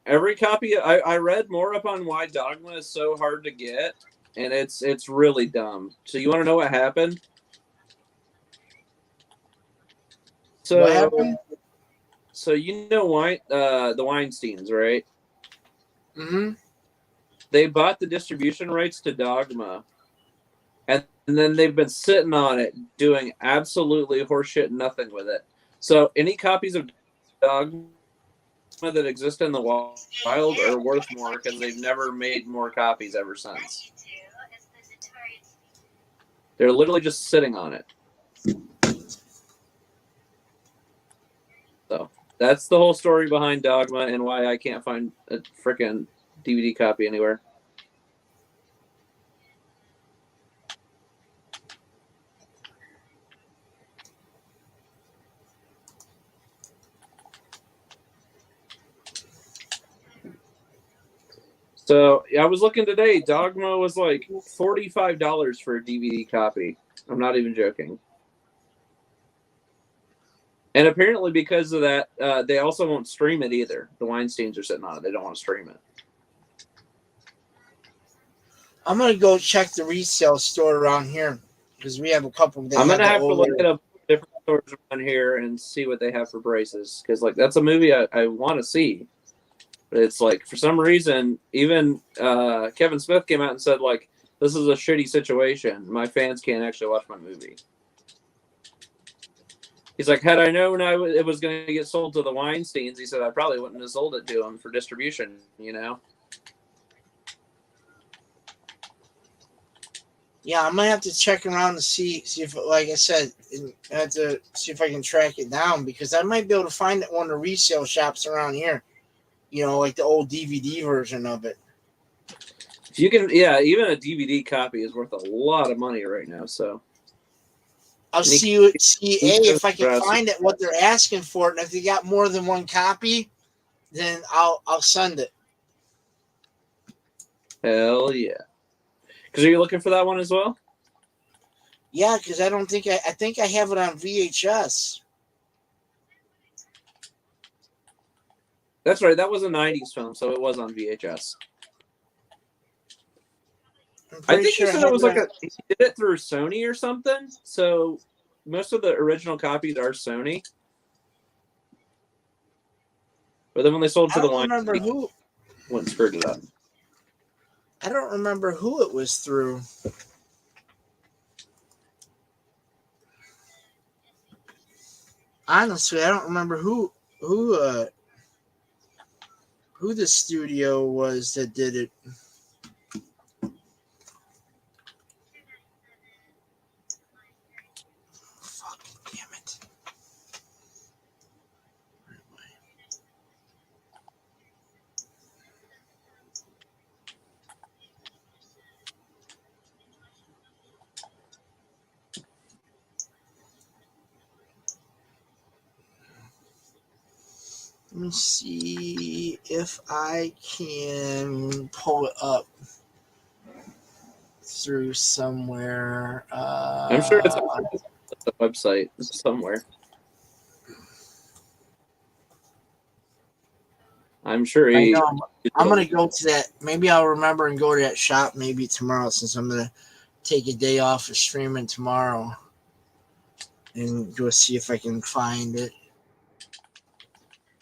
Speaker 2: Every copy I read more up on why Dogma is so hard to get, and it's really dumb. So you want to know what happened? So
Speaker 1: what happened?
Speaker 2: So you know the Weinsteins, right?
Speaker 1: Mm-hmm.
Speaker 2: They bought the distribution rights to Dogma, and then they've been sitting on it, doing absolutely horseshit nothing with it. So any copies of Dogma that exist in the wild are worth more because they've never made more copies ever since. They're literally just sitting on it. So that's the whole story behind Dogma and why I can't find a freaking DVD copy anywhere. So I was looking today. Dogma was like $45 for a DVD copy. I'm not even joking. And apparently because of that, they also won't stream it either. The Weinsteins are sitting on it. They don't want to stream it.
Speaker 1: I'm going to go check the resale store around here because we have a couple.
Speaker 2: I'm going to have to look at a different stores around here and see what they have for braces. Because like that's a movie I want to see. But it's like, for some reason, even Kevin Smith came out and said, like, this is a shitty situation. My fans can't actually watch my movie. He's like, had I known it was going to get sold to the Weinsteins, he said, I probably wouldn't have sold it to them for distribution, you know?
Speaker 1: Yeah, I'm going to have to check around to see if, like I said, I have to see if I can track it down because I might be able to find it one of the resale shops around here. You know, like the old DVD version of it.
Speaker 2: If you can, yeah, even a DVD copy is worth a lot of money right now. So
Speaker 1: I'll see if I can find it, what they're asking for it, and if they got more than one copy, then I'll send it.
Speaker 2: Hell yeah! Because are you looking for that one as well?
Speaker 1: Yeah, because I don't think I think I have it on VHS.
Speaker 2: That's right. That was a 90s film, so it was on VHS. I think he said it was he did it through Sony or something. So most of the original copies are Sony. But then when they sold to the line,
Speaker 1: remember who
Speaker 2: went and screwed it up.
Speaker 1: I don't remember who it was through. Honestly, I don't remember who the studio was that did it. Fucking damn it. Let me see if I can pull it up through somewhere.
Speaker 2: I'm sure it's on the website somewhere. I'm sure
Speaker 1: I'm going to go to that. Maybe I'll remember and go to that shop maybe tomorrow, since I'm going to take a day off of streaming tomorrow and go see if I can find it.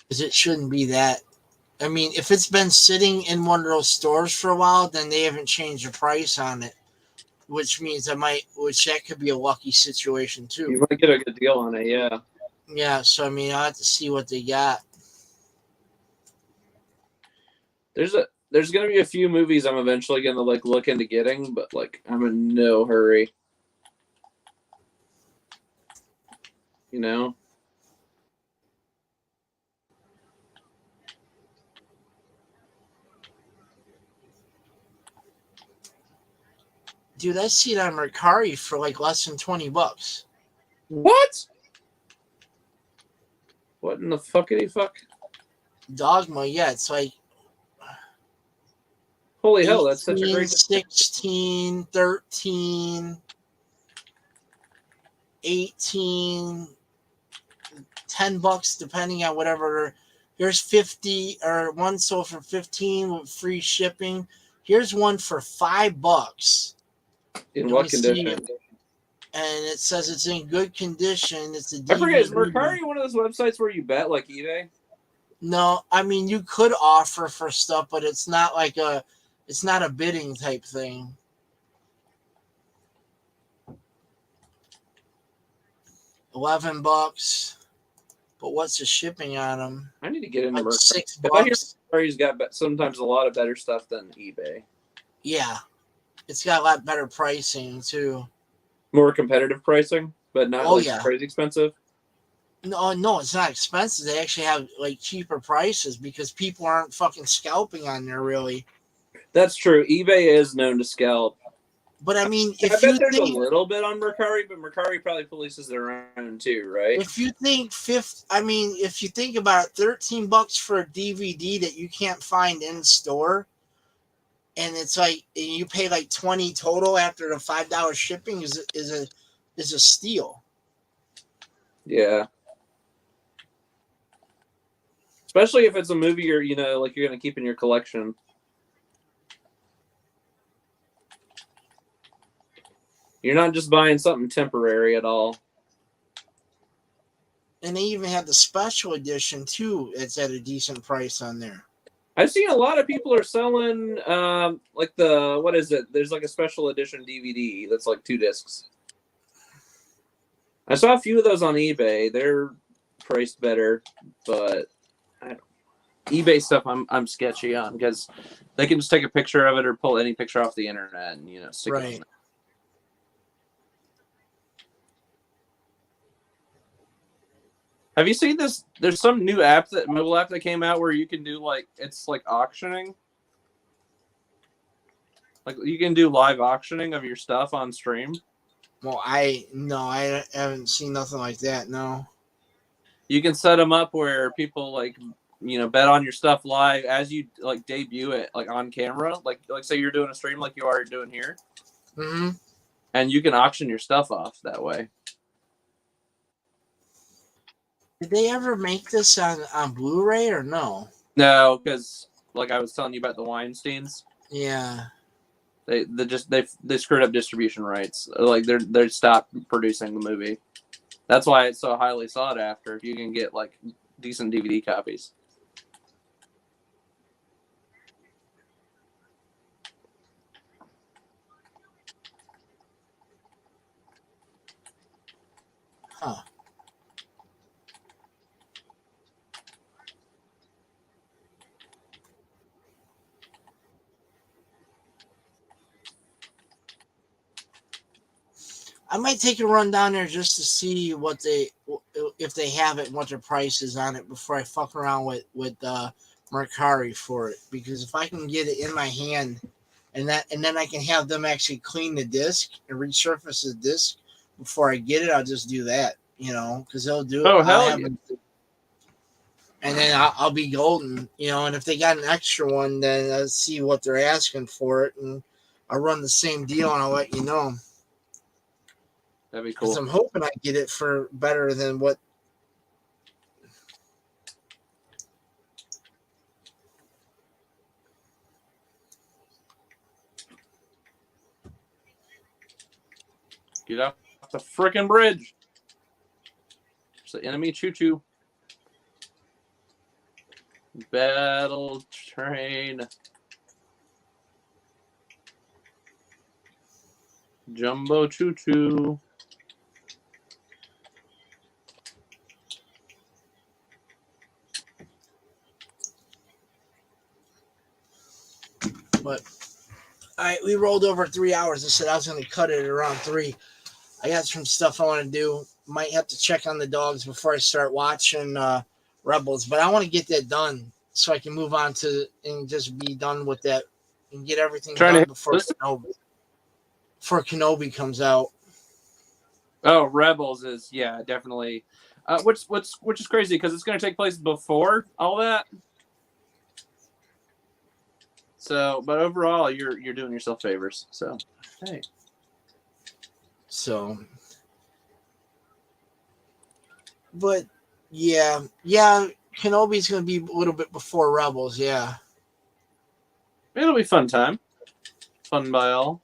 Speaker 1: Because it shouldn't be that. I mean, if it's been sitting in one of those stores for a while, then they haven't changed the price on it, which means that could be a lucky situation too.
Speaker 2: You might get a good deal on it, yeah.
Speaker 1: Yeah, so I mean, I'll have to see what they got.
Speaker 2: There's gonna be a few movies I'm eventually gonna look into getting, but I'm in no hurry. You know?
Speaker 1: Dude, I see it on Mercari for less than $20.
Speaker 2: What? What in the fuckity fuck?
Speaker 1: Dogma, yeah, it's like
Speaker 2: holy hell, that's such a great
Speaker 1: 16, 13, 18, $10 depending on whatever. Here's 50 or one sold for 15 with free shipping. Here's one for $5.
Speaker 2: In what condition?
Speaker 1: And it says it's in good condition. It's a DVD.
Speaker 2: I forget, is Mercari one of those websites where you bet like eBay?
Speaker 1: No, I mean you could offer for stuff, but it's not it's not a bidding type thing. $11, but what's the shipping on them?
Speaker 2: I need to get into Mercari.
Speaker 1: $6.
Speaker 2: I hear Mercari's got sometimes a lot of better stuff than eBay.
Speaker 1: Yeah, it's got a lot better pricing too.
Speaker 2: More competitive pricing, but not crazy expensive.
Speaker 1: No, it's not expensive. They actually have cheaper prices because people aren't fucking scalping on there really.
Speaker 2: That's true. eBay is known to scalp.
Speaker 1: But I mean,
Speaker 2: I bet there's a little bit on Mercari, but Mercari probably polices their own too, right?
Speaker 1: If you think if you think about it, $13 for a DVD that you can't find in store, and it's you pay $20 total after the $5 shipping is a steal.
Speaker 2: Yeah. Especially if it's a movie you're you're gonna keep in your collection. You're not just buying something temporary at all.
Speaker 1: And they even have the special edition too. It's at a decent price on there.
Speaker 2: I've seen a lot of people are selling what is it? There's a special edition DVD that's 2 discs. I saw a few of those on eBay. They're priced better, but eBay stuff I'm sketchy on because they can just take a picture of it or pull any picture off the internet and stick it in there. Have you seen this? There's some new mobile app that came out where you can do it's auctioning. You can do live auctioning of your stuff on stream.
Speaker 1: Well, I haven't seen nothing like that. No.
Speaker 2: You can set them up where people bet on your stuff live as you debut it on camera. Like say you're doing a stream like you are doing here.
Speaker 1: Mm-hmm.
Speaker 2: And you can auction your stuff off that way.
Speaker 1: Did they ever make this on Blu-ray or no?
Speaker 2: No, because I was telling you about the Weinsteins.
Speaker 1: Yeah.
Speaker 2: They screwed up distribution rights. Like they stopped producing the movie. That's why it's so highly sought after. If you can get like decent DVD copies.
Speaker 1: Huh. I might take a run down there just to see if they have it and what their price is on it before I fuck around with Mercari for it. Because if I can get it in my hand and then I can have them actually clean the disc and resurface the disc before I get it, I'll just do that. Because they'll do it.
Speaker 2: Oh, hell yeah.
Speaker 1: And then I'll be golden. And if they got an extra one, then I'll see what they're asking for it, and I'll run the same deal and I'll let you know.
Speaker 2: That'd be cool.
Speaker 1: I'm hoping I get it for better than what.
Speaker 2: Get off the frickin' bridge. It's the enemy choo-choo. Battle train. Jumbo choo-choo.
Speaker 1: But we rolled over 3 hours. I said I was going to cut it at around 3. I got some stuff I want to do. Might have to check on the dogs before I start watching Rebels, but I want to get that done so I can move on to and just be done with that and get everything done before Kenobi comes out.
Speaker 2: Oh, Rebels is definitely. Which is crazy because it's going to take place before all that. So, but overall, you're doing yourself favors. So, hey.
Speaker 1: So, but yeah, Kenobi's going to be a little bit before Rebels. Yeah,
Speaker 2: It'll be fun time. Fun by all.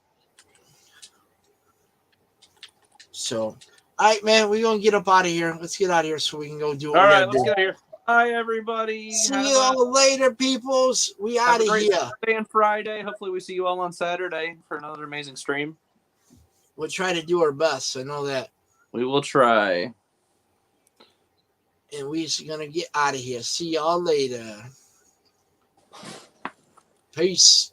Speaker 1: So, all right, man, we're going to get up out of here. Let's get out of here so we can go do what
Speaker 2: all
Speaker 1: we
Speaker 2: right,
Speaker 1: got to do.
Speaker 2: let's get out of here. Bye, everybody.
Speaker 1: See you all later, peoples. We out of here.
Speaker 2: Saturday and Friday. Hopefully, we see you all on Saturday for another amazing stream.
Speaker 1: We'll try to do our best. I know that.
Speaker 2: We will try.
Speaker 1: And we're going to get out of here. See y'all later. Peace.